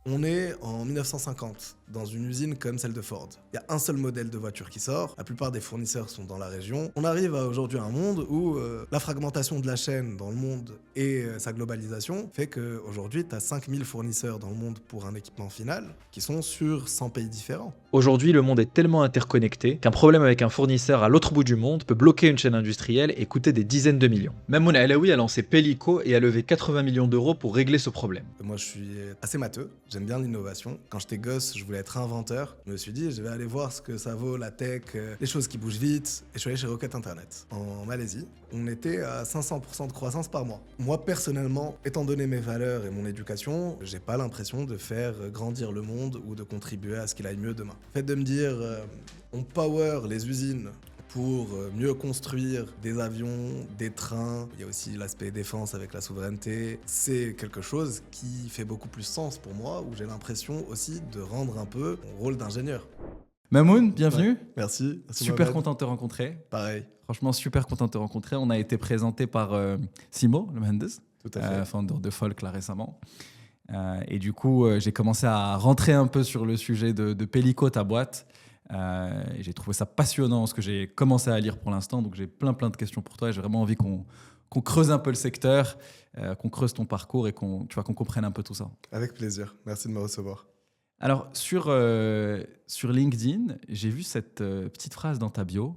On est en 1950, dans une usine comme celle de Ford. Il y a un seul modèle de voiture qui sort, la plupart des fournisseurs sont dans la région. On arrive à aujourd'hui à un monde où la fragmentation de la chaîne dans le monde et sa globalisation fait qu'aujourd'hui, tu as 5000 fournisseurs dans le monde pour un équipement final qui sont sur 100 pays différents. Aujourd'hui, le monde est tellement interconnecté qu'un problème avec un fournisseur à l'autre bout du monde peut bloquer une chaîne industrielle et coûter des dizaines de millions. Mamouna Alaoui a lancé Pellico et a levé 80 millions d'euros pour régler ce problème. Moi, je suis assez matheux, j'aime bien l'innovation. Quand j'étais gosse, je voulais être inventeur. Je me suis dit, je vais aller voir ce que ça vaut, la tech, les choses qui bougent vite. Et je suis allé chez Rocket Internet, en Malaisie. On était à 500% de croissance par mois. Moi, personnellement, étant donné mes valeurs et mon éducation, j'ai pas l'impression de faire grandir le monde ou de contribuer à ce qu'il aille mieux demain. Le fait de me dire, on power les usines pour mieux construire des avions, des trains. Il y a aussi l'aspect défense avec la souveraineté. C'est quelque chose qui fait beaucoup plus sens pour moi, où j'ai l'impression aussi de rendre un peu mon rôle d'ingénieur. Mamoun, bienvenue. Ouais, merci. Super content de te rencontrer. Pareil. Franchement, super content de te rencontrer. On a été présenté par Simo, le Mendes, founder de Folk là récemment. Et du coup, j'ai commencé à rentrer un peu sur le sujet de Pellico, ta boîte. Et j'ai trouvé ça passionnant ce que j'ai commencé à lire pour l'instant, donc j'ai plein de questions pour toi et j'ai vraiment envie qu'on creuse un peu le secteur, qu'on creuse ton parcours et qu'on comprenne un peu tout ça. Avec plaisir, merci de me recevoir. Alors sur LinkedIn, j'ai vu cette petite phrase dans ta bio: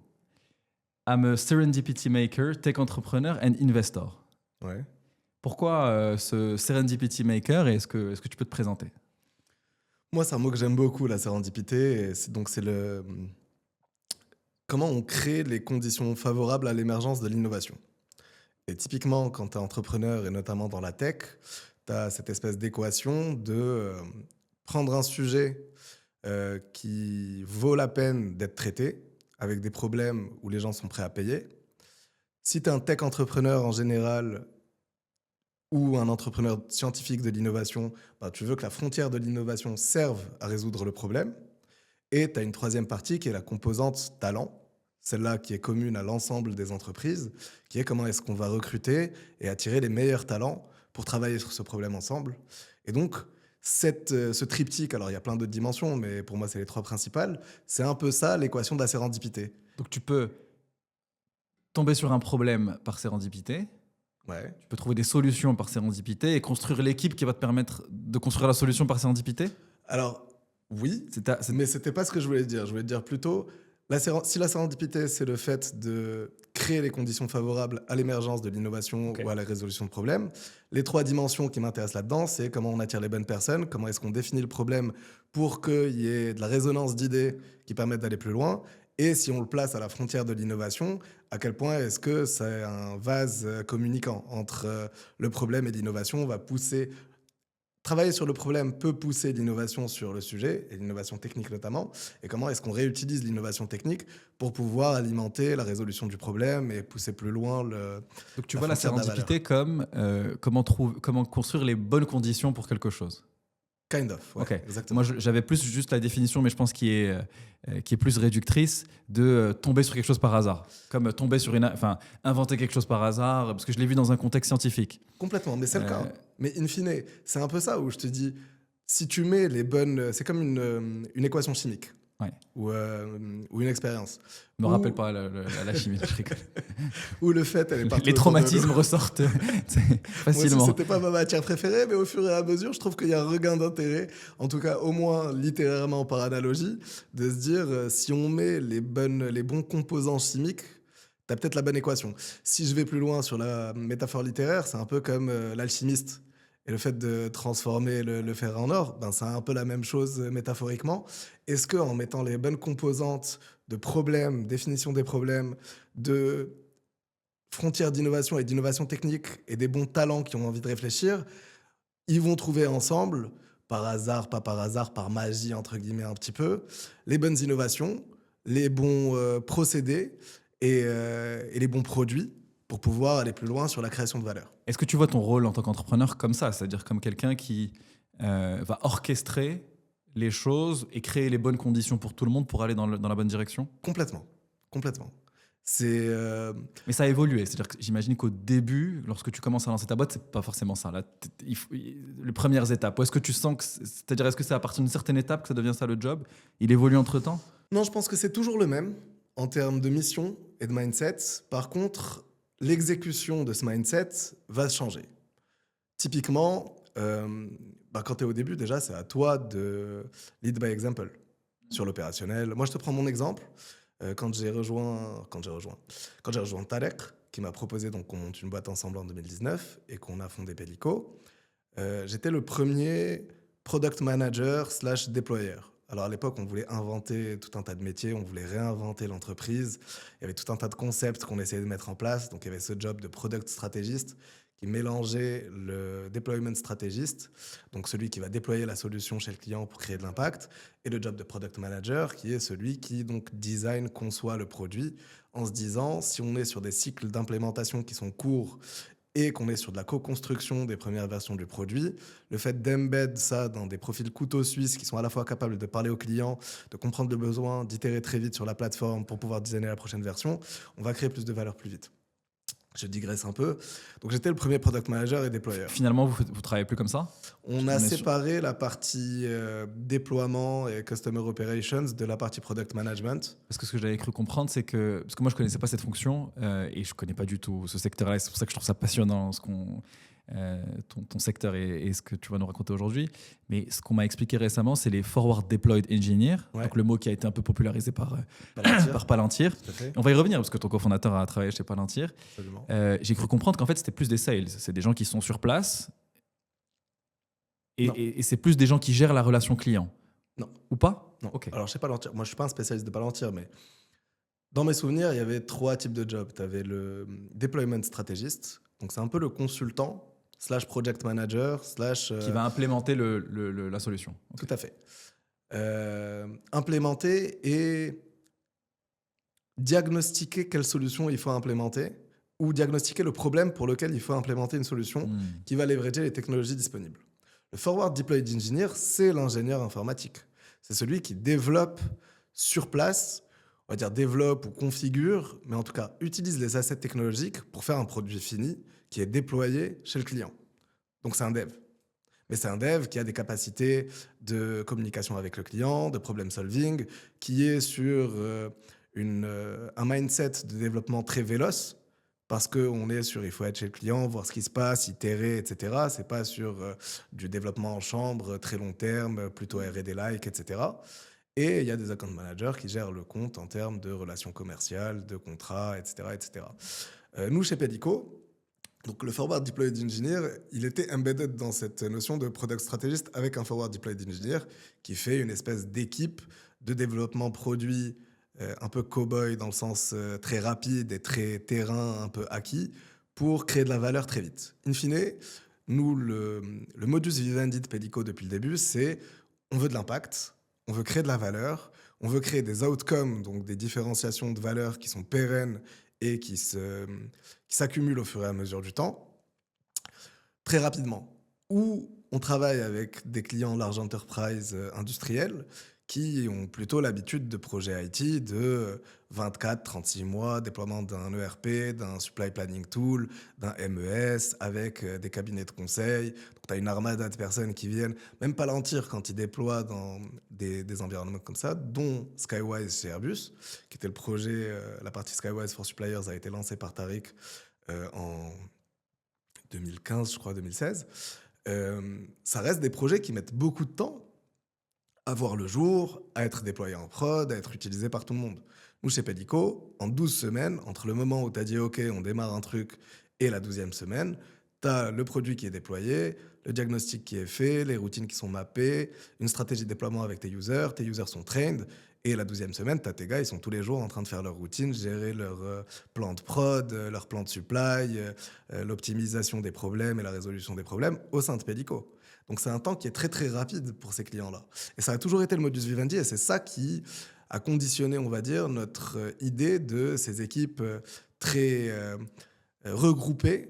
I'm a serendipity maker, tech entrepreneur and investor. Ouais. Pourquoi ce serendipity maker et est-ce que tu peux te présenter? Moi, c'est un mot que j'aime beaucoup, la sérendipité. C'est comment on crée les conditions favorables à l'émergence de l'innovation. Et typiquement, quand tu es entrepreneur, et notamment dans la tech, tu as cette espèce d'équation de prendre un sujet qui vaut la peine d'être traité, avec des problèmes où les gens sont prêts à payer. Si tu es un tech entrepreneur en général, ou un entrepreneur scientifique de l'innovation, tu veux que la frontière de l'innovation serve à résoudre le problème. Et tu as une troisième partie qui est la composante talent, celle-là qui est commune à l'ensemble des entreprises, qui est comment est-ce qu'on va recruter et attirer les meilleurs talents pour travailler sur ce problème ensemble. Et donc, ce triptyque, alors il y a plein d'autres dimensions, mais pour moi, c'est les trois principales, c'est un peu ça l'équation de la sérendipité. Donc tu peux tomber sur un problème par sérendipité. Ouais. Tu peux trouver des solutions par sérendipité et construire l'équipe qui va te permettre de construire la solution par sérendipité. Alors, oui, mais ce n'était pas ce que je voulais dire. Je voulais dire plutôt, si la sérendipité, c'est le fait de créer les conditions favorables à l'émergence de l'innovation ou à la résolution de problèmes, les trois dimensions qui m'intéressent là-dedans, c'est comment on attire les bonnes personnes, comment est-ce qu'on définit le problème pour qu'il y ait de la résonance d'idées qui permettent d'aller plus loin. Et si on le place à la frontière de l'innovation, à quel point est-ce que c'est un vase communicant entre le problème et l'innovation va pousser. Travailler sur le problème peut pousser l'innovation sur le sujet, et l'innovation technique notamment, et comment est-ce qu'on réutilise l'innovation technique pour pouvoir alimenter la résolution du problème et pousser plus loin le. Donc tu vois la sérendipité comme comment construire les bonnes conditions pour quelque chose. Kind of, ouais, okay. Exactement. Moi, j'avais plus juste la définition, mais je pense qui est plus réductrice, de tomber sur quelque chose par hasard. Comme tomber sur inventer quelque chose par hasard, parce que je l'ai vu dans un contexte scientifique. Complètement, mais c'est le cas. Mais in fine, c'est un peu ça où je te dis, si tu mets les bonnes. C'est comme une équation chimique. Ouais. Ou une expérience. Ne me rappelle pas la chimie, je rigole. Où le fait, elle est partout. Les traumatismes ressortent facilement. Moi, c'était pas ma matière préférée, mais au fur et à mesure, je trouve qu'il y a un regain d'intérêt, en tout cas au moins littérairement par analogie, de se dire si on met les bons composants chimiques, t'as peut-être la bonne équation. Si je vais plus loin sur la métaphore littéraire, c'est un peu comme l'alchimiste. Et le fait de transformer le fer en or, c'est un peu la même chose métaphoriquement. Est-ce qu'en mettant les bonnes composantes de problèmes, définition des problèmes, de frontières d'innovation et d'innovation technique et des bons talents qui ont envie de réfléchir, ils vont trouver ensemble, par hasard, pas par hasard, par magie, entre guillemets un petit peu, les bonnes innovations, les bons procédés et les bons produits pour pouvoir aller plus loin sur la création de valeur. Est-ce que tu vois ton rôle en tant qu'entrepreneur comme ça, c'est-à-dire comme quelqu'un qui va orchestrer les choses et créer les bonnes conditions pour tout le monde pour aller dans la bonne direction? Complètement. Mais ça a évolué. C'est-à-dire que j'imagine qu'au début, lorsque tu commences à lancer ta boîte, c'est pas forcément ça. Là, les premières étapes. Ou est-ce que tu sens que, c'est-à-dire, est-ce que c'est à partir d'une certaine étape que ça devient ça le job? Il évolue entre-temps? Non, je pense que c'est toujours le même en termes de mission et de mindset. Par contre, l'exécution de ce mindset va changer. Typiquement, quand tu es au début, déjà, c'est à toi de lead by example sur l'opérationnel. Moi, je te prends mon exemple. Quand j'ai rejoint Tarek, qui m'a proposé donc, qu'on monte une boîte ensemble en 2019 et qu'on a fondé Pelico, j'étais le premier product manager / déployeur. Alors à l'époque, on voulait inventer tout un tas de métiers, on voulait réinventer l'entreprise. Il y avait tout un tas de concepts qu'on essayait de mettre en place. Donc il y avait ce job de product stratégiste qui mélangeait le deployment stratégiste, donc celui qui va déployer la solution chez le client pour créer de l'impact, et le job de product manager qui est celui qui donc design, conçoit le produit en se disant si on est sur des cycles d'implémentation qui sont courts et qu'on est sur de la co-construction des premières versions du produit, le fait d'embed ça dans des profils couteaux suisses qui sont à la fois capables de parler aux clients, de comprendre le besoin, d'itérer très vite sur la plateforme pour pouvoir designer la prochaine version, on va créer plus de valeur plus vite. Je digresse un peu. Donc, j'étais le premier product manager et déployeur. Finalement, vous travaillez plus comme ça? On a séparé la partie déploiement et customer operations de la partie product management. Parce que ce que j'avais cru comprendre, c'est que... Parce que moi, je ne connaissais pas cette fonction et je ne connais pas du tout ce secteur-là. C'est pour ça que je trouve ça passionnant, ton secteur et ce que tu vas nous raconter aujourd'hui. Mais ce qu'on m'a expliqué récemment, c'est les Forward Deployed Engineers, donc le mot qui a été un peu popularisé par Palantir. On va y revenir parce que ton cofondateur a travaillé chez Palantir. J'ai cru comprendre qu'en fait, c'était plus des sales. C'est des gens qui sont sur place et c'est plus des gens qui gèrent la relation client. Non. Ou pas? Non. Okay. Alors, chez Palantir, moi, je ne suis pas un spécialiste de Palantir, mais dans mes souvenirs, il y avait 3 types de jobs. Tu avais le deployment stratégiste, donc c'est un peu le consultant / project manager / qui va implémenter la solution. Okay. Tout à fait. Implémenter et diagnostiquer quelle solution il faut implémenter ou diagnostiquer le problème pour lequel il faut implémenter une solution qui va leverager les technologies disponibles. Le Forward Deployed Engineer, c'est l'ingénieur informatique. C'est celui qui développe sur place, on va dire développe ou configure, mais en tout cas utilise les assets technologiques pour faire un produit fini qui est déployé chez le client. Donc c'est un dev. Mais c'est un dev qui a des capacités de communication avec le client, de problem solving, qui est sur un mindset de développement très véloce, parce qu'on est sur il faut être chez le client, voir ce qui se passe, itérer, etc. C'est pas sur du développement en chambre, très long terme, plutôt R&D-like, etc. Et il y a des account managers qui gèrent le compte en termes de relations commerciales, de contrats, etc. etc. Nous, chez Pelico, donc le Forward Deployed Engineer, il était embedded dans cette notion de product strategist avec un Forward Deployed Engineer qui fait une espèce d'équipe de développement produit un peu cow-boy dans le sens très rapide et très terrain, un peu acquis, pour créer de la valeur très vite. In fine, nous, le modus vivendi de Pelico depuis le début, c'est on veut de l'impact, on veut créer de la valeur, on veut créer des outcomes, donc des différenciations de valeur qui sont pérennes et qui s'accumulent au fur et à mesure du temps, très rapidement. Ou on travaille avec des clients large enterprise industriels qui ont plutôt l'habitude de projets IT de 24-36 mois, déploiement d'un ERP, d'un supply planning tool, d'un MES, avec des cabinets de conseil. Donc, tu as une armada de personnes qui viennent, même Palantir quand ils déploient dans des environnements comme ça, dont Skywise chez Airbus, qui était le projet, la partie Skywise for Suppliers a été lancée par Tariq en 2015, je crois, 2016. Ça reste des projets qui mettent beaucoup de temps à voir le jour, à être déployé en prod, à être utilisé par tout le monde. Nous, chez Pelico, en 12 semaines, entre le moment où tu as dit « OK, on démarre un truc » et la 12e semaine, tu as le produit qui est déployé, le diagnostic qui est fait, les routines qui sont mappées, une stratégie de déploiement avec tes users sont trained, et la 12e semaine, tu as tes gars, ils sont tous les jours en train de faire leur routine, gérer leur plan de prod, leur plan de supply, l'optimisation des problèmes et la résolution des problèmes au sein de Pelico. Donc c'est un temps qui est très très rapide pour ces clients-là. Et ça a toujours été le modus vivendi et c'est ça qui a conditionné, on va dire, notre idée de ces équipes très regroupées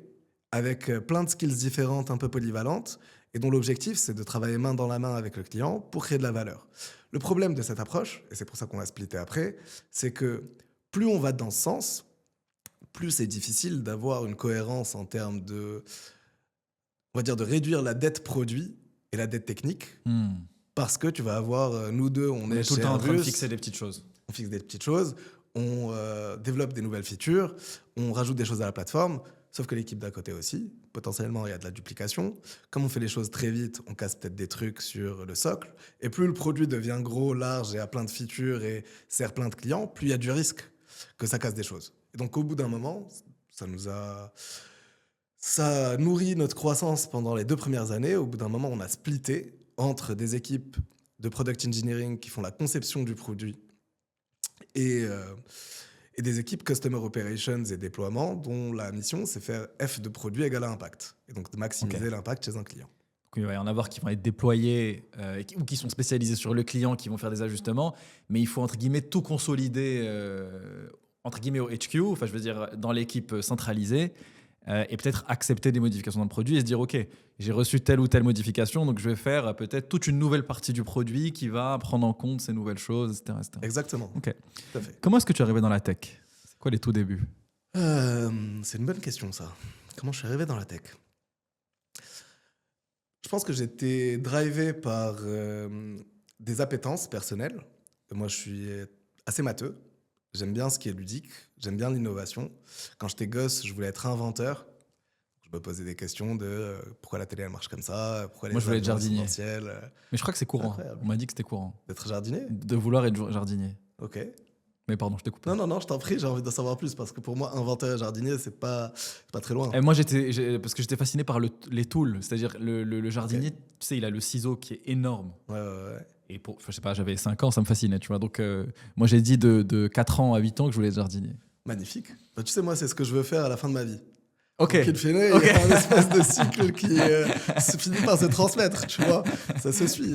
avec plein de skills différentes, un peu polyvalentes et dont l'objectif c'est de travailler main dans la main avec le client pour créer de la valeur. Le problème de cette approche, et c'est pour ça qu'on l'a splitté après, c'est que plus on va dans ce sens, plus c'est difficile d'avoir une cohérence en termes de, on va dire, de réduire la dette produit et la dette technique. Parce que tu vas avoir, nous deux, on est tout le chez temps en train de Airbus, fixer des petites choses. on fixe des petites choses, on développe des nouvelles features, on rajoute des choses à la plateforme, sauf que l'équipe d'à côté aussi, potentiellement il y a de la duplication. Comme on fait les choses très vite, on casse peut-être des trucs sur le socle, et plus le produit devient gros, large et a plein de features et sert plein de clients, plus il y a du risque que ça casse des choses. Et donc au bout d'un moment, ça a nourri notre croissance pendant les 2 premières années. Au bout d'un moment, on a splitté entre des équipes de product engineering qui font la conception du produit et des équipes customer operations et déploiement dont la mission, c'est faire F de produit égale à impact. Et donc de maximiser l'impact chez un client. Donc, il va y en avoir qui vont être déployés ou qui sont spécialisés sur le client, qui vont faire des ajustements, mais il faut entre guillemets tout consolider entre guillemets au HQ, enfin je veux dire dans l'équipe centralisée, et peut-être accepter des modifications dans le produit et se dire ok, j'ai reçu telle ou telle modification, donc je vais faire peut-être toute une nouvelle partie du produit qui va prendre en compte ces nouvelles choses, etc. Exactement. Ok. Tout à fait. Comment est-ce que tu es arrivé dans la tech? C'est quoi les tout débuts? C'est une bonne question ça. Comment je suis arrivé dans la tech? Je pense que j'étais drivé par des appétences personnelles. Moi, je suis assez matheux. J'aime bien ce qui est ludique. J'aime bien l'innovation. Quand j'étais gosse, je voulais être inventeur. Je me posais des questions de pourquoi la télé elle marche comme ça, pourquoi les Moi, je voulais être avions sont jardinier. dans le ciel. Mais je crois que c'est courant. Incroyable. On m'a dit que c'était courant D'être jardinier? de vouloir être jardinier. Ok. Mais pardon, je te coupe. Non, je t'en prie, j'ai envie d'en savoir plus parce que pour moi, inventeur et jardinier, c'est pas très loin. Et moi, parce que j'étais fasciné par les tools, c'est-à-dire le jardinier, tu sais, il a le ciseau qui est énorme. Ouais. Et je sais pas, j'avais 5 ans, ça me fascinait, tu vois. Donc, moi, j'ai dit de 4 ans à 8 ans que je voulais être jardinier. Magnifique. Bah, tu sais, moi, c'est ce que je veux faire à la fin de ma vie. Ok. Donc, il y a un espèce de cycle qui se finit par se transmettre, tu vois. Ça se suit.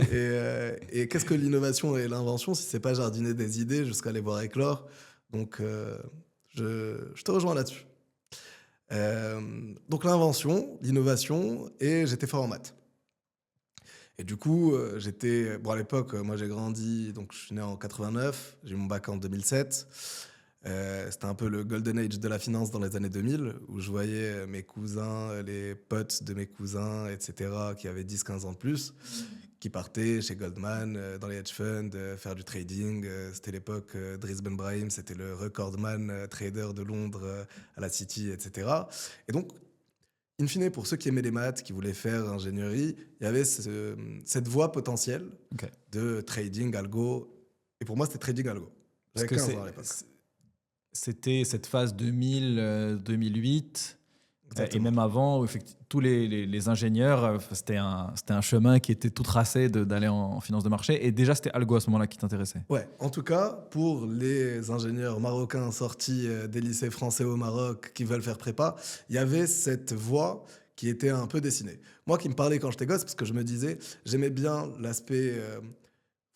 Et qu'est-ce que l'innovation et l'invention si c'est pas jardiner des idées jusqu'à les voir éclore? Donc, je te rejoins là-dessus. Donc, l'invention, l'innovation, et j'étais fort en maths. Et du coup, à l'époque, moi j'ai grandi, donc je suis né en 89, j'ai eu mon bac en 2007. C'était un peu le golden age de la finance dans les années 2000, où je voyais mes cousins, les potes de mes cousins, etc., qui avaient 10-15 ans de plus, qui partaient chez Goldman, dans les hedge funds, faire du trading. C'était l'époque Driss Ben Brahim, c'était le recordman trader de Londres à la City, etc. Et donc, in fine, pour ceux qui aimaient les maths, qui voulaient faire ingénierie, il y avait cette voie potentielle de trading, algo. Et pour moi, c'était trading algo. J'avais 15 ans à l'époque. C'était cette phase 2000, 2008, et même avant, où tous les ingénieurs, c'était un chemin qui était tout tracé d'aller en finance de marché. Et déjà, c'était algo à ce moment-là qui t'intéressait. Ouais, en tout cas, pour les ingénieurs marocains sortis des lycées français au Maroc qui veulent faire prépa, il y avait cette voie qui était un peu dessinée. Moi qui me parlais quand j'étais gosse, parce que je me disais, j'aimais bien l'aspect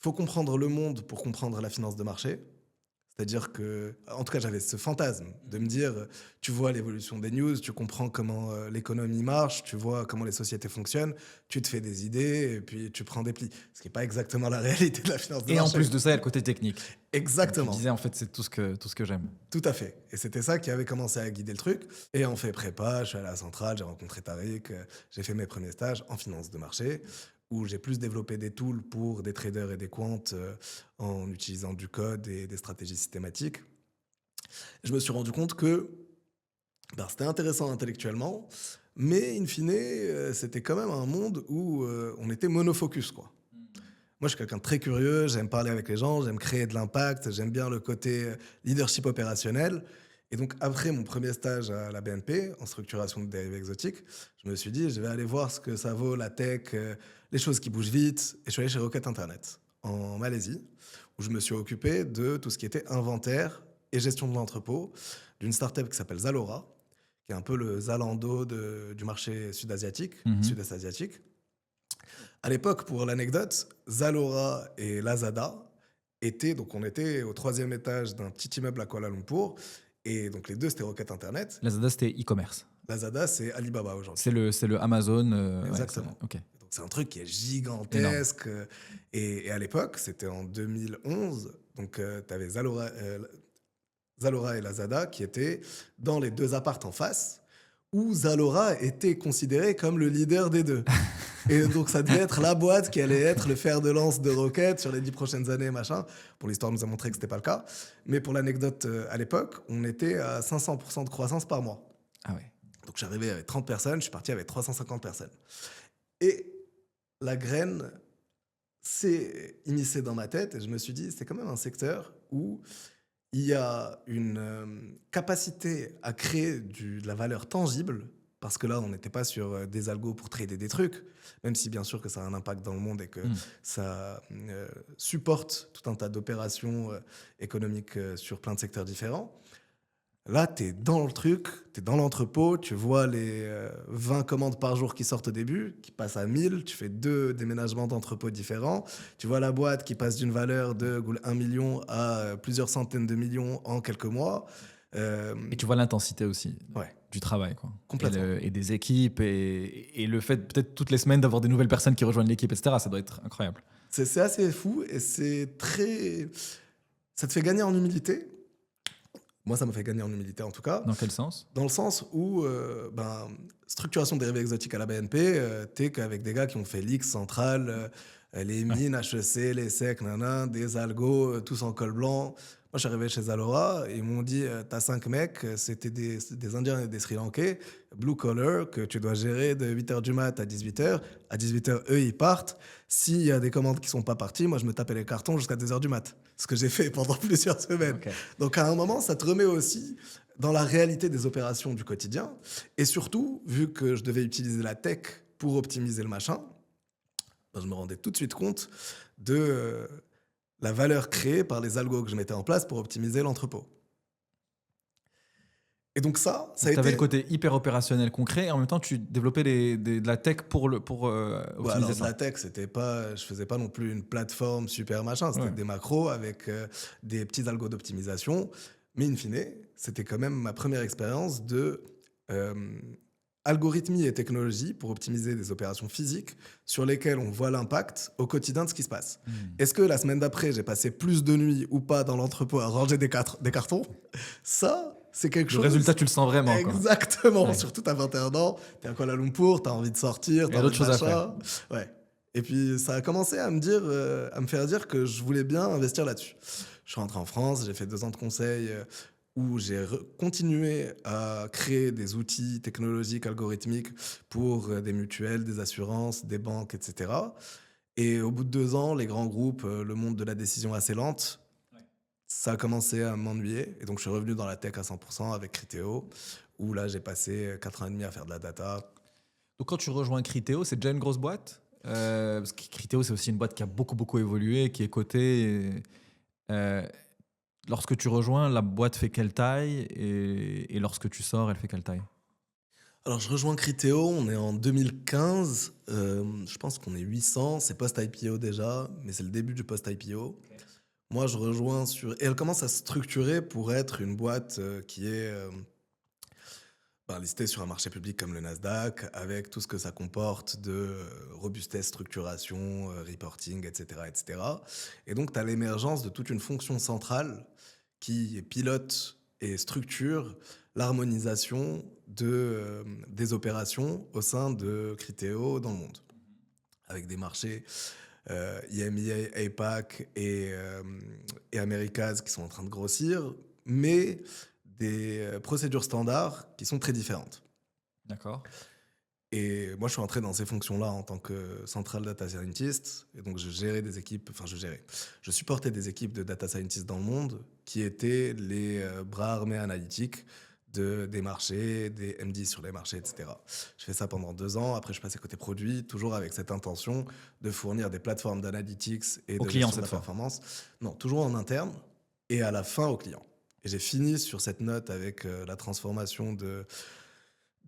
faut comprendre le monde pour comprendre la finance de marché. C'est-à-dire que, en tout cas, j'avais ce fantasme de me dire, tu vois l'évolution des news, tu comprends comment l'économie marche, tu vois comment les sociétés fonctionnent, tu te fais des idées et puis tu prends des plis. Ce qui n'est pas exactement la réalité de la finance de marché. Et en plus de ça, il y a le côté technique. Exactement. Donc, tu disais, en fait, c'est tout ce que j'aime. Tout à fait. Et c'était ça qui avait commencé à guider le truc. Et en fait prépa, je suis allé à la centrale, j'ai rencontré Tariq, j'ai fait mes premiers stages en finance de marché, où j'ai plus développé des tools pour des traders et des quants en utilisant du code et des stratégies systématiques. Je me suis rendu compte que c'était intéressant intellectuellement, mais in fine, c'était quand même un monde où on était monofocus, quoi. Moi, je suis quelqu'un de très curieux, j'aime parler avec les gens, j'aime créer de l'impact, j'aime bien le côté leadership opérationnel. Et donc, après mon premier stage à la BNP, en structuration de dérivés exotiques, je me suis dit, je vais aller voir ce que ça vaut, la tech, les choses qui bougent vite. Et je suis allé chez Rocket Internet, en Malaisie, où je me suis occupé de tout ce qui était inventaire et gestion de l'entrepôt, d'une start-up qui s'appelle Zalora, qui est un peu le Zalando du marché sud-asiatique, sud-est asiatique. À l'époque, pour l'anecdote, Zalora et Lazada on était au 3e étage d'un petit immeuble à Kuala Lumpur. Et donc, les deux, c'était Rocket Internet. Lazada, c'était e-commerce. Lazada, c'est Alibaba aujourd'hui. C'est le Amazon. Exactement. Ok. Donc, c'est un truc qui est gigantesque. Et à l'époque, c'était en 2011. Donc, tu avais Zalora et Lazada, qui étaient dans les 2 apparts en face, où Zalora était considéré comme le leader des 2. Et donc, ça devait être la boîte qui allait être le fer de lance de Rocket sur les 10 prochaines années, machin. Pour l'histoire, nous a montré que ce n'était pas le cas. Mais pour l'anecdote, à l'époque, on était à 500% de croissance par mois. Ah ouais. Donc, j'arrivais avec 30 personnes, je suis parti avec 350 personnes. Et la graine s'est immiscée dans ma tête et je me suis dit, c'est quand même un secteur où il y a une capacité à créer de la valeur tangible, parce que là, on n'était pas sur des algos pour trader des trucs, même si bien sûr que ça a un impact dans le monde et que ça supporte tout un tas d'opérations économiques sur plein de secteurs différents. Là, tu es dans le truc, tu es dans l'entrepôt, tu vois les 20 commandes par jour qui sortent au début, qui passent à 1000, tu fais 2 déménagements d'entrepôts différents, tu vois la boîte qui passe d'une valeur de 1 million à plusieurs centaines de millions en quelques mois. Et tu vois l'intensité aussi du travail, quoi. Complètement. Et des équipes, et le fait peut-être toutes les semaines d'avoir des nouvelles personnes qui rejoignent l'équipe, etc., ça doit être incroyable. C'est assez fou et c'est très... Ça te fait gagner en humilité. Moi, ça m'a fait gagner en humilité, en tout cas. Dans quel sens ? Dans le sens où, structuration dérivée exotique à la BNP, t'es qu'avec des gars qui ont fait l'X centrale, les mines, HEC, les SEC, des algos, tous en col blanc. Moi, je suis arrivé chez Zalora et ils m'ont dit, t'as 5 mecs, c'était des Indiens et des Sri Lankais, blue collar, que tu dois gérer de 8h du mat à 18h. À 18h, eux, ils partent. S'il y a des commandes qui ne sont pas parties, moi, je me tapais les cartons jusqu'à 2h du mat. Ce que j'ai fait pendant plusieurs semaines. Okay. Donc, à un moment, ça te remet aussi dans la réalité des opérations du quotidien. Et surtout, vu que je devais utiliser la tech pour optimiser le machin, je me rendais tout de suite compte de la valeur créée par les algos que je mettais en place pour optimiser l'entrepôt. Et donc ça a été... Tu avais le côté hyper opérationnel, concret, et en même temps, tu développais de la tech pour optimiser ça. La tech, c'était pas... Je faisais pas non plus une plateforme super machin, c'était des macros avec des petits algos d'optimisation. Mais in fine, c'était quand même ma première expérience de algorithmie et technologie pour optimiser des opérations physiques sur lesquelles on voit l'impact au quotidien de ce qui se passe. Est-ce que la semaine d'après, j'ai passé plus de nuits ou pas dans l'entrepôt à ranger des cartons ? Ça... c'est quelque chose... Le résultat, tu le sens vraiment. Exactement. Quoi. Surtout, t'as 21 ans, t'es à Kuala Lumpur, t'as envie de sortir, t'as d'autres choses à faire. Ouais. Et puis, ça a commencé à me faire dire que je voulais bien investir là-dessus. Je suis rentré en France, j'ai fait 2 ans de conseil où j'ai continué à créer des outils technologiques, algorithmiques pour des mutuelles, des assurances, des banques, etc. Et au bout de 2 ans, les grands groupes, le monde de la décision assez lente, ça a commencé à m'ennuyer. Et donc, je suis revenu dans la tech à 100% avec Criteo, où là, j'ai passé 4 ans et demi à faire de la data. Donc, quand tu rejoins Criteo, c'est déjà une grosse boîte parce que Criteo, c'est aussi une boîte qui a beaucoup évolué, qui est cotée. Lorsque tu rejoins, la boîte fait quelle taille et lorsque tu sors, elle fait quelle taille ? Alors, je rejoins Criteo, on est en 2015. Je pense qu'on est 800. C'est post-IPO déjà, mais c'est le début du post-IPO. Okay. Moi, je rejoins sur... Et elle commence à se structurer pour être une boîte qui est listée sur un marché public comme le Nasdaq, avec tout ce que ça comporte de robustesse, structuration, reporting, etc., etc. Et donc, tu as l'émergence de toute une fonction centrale qui pilote et structure l'harmonisation des opérations au sein de Criteo dans le monde, avec des marchés... IMEA, APAC et Americas qui sont en train de grossir, mais des procédures standards qui sont très différentes. D'accord. Et moi, je suis entré dans ces fonctions-là en tant que Central Data Scientist. Et donc, je supportais des équipes de Data Scientists dans le monde qui étaient les bras armés analytiques des marchés, des MD sur les marchés, etc. Je fais ça pendant 2 ans. Après, je passais côté produit, toujours avec cette intention de fournir des plateformes d'analytics et de gestion de la performance. Non, toujours en interne et à la fin aux clients. Et j'ai fini sur cette note avec la transformation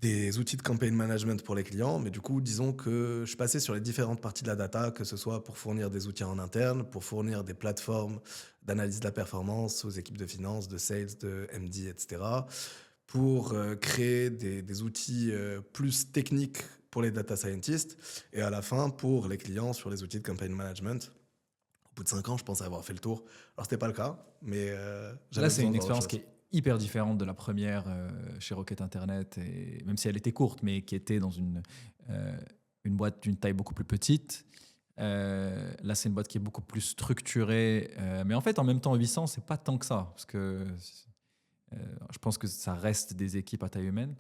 des outils de campaign management pour les clients. Mais du coup, disons que je passais sur les différentes parties de la data, que ce soit pour fournir des outils en interne, pour fournir des plateformes d'analyse de la performance aux équipes de finance, de sales, de MD, etc., pour créer des outils plus techniques pour les data scientists et à la fin pour les clients sur les outils de campaign management. Au bout de 5 ans, je pensais avoir fait le tour. Alors, c'était pas le cas, mais... là, c'est une expérience qui est hyper différente de la première chez Rocket Internet, et même si elle était courte, mais qui était dans une boîte d'une taille beaucoup plus petite. Là, c'est une boîte qui est beaucoup plus structurée. Mais en fait, en même temps, 800, c'est pas tant que ça. Parce que je pense que ça reste des équipes à taille humaine.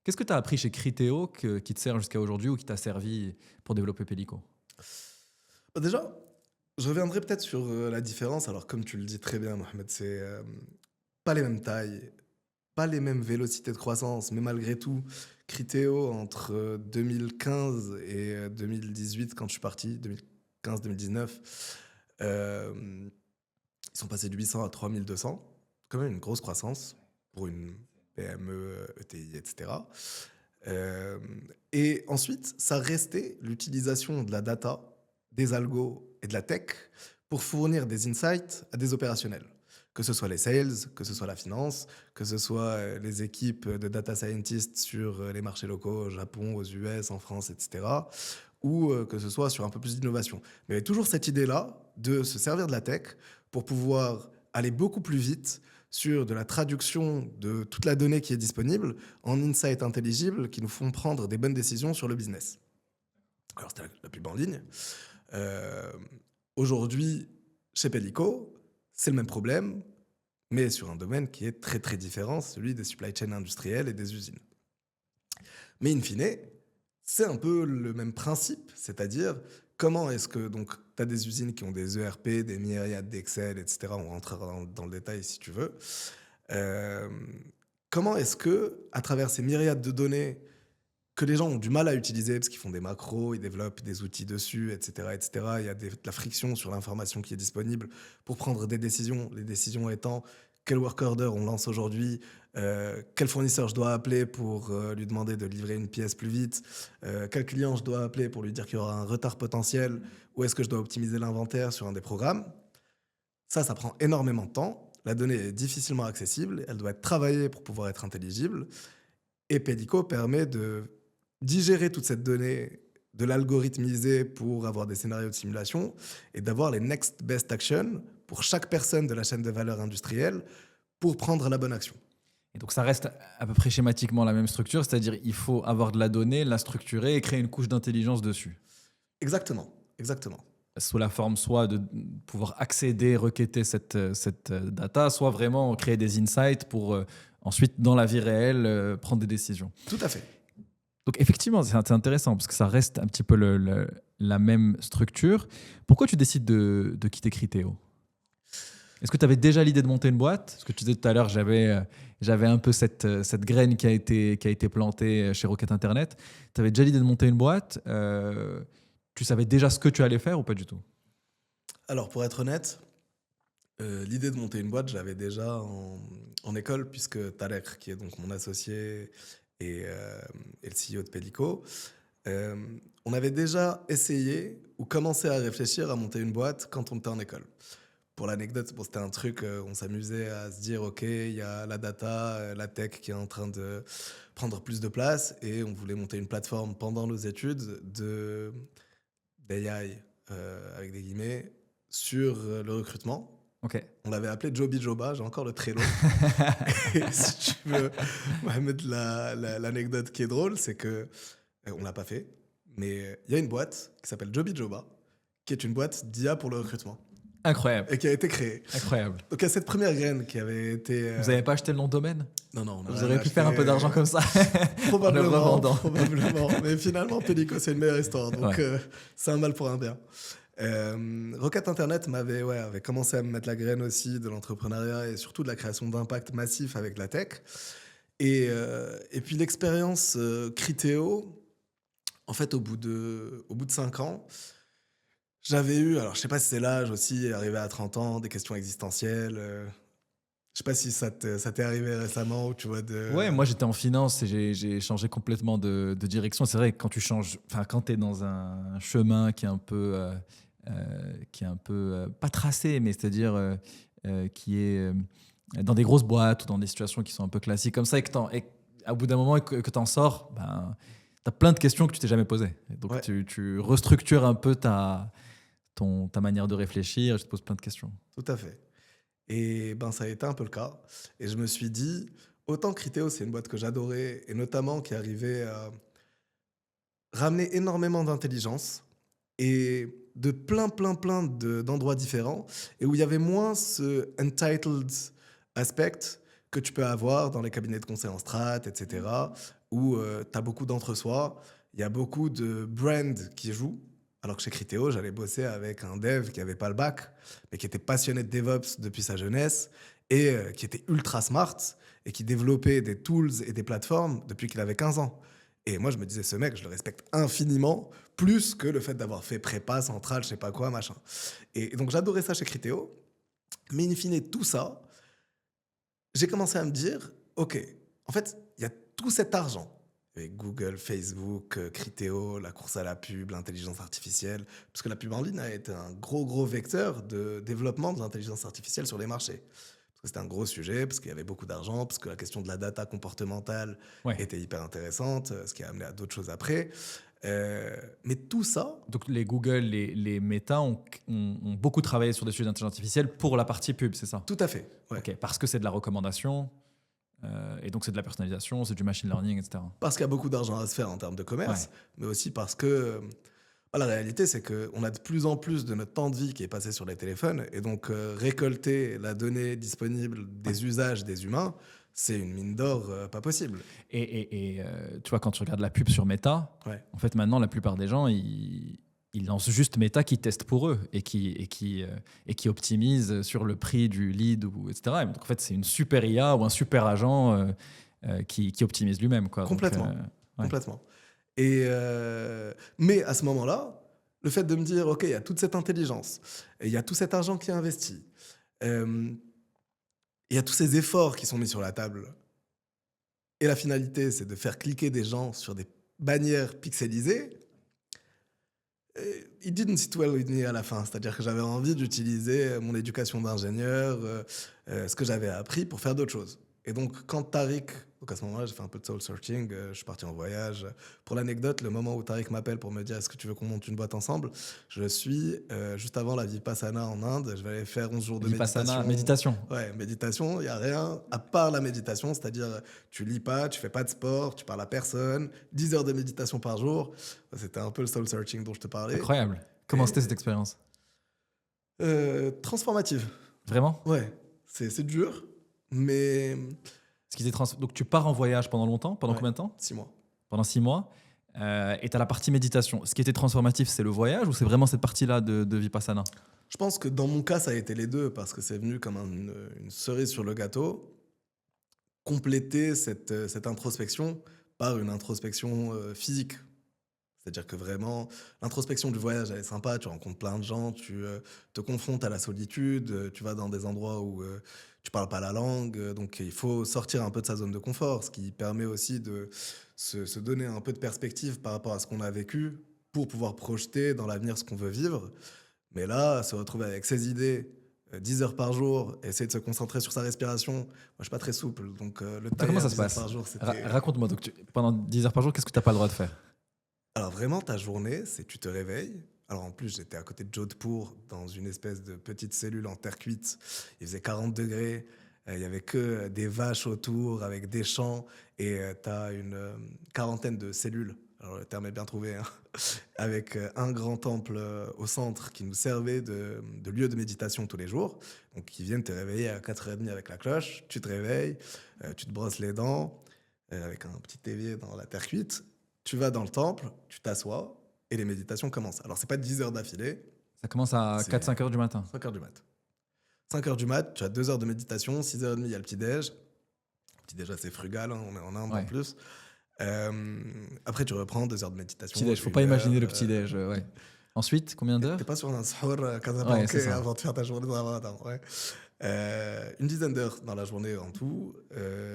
Qu'est-ce que tu as appris chez Criteo qui te sert jusqu'à aujourd'hui ou qui t'a servi pour développer Pelico? Déjà, je reviendrai peut-être sur la différence. Alors, comme tu le dis très bien, Mohamed, c'est pas les mêmes tailles, pas les mêmes vélocités de croissance, mais malgré tout, Criteo, entre 2015 et 2018, quand je suis parti, 2015-2019, ils sont passés de 800 à 3200. Quand même une grosse croissance pour une PME, ETI, etc. Et ensuite, ça restait l'utilisation de la data, des algos et de la tech pour fournir des insights à des opérationnels. Que ce soit les sales, que ce soit la finance, que ce soit les équipes de data scientists sur les marchés locaux au Japon, aux US, en France, etc. Ou que ce soit sur un peu plus d'innovation. Mais il y avait toujours cette idée-là de se servir de la tech pour pouvoir aller beaucoup plus vite sur de la traduction de toute la donnée qui est disponible en insights intelligibles qui nous font prendre des bonnes décisions sur le business. Alors, c'était la pub en ligne. Aujourd'hui, chez Pelico, c'est le même problème, mais sur un domaine qui est très très différent, celui des supply chains industrielles et des usines. Mais in fine, c'est un peu le même principe, c'est-à-dire comment est-ce que tu as des usines qui ont des ERP, des myriades d'Excel, etc. On rentrera dans le détail si tu veux. Comment est-ce que, à travers ces myriades de données que les gens ont du mal à utiliser parce qu'ils font des macros, ils développent des outils dessus, etc., etc. Il y a de la friction sur l'information qui est disponible pour prendre des décisions. Les décisions étant quel work order on lance aujourd'hui, quel fournisseur je dois appeler pour lui demander de livrer une pièce plus vite, quel client je dois appeler pour lui dire qu'il y aura un retard potentiel, ou est-ce que je dois optimiser l'inventaire sur un des programmes. Ça prend énormément de temps. La donnée est difficilement accessible. Elle doit être travaillée pour pouvoir être intelligible. Et Pelico permet de digérer toute cette donnée, de l'algorithmiser pour avoir des scénarios de simulation et d'avoir les next best action pour chaque personne de la chaîne de valeur industrielle pour prendre la bonne action. Et donc ça reste à peu près schématiquement la même structure, c'est-à-dire il faut avoir de la donnée, la structurer et créer une couche d'intelligence dessus. Exactement. Sous la forme soit de pouvoir accéder, requêter cette data, soit vraiment créer des insights pour ensuite, dans la vie réelle, prendre des décisions. Tout à fait. Donc effectivement, c'est intéressant parce que ça reste un petit peu la même structure. Pourquoi tu décides de quitter Criteo? Est-ce que tu avais déjà l'idée de monter une boîte? Parce que tu disais tout à l'heure, j'avais un peu cette graine qui a été plantée chez Rocket Internet. Tu avais déjà l'idée de monter une boîte. Tu savais déjà ce que tu allais faire ou pas du tout? Alors, pour être honnête, l'idée de monter une boîte, je l'avais déjà en école, puisque Thaler, qui est donc mon associé et le CEO de Pelico, on avait déjà essayé ou commencé à réfléchir à monter une boîte quand on était en école. Pour l'anecdote, c'était un truc, on s'amusait à se dire, OK, il y a la data, la tech qui est en train de prendre plus de place, et on voulait monter une plateforme pendant nos études d'AI, avec des guillemets, sur le recrutement. Okay. On l'avait appelé Joby Joba, j'ai encore le Trello. Et si tu veux mettre l'anecdote qui est drôle, c'est que on l'a pas fait, mais il y a une boîte qui s'appelle Joby Joba, qui est une boîte d'IA pour le recrutement. Incroyable. Et qui a été créée. Incroyable. Donc il y a cette première graine qui avait été... Vous n'avez pas acheté le nom de domaine? Non. Vous auriez pu faire un peu d'argent comme ça. Probablement. Mais finalement, Pelico, c'est une meilleure histoire. Donc c'est un mal pour un bien. Rocket Internet avait commencé à me mettre la graine aussi de l'entrepreneuriat et surtout de la création d'impact massif avec la tech. Et puis l'expérience Criteo, en fait, au bout de 5 ans, j'avais eu, alors je sais pas si c'est l'âge aussi, arrivé à 30 ans, des questions existentielles. Je sais pas si ça t'est arrivé récemment ou tu vois Ouais, moi j'étais en finance et j'ai changé complètement de direction. C'est vrai que quand tu changes, quand tu es dans un chemin qui est un peu pas tracé, mais c'est-à-dire qui est dans des grosses boîtes ou dans des situations qui sont un peu classiques comme ça, et qu'au bout d'un moment que tu en sors, tu as plein de questions que tu t'es jamais posées. Donc ouais. tu restructures un peu ta manière de réfléchir, et tu te poses plein de questions. Tout à fait. Et ben, ça a été un peu le cas. Et je me suis dit, autant Criteo, c'est une boîte que j'adorais, et notamment qui arrivait à ramener énormément d'intelligence et de d'endroits différents, et où il y avait moins ce entitled aspect que tu peux avoir dans les cabinets de conseil en strat, etc., où tu as beaucoup d'entre-soi, il y a beaucoup de brands qui jouent, alors que chez Criteo, j'allais bosser avec un dev qui n'avait pas le bac, mais qui était passionné de DevOps depuis sa jeunesse, et qui était ultra smart, et qui développait des tools et des plateformes depuis qu'il avait 15 ans. Et moi, je me disais, ce mec, je le respecte infiniment, plus que le fait d'avoir fait prépa, centrale, je sais pas quoi, machin. Et donc, j'adorais ça chez Criteo. Mais in fine, tout ça, j'ai commencé à me dire, OK, en fait, il y a tout cet argent. Avec Google, Facebook, Criteo, la course à la pub, l'intelligence artificielle. Parce que la pub en ligne a été un gros vecteur de développement de l'intelligence artificielle sur les marchés. Parce que c'était un gros sujet, parce qu'il y avait beaucoup d'argent, parce que la question de la data comportementale Ouais. était hyper intéressante, ce qui a amené à d'autres choses après. Mais tout ça, Donc les Google, les Meta ont beaucoup travaillé sur des sujets d'intelligence artificielle pour la partie pub, c'est ça? tout à fait. Ouais. Ok, parce que c'est de la recommandation, et donc c'est de la personnalisation, c'est du machine learning, etc. Parce qu'il y a beaucoup d'argent à se faire en termes de commerce, mais aussi parce que la réalité, c'est qu'on a de plus en plus de notre temps de vie qui est passé sur les téléphones. Et donc, récolter la donnée disponible des usages des humains, c'est une mine d'or pas possible. Et tu vois, quand tu regardes la pub sur Meta, Ouais. en fait, maintenant, la plupart des gens, ils lancent juste Meta qui teste pour eux et qui optimise sur le prix du lead, etc. Et donc, en fait, c'est une super IA ou un super agent qui optimise lui-même, quoi. Complètement. Donc, Complètement. Et mais à ce moment-là, le fait de me dire, OK, il y a toute cette intelligence, et il y a tout cet argent qui est investi, il y a tous ces efforts qui sont mis sur la table, et la finalité, c'est de faire cliquer des gens sur des bannières pixelisées. It didn't sit well with me à la fin. C'est-à-dire que j'avais envie d'utiliser mon éducation d'ingénieur, ce que j'avais appris pour faire d'autres choses. Et donc, quand Tariq, donc à ce moment-là, j'ai fait un peu de soul searching, je suis parti en voyage. Pour l'anecdote, le moment où Tariq m'appelle pour me dire est-ce que tu veux qu'on monte une boîte ensemble, je suis juste avant la Vipassana en Inde. Je vais aller faire 11 jours de Vipassana, méditation. méditation. Ouais, méditation, il n'y a rien à part la méditation, c'est-à-dire tu lis pas, tu fais pas de sport, tu parles à personne, 10 heures de méditation par jour. C'était un peu le soul searching dont je te parlais. Incroyable. Comment c'était cette expérience? Transformative. Vraiment? Ouais, c'est dur, mais Donc tu pars en voyage pendant longtemps? Pendant Ouais. combien de temps? 6 mois. Pendant 6 mois. Et tu as la partie méditation. Ce qui était transformatif, c'est le voyage ou c'est vraiment cette partie-là de Vipassana? Je pense que dans mon cas, ça a été les deux, parce que c'est venu comme une cerise sur le gâteau, compléter cette introspection par une introspection physique. C'est-à-dire que vraiment, l'introspection du voyage, elle est sympa, tu rencontres plein de gens, tu te confrontes à la solitude, tu vas dans des endroits où tu parles pas la langue, donc il faut sortir un peu de sa zone de confort, ce qui permet aussi de se donner un peu de perspective par rapport à ce qu'on a vécu pour pouvoir projeter dans l'avenir ce qu'on veut vivre. Mais là, se retrouver avec ses idées, 10 heures par jour, essayer de se concentrer sur sa respiration, moi je suis pas très souple, donc le Comment tailler ça à se 10 heures passe? par jour, c'était... Raconte-moi. Donc pendant 10 heures par jour, qu'est-ce que tu n'as pas le droit de faire? Alors vraiment, ta journée, c'est tu te réveilles. Alors en plus, j'étais à côté de Jodhpur, dans une espèce de petite cellule en terre cuite. Il faisait 40 degrés, il y avait que des vaches autour, avec des champs, et tu as une quarantaine de cellules. Alors le terme est bien trouvé, hein. Avec un grand temple au centre qui nous servait de lieu de méditation tous les jours. Donc ils viennent te réveiller à 4h30 avec la cloche, tu te réveilles, tu te brosses les dents, avec un petit évier dans la terre cuite. Tu vas dans le temple, tu t'assois et les méditations commencent. Alors, c'est pas 10 heures d'affilée, Ça commence à C'est- 4-5 heures du matin. 5 heures du mat. 5 heures du mat, tu as 2 heures de méditation, 6h30, il y a le petit-déj. Le petit-déj assez frugal, hein, on est en Inde Ouais. en plus. Après, tu reprends 2 heures de méditation. Petit-déj, faut une pas heure, imaginer le petit-déj. Ouais. Ensuite, combien d'heures? T'es pas sur un sahur Ouais, casablancais c'est ça. avant de faire ta journée de ramadan. Ouais. Une dizaine d'heures dans la journée en tout.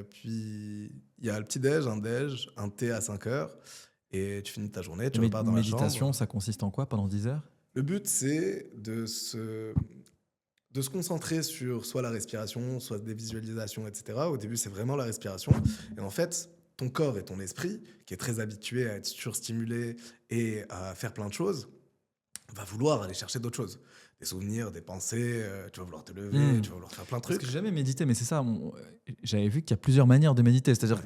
Puis, il y a le petit-déj, un déj, un thé à 5 heures. Et tu finis ta journée, tu repars dans la Méditation, chambre. ça consiste en quoi pendant 10 heures? Le but, c'est de se concentrer sur soit la respiration, soit des visualisations, etc. Au début, c'est vraiment la respiration. Et en fait, ton corps et ton esprit, qui est très habitué à être surstimulé et à faire plein de choses, va vouloir aller chercher d'autres choses. des souvenirs, des pensées, tu vas vouloir te lever, tu vas vouloir faire plein de Parce trucs. que j'ai jamais médité, mais c'est ça. J'avais vu qu'il y a plusieurs manières de méditer. C'est-à-dire,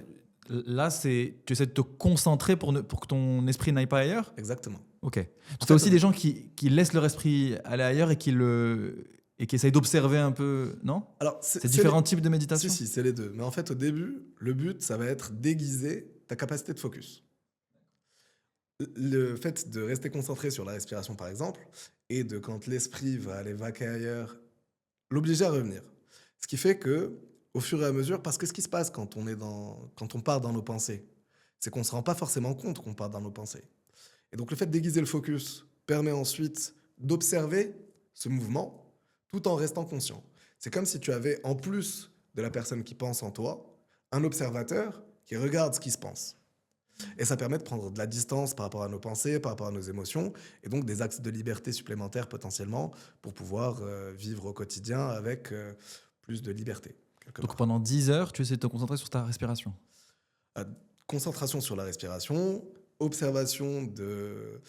là, tu essaies de te concentrer pour que ton esprit n'aille pas ailleurs. Exactement. Ok. Parce qu'il y a aussi des gens qui laissent leur esprit aller ailleurs et qui essayent d'observer un peu, non? Alors, C'est différents types de méditation? Si, c'est les deux. Mais en fait, au début, le but, ça va être d'aiguiser ta capacité de focus. Le fait de rester concentré sur la respiration, par exemple, et de quand l'esprit va aller vaquer ailleurs, l'obliger à revenir. Ce qui fait que, au fur et à mesure, parce que ce qui se passe quand on part dans nos pensées, c'est qu'on ne se rend pas forcément compte qu'on part dans nos pensées. Et donc le fait d'aiguiser le focus permet ensuite d'observer ce mouvement tout en restant conscient. C'est comme si tu avais, en plus de la personne qui pense en toi, un observateur qui regarde ce qui se passe. Et ça permet de prendre de la distance par rapport à nos pensées, par rapport à nos émotions, et donc des axes de liberté supplémentaires potentiellement pour pouvoir vivre au quotidien avec plus de liberté. Donc pendant 10 heures, tu essaies de te concentrer sur ta respiration. Concentration sur la respiration, observation de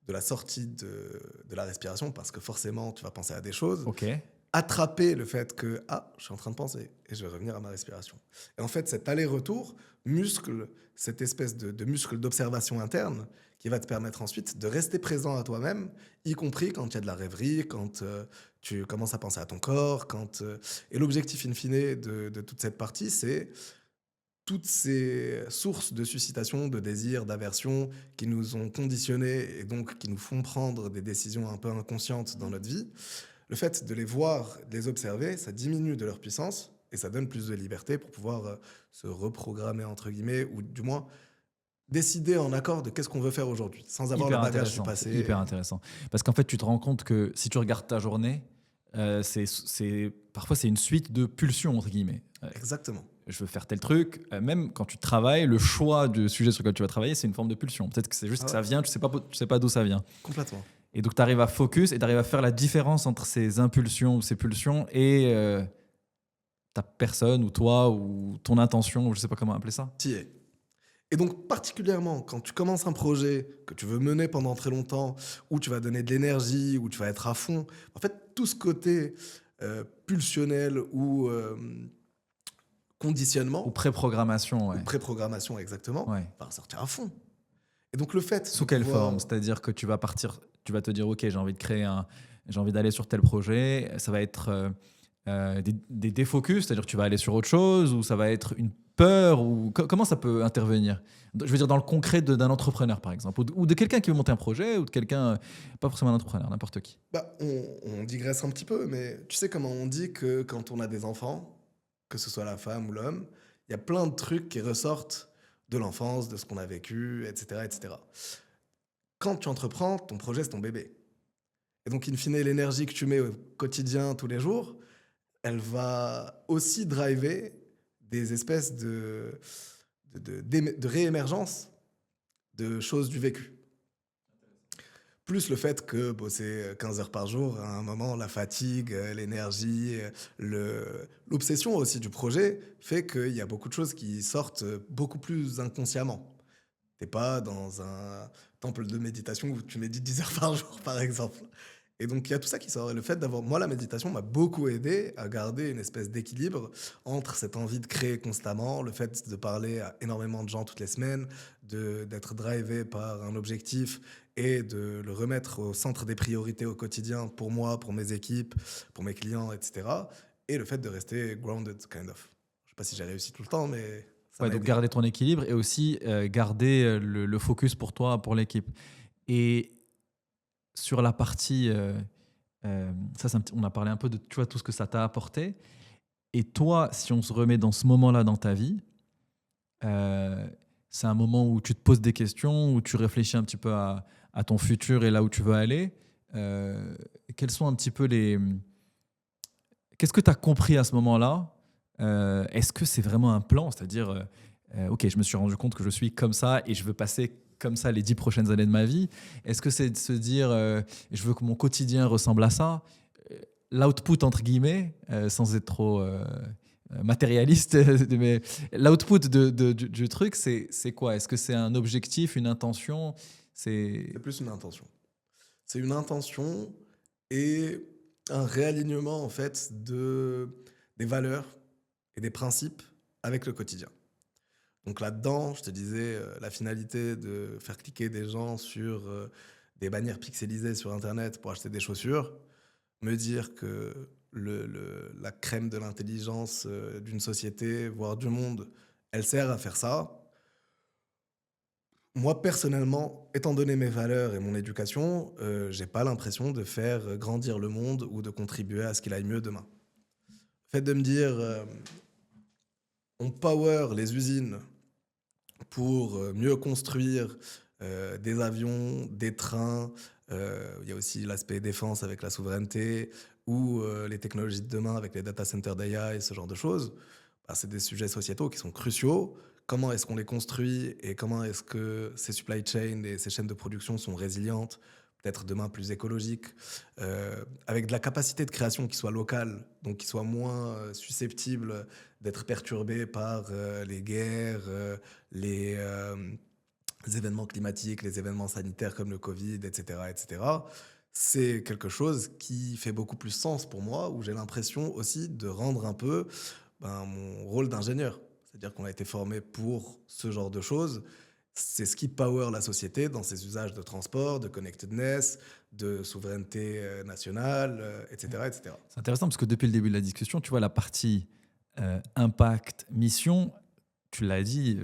la sortie de la respiration, parce que forcément, tu vas penser à des choses. Ok. Attraper le fait que je suis en train de penser et je vais revenir à ma respiration. Et en fait, cet aller-retour muscle cette espèce de muscle d'observation interne qui va te permettre ensuite de rester présent à toi-même, y compris quand il y a de la rêverie, quand tu commences à penser à ton corps. Et l'objectif in fine de toute cette partie, c'est toutes ces sources de suscitation, de désir, d'aversion qui nous ont conditionnés et donc qui nous font prendre des décisions un peu inconscientes dans notre vie. Le fait de les voir, de les observer, ça diminue de leur puissance et ça donne plus de liberté pour pouvoir se reprogrammer, entre guillemets, ou du moins décider en accord de qu'est-ce qu'on veut faire aujourd'hui, sans avoir le bagage du passé. C'est hyper intéressant. Parce qu'en fait, tu te rends compte que si tu regardes ta journée, parfois c'est une suite de pulsions, entre guillemets. Exactement. Je veux faire tel truc. Même quand tu travailles, le choix du sujet sur lequel tu vas travailler, c'est une forme de pulsion. Peut-être que c'est juste que ça vient, tu sais pas d'où ça vient. Complètement. Et donc, tu arrives à focus et tu arrives à faire la différence entre ces impulsions ou ces pulsions et ta personne ou toi ou ton intention, ou je sais pas comment appeler ça. T'y es. Et donc, particulièrement, quand tu commences un projet que tu veux mener pendant très longtemps, où tu vas donner de l'énergie, où tu vas être à fond, en fait, tout ce côté pulsionnel ou conditionnement. Ou pré-programmation, ouais. Ou pré-programmation, exactement, ouais. Va ressortir à fond. Et donc, le fait. Sous quelle forme? C'est-à-dire que tu vas te dire, OK, j'ai envie d'aller sur tel projet. Ça va être des défocus, c'est-à-dire que tu vas aller sur autre chose, ou ça va être une peur, ou comment ça peut intervenir? Je veux dire, dans le concret d'un entrepreneur, par exemple, ou de quelqu'un qui veut monter un projet, ou de quelqu'un, pas forcément un entrepreneur, n'importe qui. On digresse un petit peu, mais tu sais comment on dit que quand on a des enfants, que ce soit la femme ou l'homme, il y a plein de trucs qui ressortent de l'enfance, de ce qu'on a vécu, etc., etc. Quand tu entreprends, ton projet, c'est ton bébé. Et donc, in fine, l'énergie que tu mets au quotidien, tous les jours, elle va aussi driver des espèces de réémergence de choses du vécu. Plus le fait que bosser 15 heures par jour, à un moment, la fatigue, l'énergie, l'obsession aussi du projet fait qu'il y a beaucoup de choses qui sortent beaucoup plus inconsciemment. T'es pas dans un temple de méditation où tu médites 10 heures par jour, par exemple. Et donc, il y a tout ça qui sort. Et le fait d'avoir... Moi, la méditation m'a beaucoup aidé à garder une espèce d'équilibre entre cette envie de créer constamment, le fait de parler à énormément de gens toutes les semaines, d'être drivé par un objectif et de le remettre au centre des priorités au quotidien pour moi, pour mes équipes, pour mes clients, etc. Et le fait de rester grounded, kind of. Je ne sais pas si j'ai réussi tout le temps, mais... Ouais, donc garder ton équilibre et aussi garder le focus pour toi, pour l'équipe. Et sur la partie, on a parlé un peu de tout ce que ça t'a apporté. Et toi, si on se remet dans ce moment-là dans ta vie, c'est un moment où tu te poses des questions, où tu réfléchis un petit peu à ton futur et là où tu veux aller. Quels sont un petit peu Qu'est-ce que tu as compris à ce moment-là? Est-ce que c'est vraiment un plan? C'est-à-dire, OK, je me suis rendu compte que je suis comme ça et je veux passer comme ça les 10 prochaines années de ma vie. Est-ce que c'est de se dire, je veux que mon quotidien ressemble à ça? L'output, entre guillemets, sans être trop matérialiste, mais l'output du truc, c'est quoi? Est-ce que c'est un objectif, une intention? C'est plus une intention. C'est une intention et un réalignement en fait des valeurs et des principes avec le quotidien. Donc là-dedans, je te disais, la finalité de faire cliquer des gens sur des bannières pixelisées sur Internet pour acheter des chaussures, me dire que la crème de l'intelligence d'une société, voire du monde, elle sert à faire ça. Moi, personnellement, étant donné mes valeurs et mon éducation, j'ai pas l'impression de faire grandir le monde ou de contribuer à ce qu'il aille mieux demain. Le fait de me dire, on power les usines pour mieux construire des avions, des trains, il y a aussi l'aspect défense avec la souveraineté, ou les technologies de demain avec les data centers d'AI et ce genre de choses, bah, c'est des sujets sociétaux qui sont cruciaux. Comment est-ce qu'on les construit et comment est-ce que ces supply chains et ces chaînes de production sont résilientes, peut-être demain plus écologiques, avec de la capacité de création qui soit locale, donc qui soit moins susceptible d'être perturbée par les guerres, les événements climatiques, les événements sanitaires comme le Covid, etc., etc. C'est quelque chose qui fait beaucoup plus sens pour moi, où j'ai l'impression aussi de rendre un peu mon rôle d'ingénieur. C'est-à-dire qu'on a été formé pour ce genre de choses. C'est ce qui power la société dans ses usages de transport, de connectedness, de souveraineté nationale, etc., etc. C'est intéressant parce que depuis le début de la discussion, tu vois, la partie impact, mission, tu l'as dit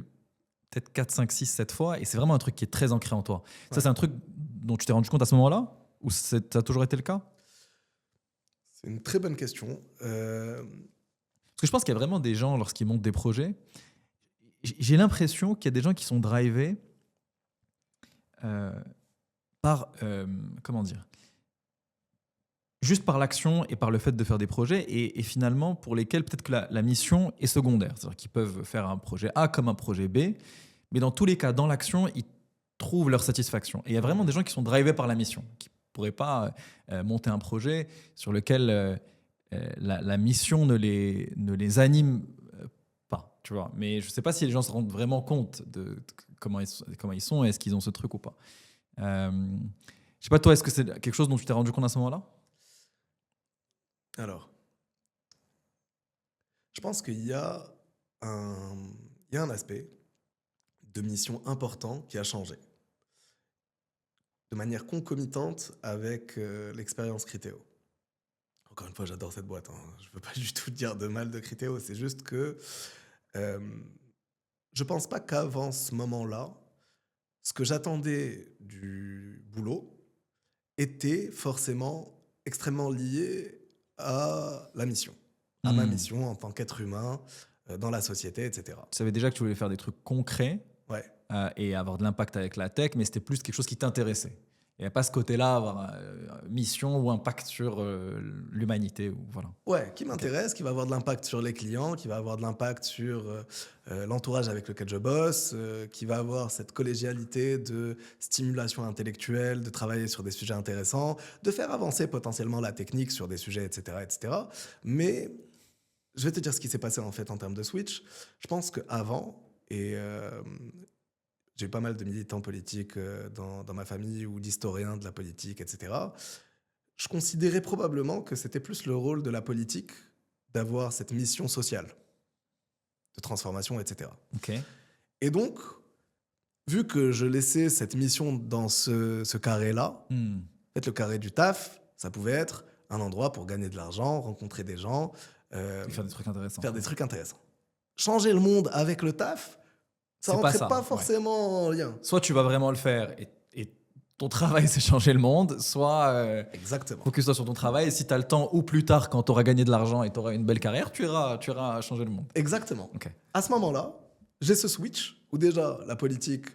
peut-être 4, 5, 6, 7 fois, et c'est vraiment un truc qui est très ancré en toi. Ouais. Ça, c'est un truc dont tu t'es rendu compte à ce moment-là, ou ça a toujours été le cas? C'est une très bonne question. Parce que je pense qu'il y a vraiment des gens, lorsqu'ils montent des projets, j'ai l'impression qu'il y a des gens qui sont drivés par, comment dire, juste par l'action et par le fait de faire des projets, et finalement pour lesquels peut-être que la mission est secondaire. C'est-à-dire qu'ils peuvent faire un projet A comme un projet B, mais dans tous les cas, dans l'action, ils trouvent leur satisfaction. Et il y a vraiment des gens qui sont drivés par la mission, qui ne pourraient pas monter un projet sur lequel la mission ne les anime pas. Tu vois. Mais je ne sais pas si les gens se rendent vraiment compte de comment ils sont, et est-ce qu'ils ont ce truc ou pas. Je ne sais pas, toi, est-ce que c'est quelque chose dont tu t'es rendu compte à ce moment-là? Alors, je pense qu'il y a un aspect de mission important qui a changé de manière concomitante avec l'expérience Criteo. Encore une fois, j'adore cette boîte. Je ne veux pas du tout dire de mal de Criteo. C'est juste que je ne pense pas qu'avant ce moment-là, ce que j'attendais du boulot était forcément extrêmement lié à la mission, à ma mission en tant qu'être humain dans la société, etc. Tu savais déjà que tu voulais faire des trucs concrets, ouais. Et avoir de l'impact avec la tech, mais c'était plus quelque chose qui t'intéressait. Il n'y avait pas ce côté-là, avoir mission ou impact sur l'humanité. Voilà. Ouais, qui m'intéresse, qui va avoir de l'impact sur les clients, qui va avoir de l'impact sur l'entourage avec lequel je bosse, qui va avoir cette collégialité de stimulation intellectuelle, de travailler sur des sujets intéressants, de faire avancer potentiellement la technique sur des sujets, etc., etc. Mais je vais te dire ce qui s'est passé en fait en termes de switch. Je pense qu'avant, et j'ai eu pas mal de militants politiques dans ma famille ou d'historiens de la politique, etc. Je considérais probablement que c'était plus le rôle de la politique d'avoir cette mission sociale de transformation, etc. Okay. Et donc, vu que je laissais cette mission dans ce carré-là, en fait, le carré du taf, ça pouvait être un endroit pour gagner de l'argent, rencontrer des gens, faire des trucs intéressants. Faire des trucs intéressants. Changer le monde avec le taf, ça rentrait pas forcément en lien. Soit tu vas vraiment le faire et ton travail, c'est changer le monde, soit exactement. Focus-toi sur ton travail, et si tu as le temps, ou plus tard, quand tu auras gagné de l'argent et tu auras une belle carrière, tu iras changer le monde. Exactement. Okay. À ce moment-là, j'ai ce switch où déjà la politique...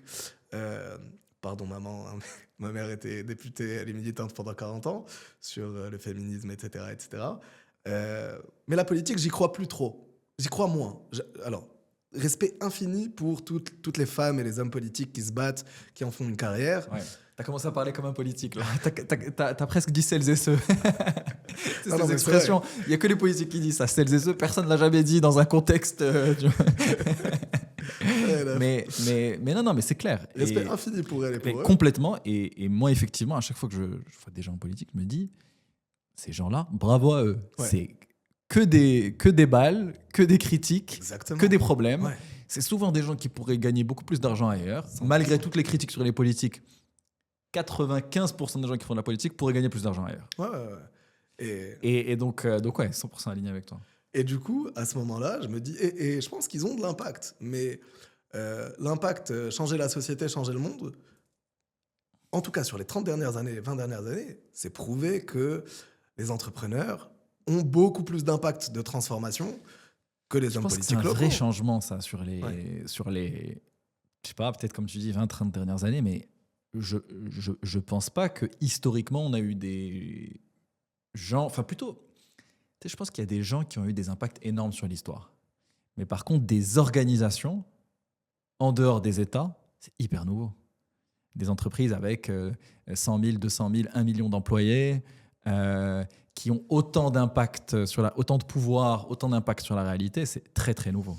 pardon maman, hein, ma mère était députée, elle est militante pendant 40 ans sur le féminisme, etc. etc. Mais la politique, j'y crois plus trop. J'y crois moins. Alors, respect infini pour toutes les femmes et les hommes politiques qui se battent, qui en font une carrière. Ouais. T'as commencé à parler comme un politique, là. T'as presque dit celles et ceux. C'est ces expressions. Il n'y a que les politiques qui disent ça, celles et ceux. Personne ne l'a jamais dit dans un contexte... mais non, mais c'est clair. Respect infini pour elle et pour eux. Complètement. Et moi, effectivement, à chaque fois que je vois des gens en politique, je me dis, ces gens-là, bravo à eux. Ouais. C'est que des balles, que des critiques, Exactement. que des problèmes. Ouais. C'est souvent des gens qui pourraient gagner beaucoup plus d'argent ailleurs. 100%. Malgré toutes les critiques sur les politiques, 95% des gens qui font de la politique pourraient gagner plus d'argent ailleurs. Ouais, ouais, ouais. Et donc ouais, 100% aligné avec toi. Et du coup, à ce moment-là, je me dis, et je pense qu'ils ont de l'impact, mais l'impact, changer la société, changer le monde, en tout cas sur les 30 dernières années, 20 dernières années, c'est prouvé que les entrepreneurs ont beaucoup plus d'impact de transformation que les Je hommes pense que c'est politiques un vrai locaux. changement, ça, sur les, je sais pas, peut-être comme tu dis, 20-30 dernières années, mais je pense pas que historiquement, on a eu des gens, enfin plutôt, tu sais, je pense qu'il y a des gens qui ont eu des impacts énormes sur l'histoire. Mais par contre, des organisations, en dehors des États, c'est hyper nouveau. Des entreprises avec 100 000, 200 000, 1 million d'employés, qui ont autant d'impact, autant de pouvoir, autant d'impact sur la réalité, c'est très très nouveau.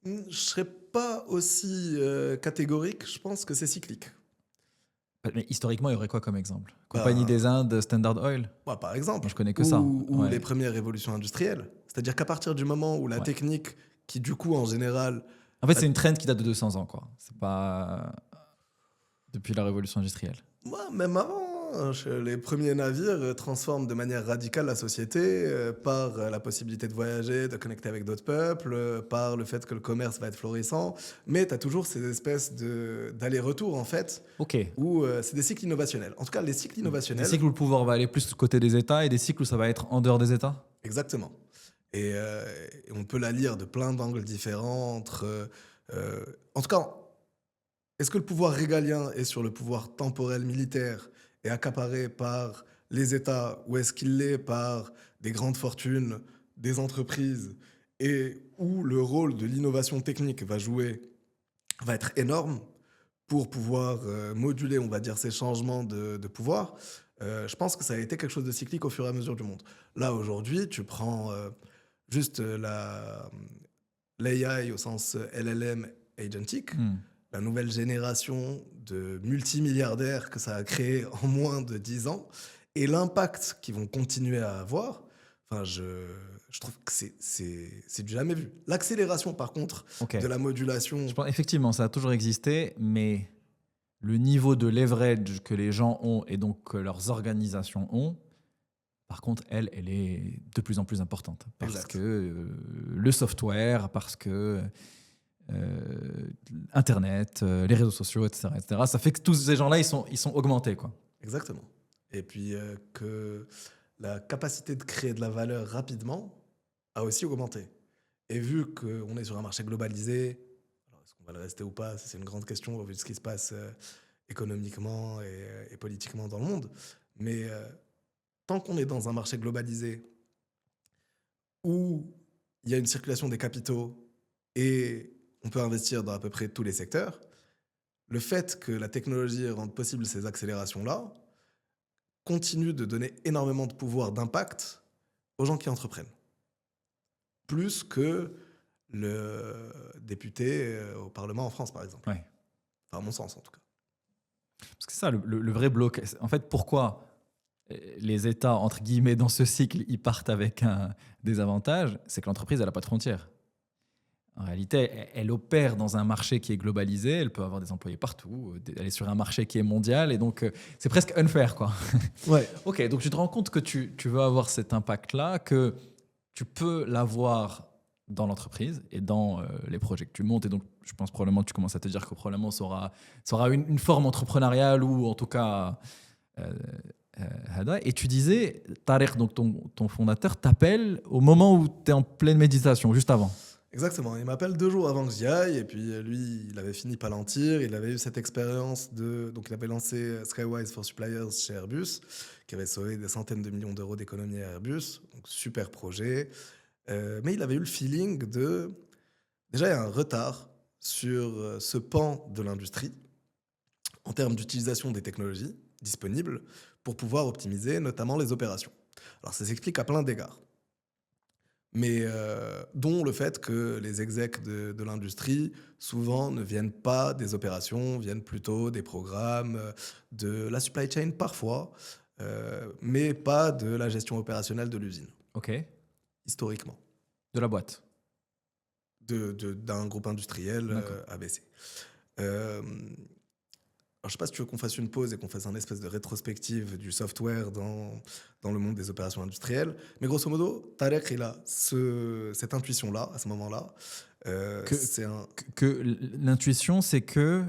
Je serais pas aussi catégorique, je pense que c'est cyclique. Mais historiquement, il y aurait quoi comme exemple? Compagnie des Indes, Standard Oil? Bah, par exemple, Moi, je connais que ça. ou Ouais. les premières révolutions industrielles. C'est-à-dire qu'à partir du moment où la Ouais. technique, qui du coup en général... En fait, c'est une trend qui date de 200 ans, quoi. C'est pas depuis la révolution industrielle. Moi, même avant, les premiers navires transforment de manière radicale la société par la possibilité de voyager, de connecter avec d'autres peuples, par le fait que le commerce va être florissant. Mais tu as toujours ces espèces d'aller-retour, en fait, Ok. où c'est des cycles innovationnels. En tout cas, les cycles Des innovationnels... cycles où le pouvoir va aller plus du côté des États et des cycles où ça va être en dehors des États? Exactement. Et on peut la lire de plein d'angles différents. En tout cas, est-ce que le pouvoir régalien est sur le pouvoir temporel militaire et accaparé par les États, ou est-ce qu'il l'est par des grandes fortunes, des entreprises, et où le rôle de l'innovation technique va être énorme pour pouvoir moduler, on va dire, ces changements de pouvoir. Je pense que ça a été quelque chose de cyclique au fur et à mesure du monde. Là, aujourd'hui, tu prends juste l'AI au sens LLM agentic, la nouvelle génération de multimilliardaires que ça a créé en moins de 10 ans, et l'impact qu'ils vont continuer à avoir, enfin, je trouve que c'est du jamais vu. L'accélération, par contre, de la modulation... Je pense, effectivement, ça a toujours existé, mais le niveau de leverage que les gens ont et donc que leurs organisations ont, par contre, elle est de plus en plus importante. Parce Exact. que le software, parce que Internet, les réseaux sociaux, etc., ça fait que tous ces gens-là, ils sont augmentés, quoi. Exactement. Et puis que la capacité de créer de la valeur rapidement a aussi augmenté. Et vu qu'on est sur un marché globalisé, alors est-ce qu'on va le rester ou pas, c'est une grande question au vu de ce qui se passe économiquement et politiquement dans le monde. Mais tant qu'on est dans un marché globalisé où il y a une circulation des capitaux et on peut investir dans à peu près tous les secteurs, le fait que la technologie rende possible ces accélérations-là continue de donner énormément de pouvoir, d'impact aux gens qui entreprennent. Plus que le député au Parlement en France, par exemple. Ouais. Enfin, à mon sens, en tout cas. Parce que c'est ça, le vrai bloc. En fait, pourquoi les États, entre guillemets, dans ce cycle, ils partent avec un désavantage, c'est que l'entreprise, elle n'a pas de frontières. En réalité, elle opère dans un marché qui est globalisé, elle peut avoir des employés partout, elle est sur un marché qui est mondial, et donc c'est presque unfair, quoi. Ouais. Ok, donc tu te rends compte que tu veux avoir cet impact-là, que tu peux l'avoir dans l'entreprise et dans les projets que tu montes, et donc je pense probablement que tu commences à te dire que probablement ça aura une forme entrepreneuriale, ou en tout cas... et tu disais, Tariq, donc ton fondateur, t'appelle au moment où tu es en pleine méditation, juste avant. Exactement. Il m'appelle 2 jours avant que j'y aille. Et puis lui, il avait fini Palantir. Il avait eu cette expérience donc il avait lancé Skywise for Suppliers chez Airbus, qui avait sauvé des centaines de millions d'euros d'économies à Airbus. Donc super projet. Mais il avait eu le feeling de... Déjà, il y a un retard sur ce pan de l'industrie en termes d'utilisation des technologies disponibles pour pouvoir optimiser notamment les opérations. Alors ça s'explique à plein d'égards. Mais dont le fait que les execs de l'industrie, souvent, ne viennent pas des opérations, viennent plutôt des programmes, de la supply chain parfois, mais pas de la gestion opérationnelle de l'usine, Ok. historiquement, De la boîte. d'un groupe industriel D'accord. ABC. Alors, je ne sais pas si tu veux qu'on fasse une pause et qu'on fasse un espèce de rétrospective du software dans le monde des opérations industrielles. Mais grosso modo, Tarek, il a cette intuition-là, à ce moment-là. C'est L'intuition, c'est que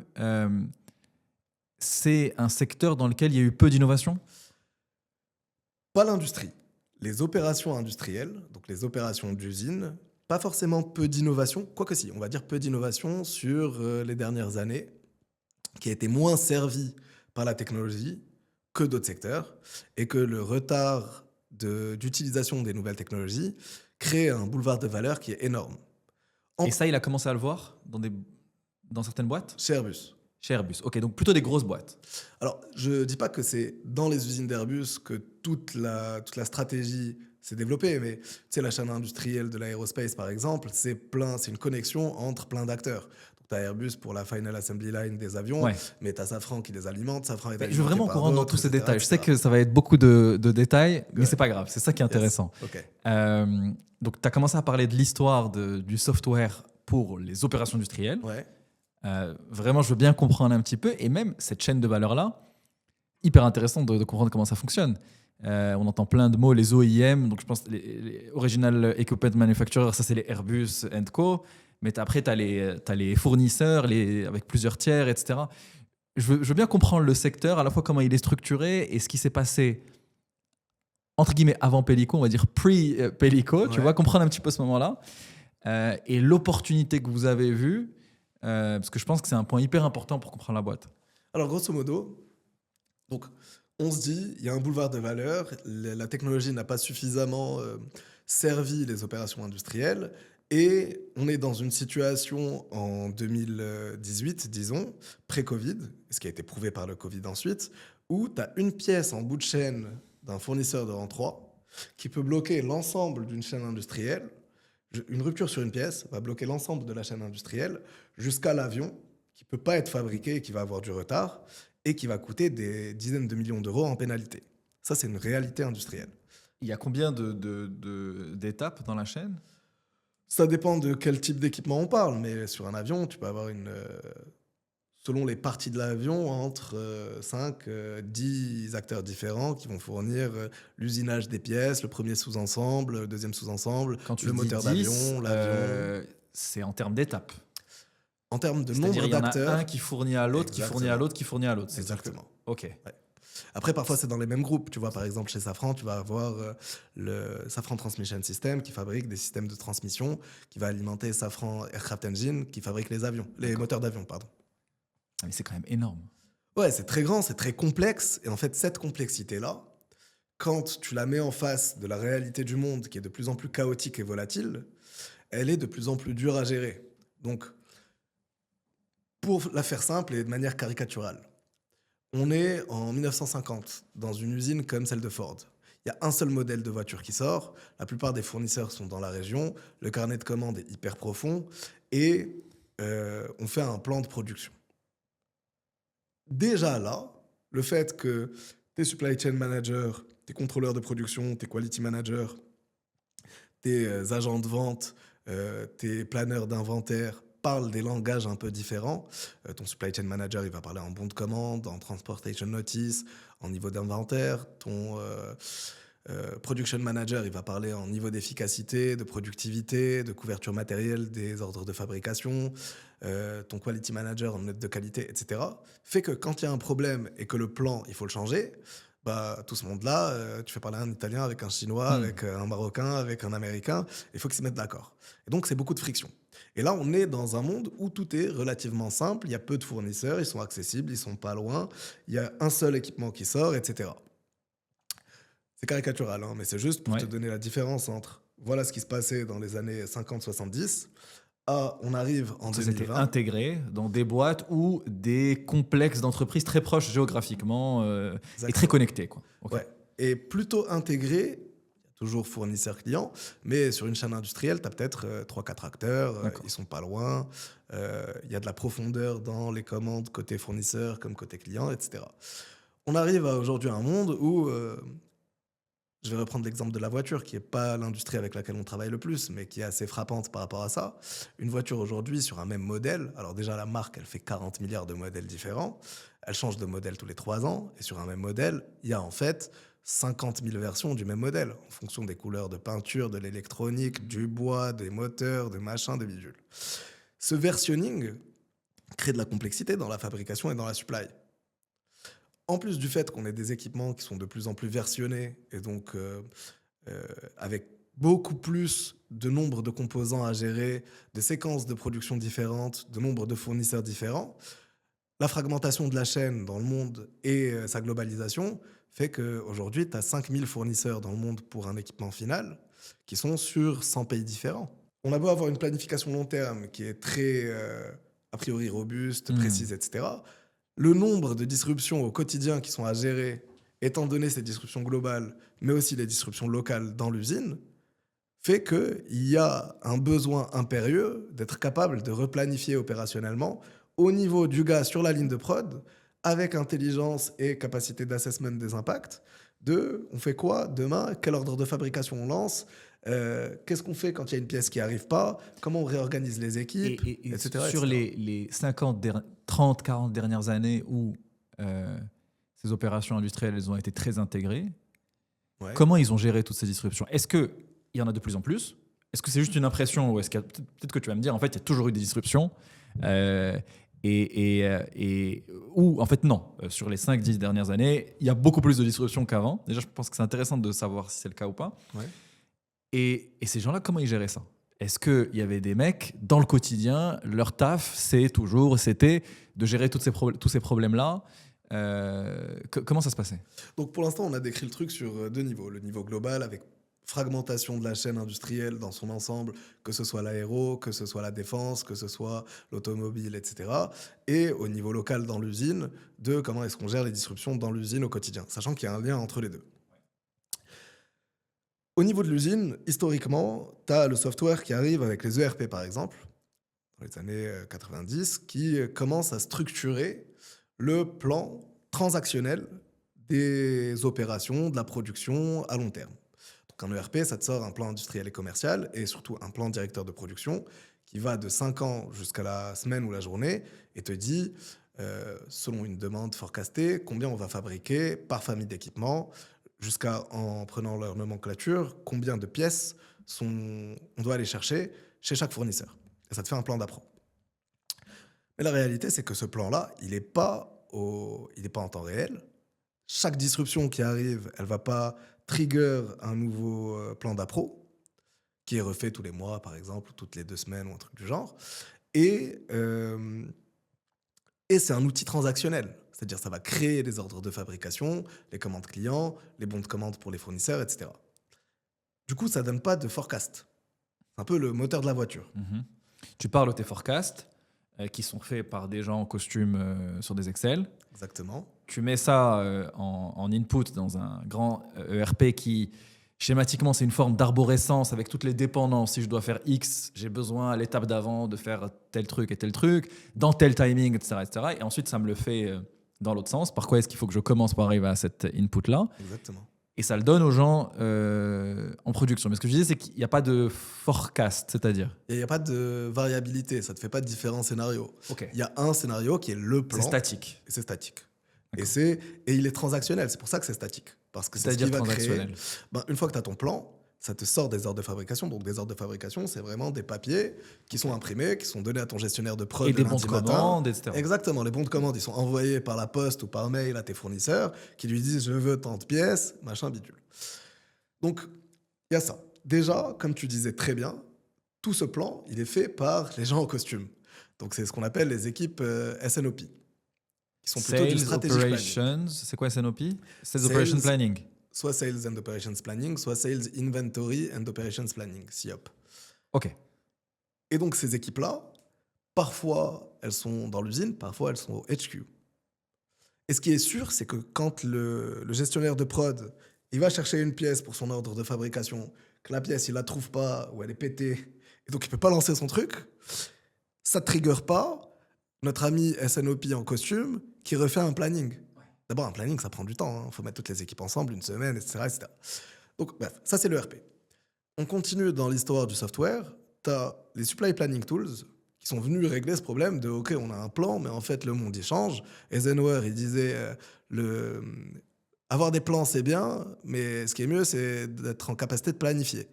c'est un secteur dans lequel il y a eu peu d'innovation. pas l'industrie. Les opérations industrielles, donc les opérations d'usine, pas forcément peu d'innovation, quoique si, on va dire peu d'innovation sur les dernières années, qui a été moins servi par la technologie que d'autres secteurs, et que le retard d'utilisation des nouvelles technologies crée un boulevard de valeur qui est énorme. Et ça, il a commencé à le voir dans certaines boîtes. Chez Airbus. Chez Airbus. Ok, donc plutôt des grosses boîtes. Alors, je ne dis pas que c'est dans les usines d'Airbus que toute la stratégie s'est développée, mais tu sais, la chaîne industrielle de l'aérospace, par exemple, c'est une connexion entre plein d'acteurs. Tu as Airbus pour la Final Assembly Line des avions, Ouais. mais tu as Safran qui les alimente. Safran est Je veux vraiment qu'on rentre dans tous ces etc., détails. Je sais etc. que ça va être beaucoup de détails, mais Ouais. c'est pas grave. C'est ça qui est intéressant. Yes. Ok. Donc, tu as commencé à parler de l'histoire du software pour les opérations industrielles. Ouais. Vraiment, je veux bien comprendre un petit peu. Et même cette chaîne de valeur-là, hyper intéressant de comprendre comment ça fonctionne. On entend plein de mots, les OEM, donc je pense les Original Equipment Manufacturers, ça c'est les Airbus & Co. Mais après, tu as les fournisseurs avec plusieurs tiers, etc. Je veux bien comprendre le secteur, à la fois comment il est structuré et ce qui s'est passé, entre guillemets, avant Pellico, on va dire pre-Pellico, tu Ouais. vois, comprendre un petit peu ce moment-là. Et l'opportunité que vous avez vue, parce que je pense que c'est un point hyper important pour comprendre la boîte. Alors, grosso modo, donc, on se dit, il y a un boulevard de valeur, la technologie n'a pas suffisamment servi les opérations industrielles, et on est dans une situation en 2018, disons, pré-Covid, ce qui a été prouvé par le Covid ensuite, où tu as une pièce en bout de chaîne d'un fournisseur de rang 3 qui peut bloquer l'ensemble d'une chaîne industrielle. Une rupture sur une pièce va bloquer l'ensemble de la chaîne industrielle jusqu'à l'avion qui ne peut pas être fabriqué et qui va avoir du retard et qui va coûter des dizaines de millions d'euros en pénalité. Ça, c'est une réalité industrielle. Il y a combien d'étapes dans la chaîne ? Ça dépend de quel type d'équipement on parle, mais sur un avion, tu peux avoir selon les parties de l'avion, entre 5, 10 acteurs différents qui vont fournir l'usinage des pièces, le premier sous-ensemble, le deuxième sous-ensemble, Quand tu le dis moteur 10, d'avion, l'avion. C'est en termes d'étapes. En termes de C'est-à-dire nombre il y en a d'acteurs. un qui fournit à l'autre, qui fournit à l'autre, qui fournit à l'autre. C'est Exactement. ça. Ok. Ouais. Après, parfois, c'est dans les mêmes groupes. Tu vois, par exemple, chez Safran, tu vas avoir le Safran Transmission System qui fabrique des systèmes de transmission, qui va alimenter Safran Aircraft Engine qui fabrique les avions, les moteurs d'avion, pardon. Ah, mais c'est quand même énorme. Ouais, c'est très grand, c'est très complexe. Et en fait, cette complexité-là, quand tu la mets en face de la réalité du monde qui est de plus en plus chaotique et volatile, elle est de plus en plus dure à gérer. Donc, pour la faire simple et de manière caricaturale, on est en 1950 dans une usine comme celle de Ford. Il y a un seul modèle de voiture qui sort. La plupart des fournisseurs sont dans la région. Le carnet de commandes est hyper profond. Et on fait un plan de production. Déjà là, le fait que tes supply chain managers, tes contrôleurs de production, tes quality managers, tes agents de vente, tes planeurs d'inventaire parlent des langages un peu différents. Ton supply chain manager, il va parler en bon de commande, en transportation notice, en niveau d'inventaire. Ton production manager, il va parler en niveau d'efficacité, de productivité, de couverture matérielle des ordres de fabrication. Ton quality manager en note de qualité, etc. Fait que quand il y a un problème et que le plan, il faut le changer, bah, tout ce monde-là, tu fais parler un Italien avec un Chinois, avec un Marocain, avec un Américain, il faut qu'ils se mettent d'accord. Et donc, c'est beaucoup de friction. Et là, on est dans un monde où tout est relativement simple, il y a peu de fournisseurs, ils sont accessibles, ils sont pas loin, il y a un seul équipement qui sort, etc. C'est caricatural, hein, mais c'est juste pour te donner la différence entre voilà ce qui se passait dans les années 50-70, on arrive en 2020. C'était intégré dans des boîtes ou des complexes d'entreprises très proches géographiquement et très connectés, quoi. Okay. Ouais. Et plutôt intégré, toujours fournisseur-client, mais sur une chaîne industrielle, tu as peut-être 3-4 acteurs, ils sont pas loin, il y a de la profondeur dans les commandes côté fournisseur comme côté client, etc. On arrive aujourd'hui à un monde où, je vais reprendre l'exemple de la voiture, qui n'est pas l'industrie avec laquelle on travaille le plus, mais qui est assez frappante par rapport à ça. Une voiture aujourd'hui, sur un même modèle, alors déjà la marque, elle fait 40 milliards de modèles différents, elle change de modèle tous les 3 ans, et sur un même modèle, il y a en fait 50 000 versions du même modèle, en fonction des couleurs de peinture, de l'électronique, du bois, des moteurs, des machins, des bidules. Ce versionning crée de la complexité dans la fabrication et dans la supply. En plus du fait qu'on ait des équipements qui sont de plus en plus versionnés et donc avec beaucoup plus de nombre de composants à gérer, de séquences de production différentes, de nombre de fournisseurs différents, la fragmentation de la chaîne dans le monde et sa globalisation fait qu'aujourd'hui, tu as 5000 fournisseurs dans le monde pour un équipement final qui sont sur 100 pays différents. On a beau avoir une planification long terme qui est très, a priori, robuste, précise, etc. Le nombre de disruptions au quotidien qui sont à gérer, étant donné ces disruptions globales, mais aussi les disruptions locales dans l'usine, fait qu'il y a un besoin impérieux d'être capable de replanifier opérationnellement au niveau du gars sur la ligne de prod, avec intelligence et capacité d'assessment des impacts, on fait quoi demain, quel ordre de fabrication on lance, qu'est-ce qu'on fait quand il y a une pièce qui n'arrive pas, comment on réorganise les équipes, etc. Sur les 50, 30, 40 dernières années où ces opérations industrielles elles ont été très intégrées, comment ils ont géré toutes ces disruptions? Est-ce qu'il y en a de plus en plus? Est-ce que c'est juste une impression ou est-ce qu'il y a, peut-être que tu vas me dire, en fait, il y a toujours eu des disruptions ou en fait non, sur les 5-10 dernières années, il y a beaucoup plus de disruptions qu'avant. Déjà, je pense que c'est intéressant de savoir si c'est le cas ou pas. Ouais. Et ces gens-là, comment ils géraient ça? Est-ce qu'il y avait des mecs, dans le quotidien, leur taf, c'était de gérer tous ces problèmes-là? Comment ça se passait? Donc pour l'instant, on a décrit le truc sur 2 niveaux. Le niveau global, avec fragmentation de la chaîne industrielle dans son ensemble, que ce soit l'aéro, que ce soit la défense, que ce soit l'automobile, etc. Et au niveau local dans l'usine, de comment est-ce qu'on gère les disruptions dans l'usine au quotidien, sachant qu'il y a un lien entre les deux. Au niveau de l'usine, historiquement, tu as le software qui arrive avec les ERP, par exemple, dans les années 90, qui commence à structurer le plan transactionnel des opérations, de la production à long terme. Donc un ERP, ça te sort un plan industriel et commercial et surtout un plan directeur de production qui va de 5 ans jusqu'à la semaine ou la journée et te dit, selon une demande forecastée, combien on va fabriquer par famille d'équipements, jusqu'à, en prenant leur nomenclature, combien de pièces on doit aller chercher chez chaque fournisseur. Et ça te fait un plan d'appro. Mais la réalité, c'est que ce plan-là, il n'est pas en temps réel. Chaque disruption qui arrive, elle ne va pas trigger un nouveau plan d'appro, qui est refait tous les mois, par exemple, toutes les 2 semaines ou un truc du genre. Et c'est un outil transactionnel. C'est-à-dire ça va créer des ordres de fabrication, les commandes clients, les bons de commande pour les fournisseurs, etc. Du coup, ça ne donne pas de forecast. C'est un peu le moteur de la voiture. Tu parles de tes forecasts qui sont faits par des gens en costume sur des Excel. Exactement. Tu mets ça en input dans un grand ERP qui, schématiquement, c'est une forme d'arborescence avec toutes les dépendances. Si je dois faire X, j'ai besoin à l'étape d'avant de faire tel truc et tel truc, dans tel timing, etc. etc. Et ensuite, ça me le fait dans l'autre sens. Par quoi est-ce qu'il faut que je commence pour arriver à cet input-là? Exactement. Et ça le donne aux gens en production. Mais ce que je disais, c'est qu'il n'y a pas de forecast, c'est-à-dire? Il n'y a pas de variabilité, ça ne te fait pas différents scénarios. Okay. Il y a un scénario qui est le plan. C'est statique. Et c'est statique. Et il est transactionnel, c'est pour ça que c'est statique. Parce que c'est ce qui va créer. Une fois que tu as ton plan, ça te sort des ordres de fabrication. Donc des ordres de fabrication, c'est vraiment des papiers qui sont imprimés, qui sont donnés à ton gestionnaire de prod. Et des bons de commande, etc. Exactement, les bons de commande, ils sont envoyés par la poste ou par mail à tes fournisseurs qui lui disent « je veux tant de pièces », machin bidule. Donc, il y a ça. Déjà, comme tu disais très bien, tout ce plan, il est fait par les gens en costume. Donc c'est ce qu'on appelle les équipes SNOP. Qui sont plutôt du strategic planning. C'est quoi SNOP? Sales Operation Planning. Soit Sales and Operations Planning, soit Sales Inventory and Operations Planning, SIOP. OK. Et donc ces équipes-là, parfois elles sont dans l'usine, parfois elles sont au HQ. Et ce qui est sûr, c'est que quand le gestionnaire de prod, il va chercher une pièce pour son ordre de fabrication, que la pièce, il la trouve pas ou elle est pétée, et donc il peut pas lancer son truc, ça trigger pas notre ami SNOP en costume qui refait un planning. D'abord, un planning, ça prend du temps. Il faut mettre toutes les équipes ensemble, une semaine, etc., etc. Donc, bref, ça, c'est le RP. On continue dans l'histoire du software. Tu as les supply planning tools qui sont venus régler ce problème de OK, on a un plan, mais en fait, le monde, il change. Eisenhower, il disait avoir des plans, c'est bien, mais ce qui est mieux, c'est d'être en capacité de planifier.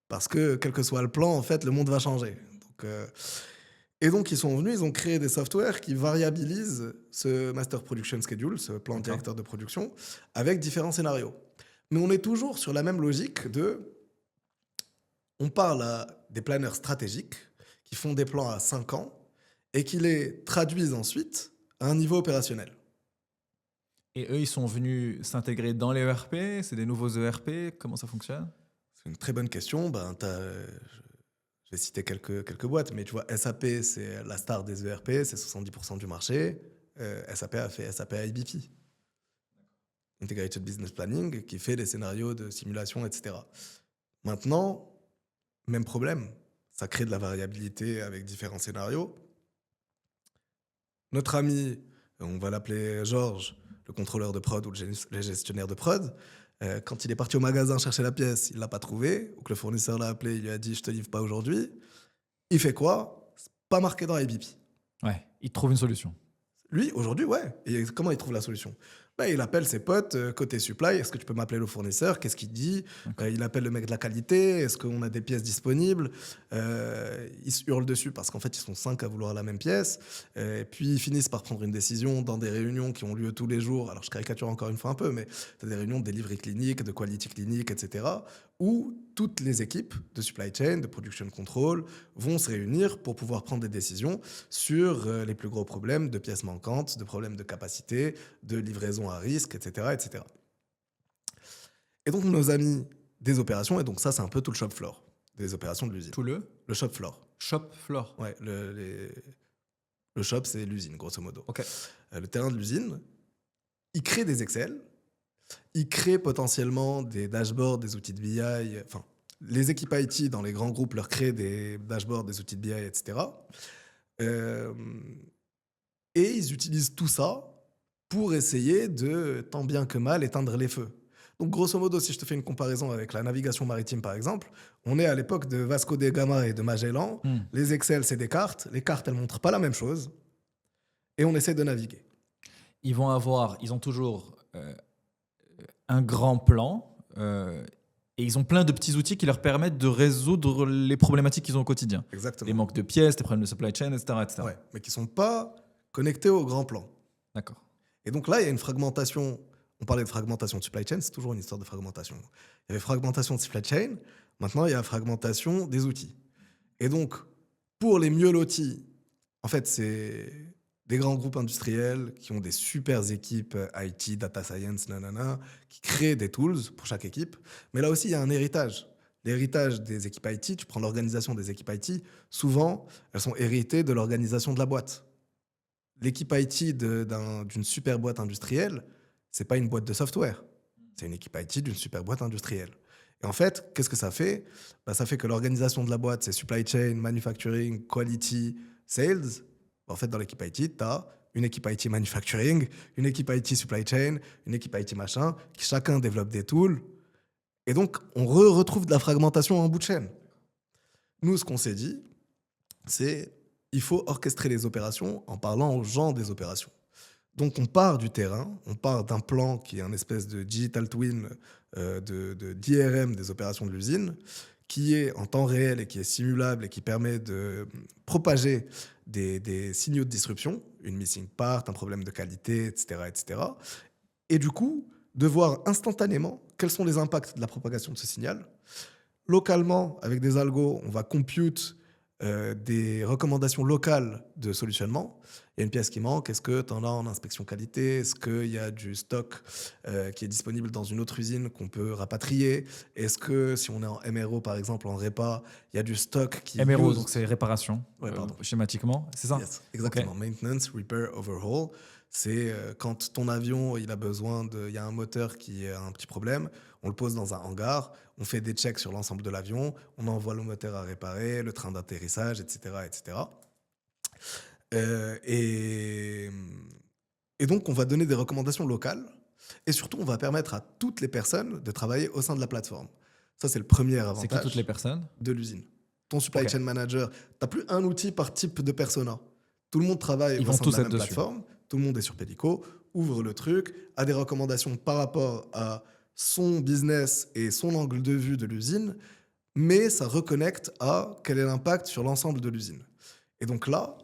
Parce que, quel que soit le plan, en fait, le monde va changer. Et donc, ils sont venus, ils ont créé des softwares qui variabilisent ce Master Production Schedule, ce plan directeur de production, avec différents scénarios. Mais on est toujours sur la même logique de... On parle à des planeurs stratégiques qui font des plans à 5 ans et qui les traduisent ensuite à un niveau opérationnel. Et eux, ils sont venus s'intégrer dans les ERP? C'est des nouveaux ERP? Comment ça fonctionne? C'est une très bonne question. Je vais citer quelques boîtes, mais tu vois, SAP, c'est la star des ERP, c'est 70% du marché. SAP a fait SAP IBP, Integrated Business Planning, qui fait des scénarios de simulation, etc. Maintenant, même problème, ça crée de la variabilité avec différents scénarios. Notre ami, on va l'appeler Georges, le contrôleur de prod ou le gestionnaire de prod, quand il est parti au magasin chercher la pièce, il ne l'a pas trouvée, ou que le fournisseur l'a appelé, il lui a dit « je ne te livre pas aujourd'hui », il fait quoi? C'est pas marqué dans IBP. Ouais, il trouve une solution. Lui, aujourd'hui, ouais. Et comment il trouve la solution? Il appelle ses potes, côté supply, est-ce que tu peux m'appeler le fournisseur? Qu'est-ce qu'il dit? Il appelle le mec de la qualité, est-ce qu'on a des pièces disponibles? Ils se hurlent dessus parce qu'en fait, ils sont 5 à vouloir la même pièce. Et puis, ils finissent par prendre une décision dans des réunions qui ont lieu tous les jours. Alors, je caricature encore une fois un peu, mais tu as des réunions de delivery clinique, de quality clinique, etc., où toutes les équipes de supply chain, de production control, vont se réunir pour pouvoir prendre des décisions sur les plus gros problèmes de pièces manquantes, de problèmes de capacité, de livraison à risque, etc., etc. Et donc, nos amis des opérations, et donc ça, c'est un peu tout le shop floor des opérations de l'usine. Tout le shop floor. Shop floor. Ouais, le shop, c'est l'usine, grosso modo. Ok. Le terrain de l'usine, ils créent des Excel, ils créent potentiellement des dashboards, des outils de BI. Enfin, les équipes IT dans les grands groupes leur créent des dashboards, des outils de BI, etc. Et ils utilisent tout ça pour essayer de, tant bien que mal, éteindre les feux. Donc, grosso modo, si je te fais une comparaison avec la navigation maritime, par exemple, on est à l'époque de Vasco da Gama et de Magellan. Les Excel, c'est des cartes. Les cartes, elles ne montrent pas la même chose. Et on essaie de naviguer. Ils ont toujours un grand plan et ils ont plein de petits outils qui leur permettent de résoudre les problématiques qu'ils ont au quotidien. Exactement. Les manques de pièces, les problèmes de supply chain, etc. etc. Ouais, mais qui ne sont pas connectés au grand plan. D'accord. Et donc là, il y a une fragmentation. On parlait de fragmentation de supply chain, c'est toujours une histoire de fragmentation. Il y avait fragmentation de supply chain, maintenant il y a fragmentation des outils. Et donc, pour les mieux lotis, en fait, c'est des grands groupes industriels qui ont des super équipes IT, data science, qui créent des tools pour chaque équipe. Mais là aussi, il y a un héritage. L'héritage des équipes IT, tu prends l'organisation des équipes IT, souvent, elles sont héritées de l'organisation de la boîte. L'équipe IT d'une super boîte industrielle, c'est pas une boîte de software. C'est une équipe IT d'une super boîte industrielle. Et en fait, qu'est-ce que ça fait? Ça fait que l'organisation de la boîte, c'est supply chain, manufacturing, quality, sales. En fait, dans l'équipe IT, tu as une équipe IT manufacturing, une équipe IT supply chain, une équipe IT machin, qui chacun développe des tools. Et donc, on retrouve de la fragmentation en bout de chaîne. Nous, ce qu'on s'est dit, c'est il faut orchestrer les opérations en parlant aux gens des opérations. Donc, on part du terrain, on part d'un plan qui est un espèce de digital twin d'IRM des opérations de l'usine, qui est en temps réel et qui est simulable et qui permet de propager des signaux de disruption, une missing part, un problème de qualité, etc., etc. Et du coup, de voir instantanément quels sont les impacts de la propagation de ce signal. Localement, avec des algos, on va compute des recommandations locales de solutionnement. Il y a une pièce qui manque, est-ce que tu en as en inspection qualité? Est-ce qu'il y a du stock qui est disponible dans une autre usine qu'on peut rapatrier? Est-ce que si on est en MRO, par exemple, en répa, il y a du stock qui... MRO, donc c'est réparation, schématiquement, c'est ça? Yes, exactement. Okay. Maintenance, repair, overhaul. C'est quand ton avion, il a besoin de... Il y a un moteur qui a un petit problème, on le pose dans un hangar, on fait des checks sur l'ensemble de l'avion, on envoie le moteur à réparer, le train d'atterrissage, etc., etc. Et donc, on va donner des recommandations locales. Et surtout, on va permettre à toutes les personnes de travailler au sein de la plateforme. Ça, c'est le premier C'est qui avantage toutes les personnes? de l'usine. Ton supply Ok. chain manager, tu n'as plus un outil par type de persona. Tout le monde travaille Ils au vont sein de tous la être même dessus. plateforme. Tout le monde est sur Pellico, ouvre le truc, a des recommandations par rapport à son business et son angle de vue de l'usine, mais ça reconnecte à quel est l'impact sur l'ensemble de l'usine. Et donc là,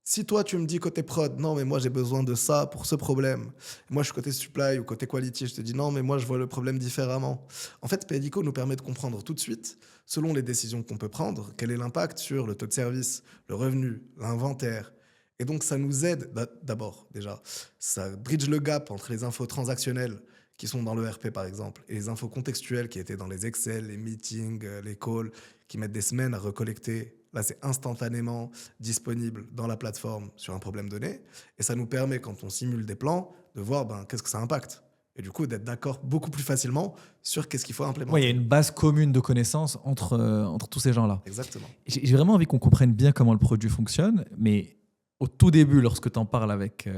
si toi tu me dis côté prod, non mais moi j'ai besoin de ça pour ce problème, moi je suis côté supply ou côté quality, je te dis non mais moi je vois le problème différemment. En fait, Pellico nous permet de comprendre tout de suite, selon les décisions qu'on peut prendre, quel est l'impact sur le taux de service, le revenu, l'inventaire. Et donc ça nous aide, d'abord déjà, ça bridge le gap entre les infos transactionnelles qui sont dans le RP par exemple, et les infos contextuelles qui étaient dans les Excel, les meetings, les calls, qui mettent des semaines à recollecter. Là, c'est instantanément disponible dans la plateforme sur un problème donné. Et ça nous permet, quand on simule des plans, de voir qu'est-ce que ça impacte. Et du coup, d'être d'accord beaucoup plus facilement sur qu'est-ce qu'il faut Ouais, il implémenter. y a une base commune de connaissances entre tous ces gens-là. Exactement. J'ai vraiment envie qu'on comprenne bien comment le produit fonctionne, mais au tout début, lorsque tu en parles avec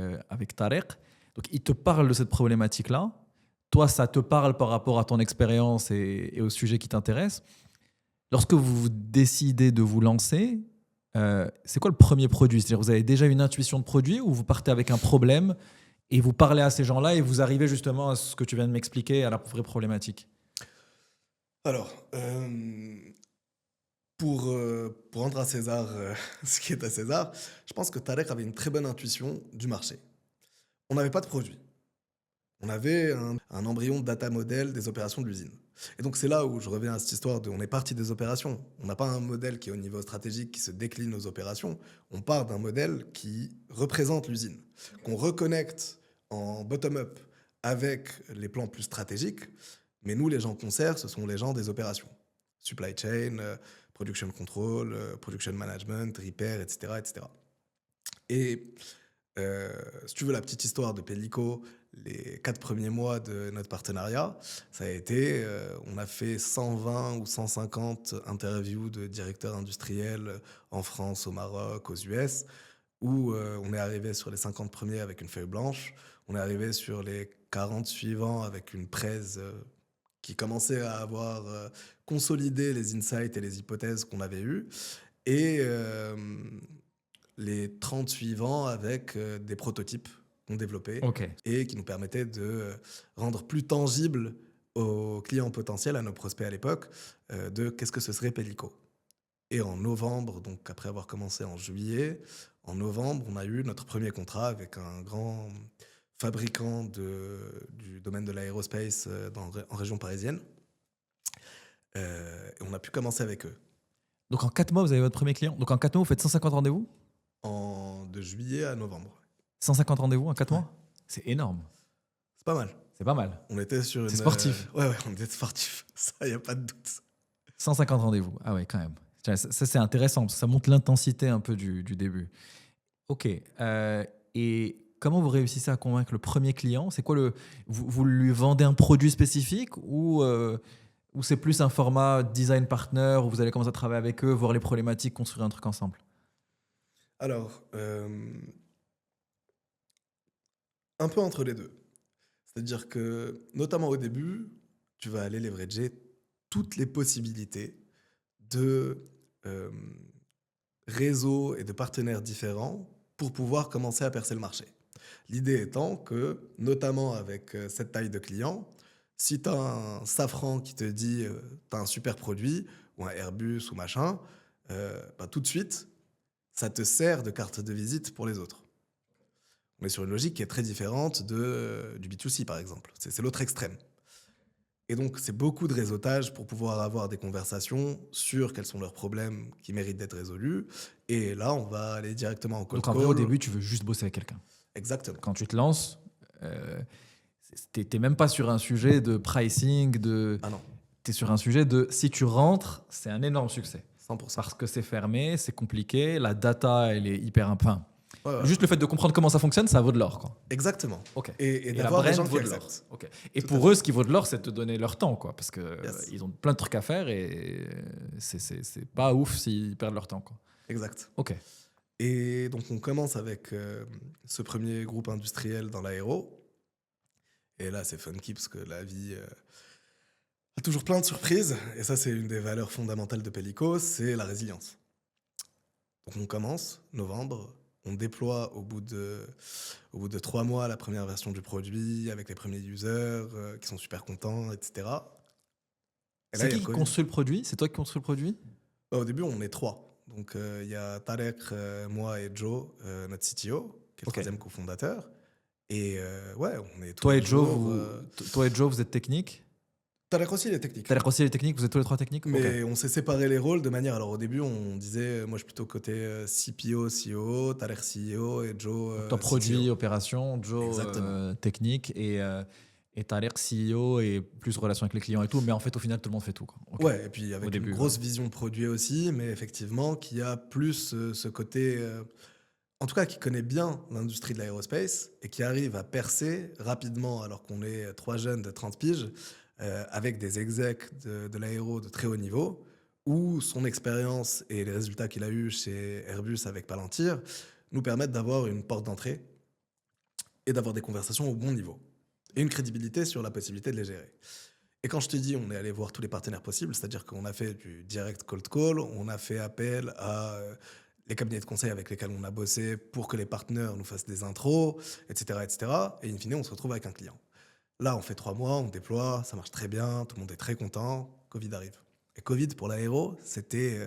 Tarek, donc il te parle de cette problématique-là. Toi, ça te parle par rapport à ton expérience et au sujet qui t'intéresse. Lorsque vous décidez de vous lancer, c'est quoi le premier produit? C'est-à-dire, vous avez déjà une intuition de produit ou vous partez avec un problème et vous parlez à ces gens-là et vous arrivez justement à ce que tu viens de m'expliquer, à la vraie problématique? Alors, pour rendre à César ce qui est à César, je pense que Tarek avait une très bonne intuition du marché. On n'avait pas de produit. On avait un embryon de data model des opérations de l'usine. Et donc c'est là où je reviens à cette histoire de on est parti des opérations. On n'a pas un modèle qui est au niveau stratégique qui se décline aux opérations. On part d'un modèle qui représente l'usine, qu'on reconnecte en bottom-up avec les plans plus stratégiques. Mais nous, les gens qu'on sert, ce sont les gens des opérations. Supply chain, production control, production management, repair, etc. etc. Et si tu veux la petite histoire de Pellico, les 4 premiers mois de notre partenariat, ça a été, on a fait 120 ou 150 interviews de directeurs industriels en France, au Maroc, aux US, où on est arrivé sur les 50 premiers avec une feuille blanche, on est arrivé sur les 40 suivants avec une presse qui commençait à avoir consolidé les insights et les hypothèses qu'on avait eues, et les 30 suivants avec des prototypes qu'on développait Ok. et qui nous permettaient de rendre plus tangible aux clients potentiels, à nos prospects à l'époque, de qu'est-ce que ce serait Pellico. Et en novembre, donc après avoir commencé en juillet, en novembre, on a eu notre premier contrat avec un grand fabricant du domaine de l'aérospace en région parisienne. Et on a pu commencer avec eux. Donc en 4 mois, vous avez votre premier client. Donc en 4 mois, vous faites 150 rendez-vous? De juillet à novembre. 150 rendez-vous en 4 mois? Ouais. C'est énorme. C'est pas mal. C'est pas mal. On était sur une... C'est sportif. Ouais, on était sportif. Ça, il n'y a pas de doute. 150 rendez-vous. Ah ouais, quand même. Ça, c'est intéressant, parce que ça montre l'intensité un peu du début. Ok. Et comment vous réussissez à convaincre le premier client? C'est quoi vous lui vendez un produit spécifique ou c'est plus un format design partner où vous allez commencer à travailler avec eux, voir les problématiques, construire un truc ensemble? Alors, un peu entre les deux. C'est-à-dire que, notamment au début, tu vas aller leverager toutes les possibilités de réseaux et de partenaires différents pour pouvoir commencer à percer le marché. L'idée étant que, notamment avec cette taille de client, si tu as un Safran qui te dit tu as un super produit, ou un Airbus ou machin, tout de suite, ça te sert de carte de visite pour les autres. On est sur une logique qui est très différente du B2C, par exemple. C'est l'autre extrême. Et donc, c'est beaucoup de réseautage pour pouvoir avoir des conversations sur quels sont leurs problèmes qui méritent d'être résolus. Et là, on va aller directement en cold Donc en call. vrai, au début, tu veux juste bosser avec quelqu'un. Exactement. Quand tu te lances, t'es même pas sur un sujet de pricing, Ah non, t'es sur un sujet de si tu rentres, c'est un énorme succès. 100%. Parce que c'est fermé, c'est compliqué, la data, elle est hyper... Enfin, Ouais, ouais. juste le fait de comprendre comment ça fonctionne, ça vaut de l'or, quoi. Exactement. Ok. Et la d'avoir des brand gens vaut qui de l'or. acceptent. Ok. Et Tout à pour fait. eux, ce qui vaut de l'or, c'est de te donner leur temps, quoi. Parce que Yes. ils ont plein de trucs à faire et c'est pas ouf s'ils perdent leur temps, quoi. Exact. Ok. Et donc, on commence avec ce premier groupe industriel dans l'aéro. Et là, c'est funky parce que la vie a toujours plein de surprises. Et ça, c'est une des valeurs fondamentales de Pellico, c'est la résilience. Donc, on commence, novembre, on déploie au bout de 3 mois la première version du produit avec les premiers users qui sont super contents, etc. Et là, C'est il y a qui le Covid. construit le produit? C'est toi qui construis le produit? Au début, on est 3. Donc, il y a Tarek, moi et Joe, notre CTO, qui est le Ok. troisième cofondateur. Et ouais, on est tous Toi les et Joe, jours, vous êtes technique. Tarek aussi, il est technique. T'as l'air aussi les techniques, vous êtes tous les 3 techniques? Mais on s'est séparé les rôles de manière. Alors, au début, on disait, moi, je suis plutôt côté CPO, CEO, Tarek CEO et Joe. Toi, produit, CTO. opération, Joe, Exactement. technique, et Tarek, CEO, et plus relation avec les clients et tout. Mais en fait, au final, tout le monde fait tout, quoi. Ok. Ouais, et puis avec début, une grosse vision produit aussi, mais effectivement, qui a plus ce côté. En tout cas, qui connaît bien l'industrie de l'aérospace et qui arrive à percer rapidement, alors qu'on est 3 jeunes de 30 piges, avec des execs de l'aéro de très haut niveau, où son expérience et les résultats qu'il a eus chez Airbus avec Palantir nous permettent d'avoir une porte d'entrée et d'avoir des conversations au bon niveau. Et une crédibilité sur la possibilité de les gérer. Et quand je te dis, on est allé voir tous les partenaires possibles, c'est-à-dire qu'on a fait du direct cold call, on a fait appel à les cabinets de conseil avec lesquels on a bossé pour que les partenaires nous fassent des intros, etc., etc. Et in fine, on se retrouve avec un client. Là, on fait 3 mois, on déploie, ça marche très bien, tout le monde est très content, Covid arrive. Et Covid, pour l'aéro, c'était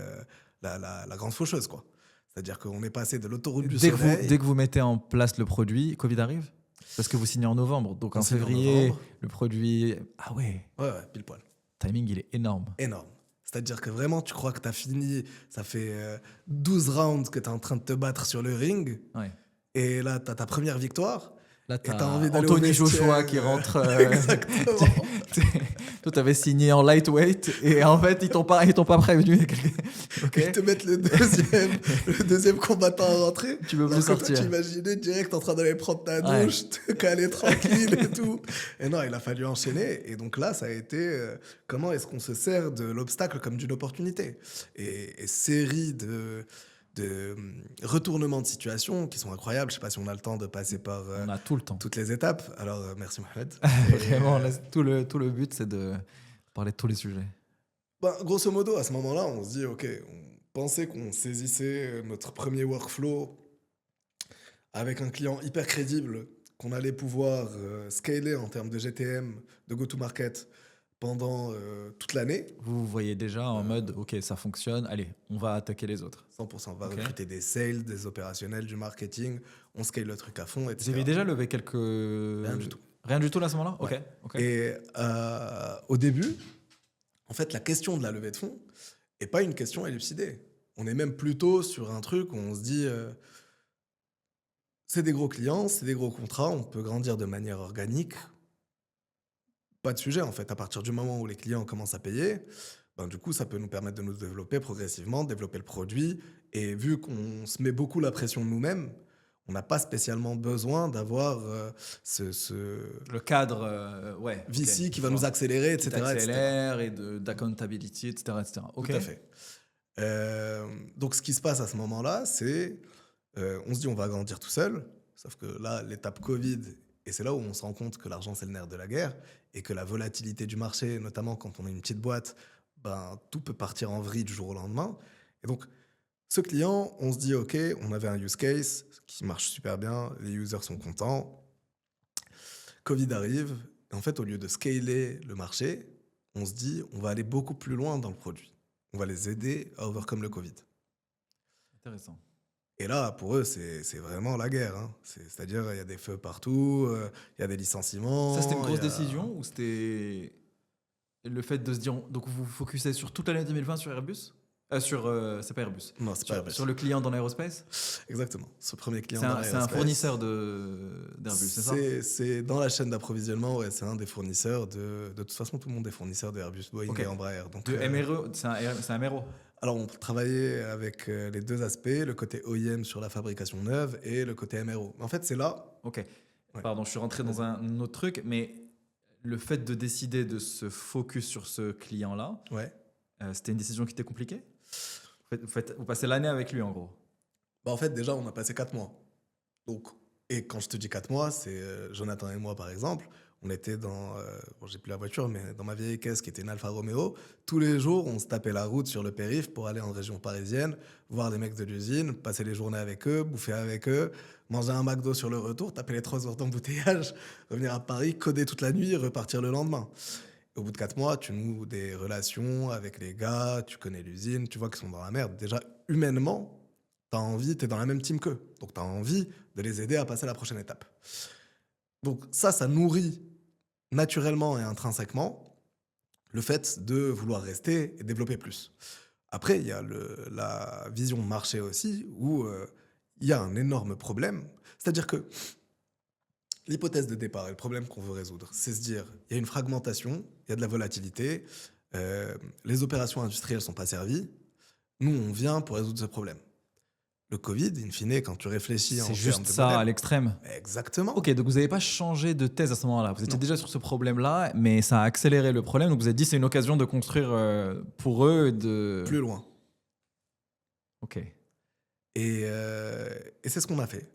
la grande faucheuse, quoi. C'est-à-dire qu'on est passé de l'autoroute du soleil... Dès que vous mettez en place le produit, Covid arrive? Parce que vous signez en novembre. Donc en signe en février, novembre. le produit. Ah ouais, Ouais, pile poil. timing, il est énorme. Énorme. C'est-à-dire que vraiment, tu crois que tu as fini, ça fait 12 rounds que tu es en train de te battre sur le ring, Ouais. et là, tu as ta première victoire, Là, et tu as t'as envie d'aller au Anthony vestiaire. Joshua qui rentre. Exactement. Toi, t'avais signé en lightweight et en fait, ils t'ont pas prévenu. Ok. Ils te mettent le deuxième combattant à rentrer. Tu veux plus Alors que toi, sortir. tu imaginais direct en train d'aller prendre ta Ouais. douche, te caler tranquille et tout. Et non, il a fallu enchaîner. Et donc là, ça a été comment est-ce qu'on se sert de l'obstacle comme d'une opportunité. Et série de retournements de situation qui sont incroyables. Je sais pas si on a le temps de passer par On a tout le temps. toutes les étapes. Alors, merci Mohamed. Vraiment, là, tout le but, c'est de parler de tous les sujets. Ben, grosso modo, à ce moment-là, on se dit, OK, on pensait qu'on saisissait notre premier workflow avec un client hyper crédible, qu'on allait pouvoir scaler en termes de GTM, de go-to-market pendant toute l'année. Vous voyez déjà en mode, ok, ça fonctionne, allez, on va attaquer les autres. 100%, on va Ok. recruter des sales, des opérationnels, du marketing, on scale le truc à fond, etc. Vous avez déjà levé quelques... Rien du tout. Rien du tout là, à ce moment-là? Ouais. Ok. Et au début, en fait, la question de la levée de fonds n'est pas une question élucidée. On est même plutôt sur un truc où on se dit, c'est des gros clients, c'est des gros contrats, on peut grandir de manière organique. Pas de sujet, en fait. À partir du moment où les clients commencent à payer, ben, du coup, ça peut nous permettre de nous développer progressivement, développer le produit. Et vu qu'on se met beaucoup la pression nous-mêmes, on n'a pas spécialement besoin d'avoir Le cadre, ouais. VC ok. qui va nous accélérer, Qui etc. etc. t'accélère et d'accountability, etc. Ok. Tout à fait. Donc, ce qui se passe à ce moment-là, c'est on se dit on va grandir tout seul. Sauf que là, l'étape Covid, et c'est là où on se rend compte que l'argent, c'est le nerf de la guerre et que la volatilité du marché, notamment quand on est une petite boîte, ben, tout peut partir en vrille du jour au lendemain. Et donc, ce client, on se dit, OK, on avait un use case qui marche super bien, les users sont contents. Covid arrive. Et en fait, au lieu de scaler le marché, on se dit, on va aller beaucoup plus loin dans le produit. On va les aider à overcome le Covid. Intéressant. Et là, pour eux, c'est vraiment la guerre. Hein. C'est-à-dire, il y a des feux partout, il y a des licenciements. Ça, c'était une grosse il y a- décision ou c'était le fait de se dire. Donc, vous vous focusez sur toute l'année 2020 sur Airbus? C'est pas Airbus. Non, c'est pas Airbus. Sur le client dans l'aérospace? Exactement. Ce premier client C'est dans un l'aérospace. fournisseur d'Airbus, c'est ça? C'est dans la chaîne d'approvisionnement, ouais, c'est un des fournisseurs de toute façon, tout le monde est fournisseur de Airbus, Boeing Ok. et Embraer. Donc, De MRO, c'est un MRO. alors, on travaillait avec les deux aspects, le côté OEM sur la fabrication neuve et le côté MRO. En fait, c'est là. Ok. Ouais. Pardon, je suis rentré dans un autre truc, mais le fait de décider de se focus sur ce client-là, Ouais. c'était une décision qui était compliquée? Vous passez l'année avec lui, en gros. Bah, en fait, déjà, on a passé 4 mois. Donc, et quand je te dis 4 mois, c'est Jonathan et moi, par exemple. On était dans, bon, j'ai plus la voiture, mais dans ma vieille caisse qui était une Alfa Romeo. Tous les jours, on se tapait la route sur le périph' pour aller en région parisienne, voir les mecs de l'usine, passer les journées avec eux, bouffer avec eux, manger un McDo sur le retour, taper les 3 heures d'embouteillage, revenir à Paris, coder toute la nuit, repartir le lendemain. Au bout de 4 mois, tu noues des relations avec les gars, tu connais l'usine, tu vois qu'ils sont dans la merde. Déjà, humainement, t'as envie, t'es dans la même team qu'eux. Donc, t'as envie de les aider à passer à la prochaine étape. Donc, ça nourrit naturellement et intrinsèquement le fait de vouloir rester et développer plus. Après, il y a la vision marché aussi, où il y a un énorme problème. C'est-à-dire que l'hypothèse de départ et le problème qu'on veut résoudre, c'est se dire, il y a une fragmentation, il y a de la volatilité, les opérations industrielles ne sont pas servies, nous, on vient pour résoudre ce problème. Le Covid, in fine, quand tu réfléchis en C'est termes juste de ça modèle, à l'extrême. exactement. Ok, donc vous n'avez pas changé de thèse à ce moment-là. Vous étiez Non. déjà sur ce problème-là, mais ça a accéléré le problème. Donc vous avez dit c'est une occasion de construire pour eux de. Plus loin. Ok. Et c'est ce qu'on a fait.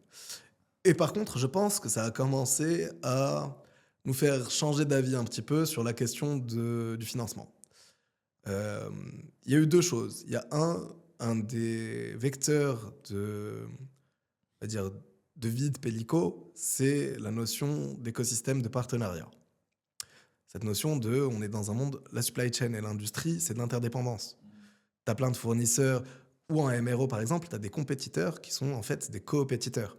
Et par contre, je pense que ça a commencé à nous faire changer d'avis un petit peu sur la question du financement. Il y a eu 2 choses. Il y a un des vecteurs on va dire, de vie de Pellico, c'est la notion d'écosystème de partenariat. Cette notion on est dans un monde, la supply chain et l'industrie, c'est de l'interdépendance. Tu as plein de fournisseurs, ou en MRO par exemple, tu as des compétiteurs qui sont en fait des coopétiteurs.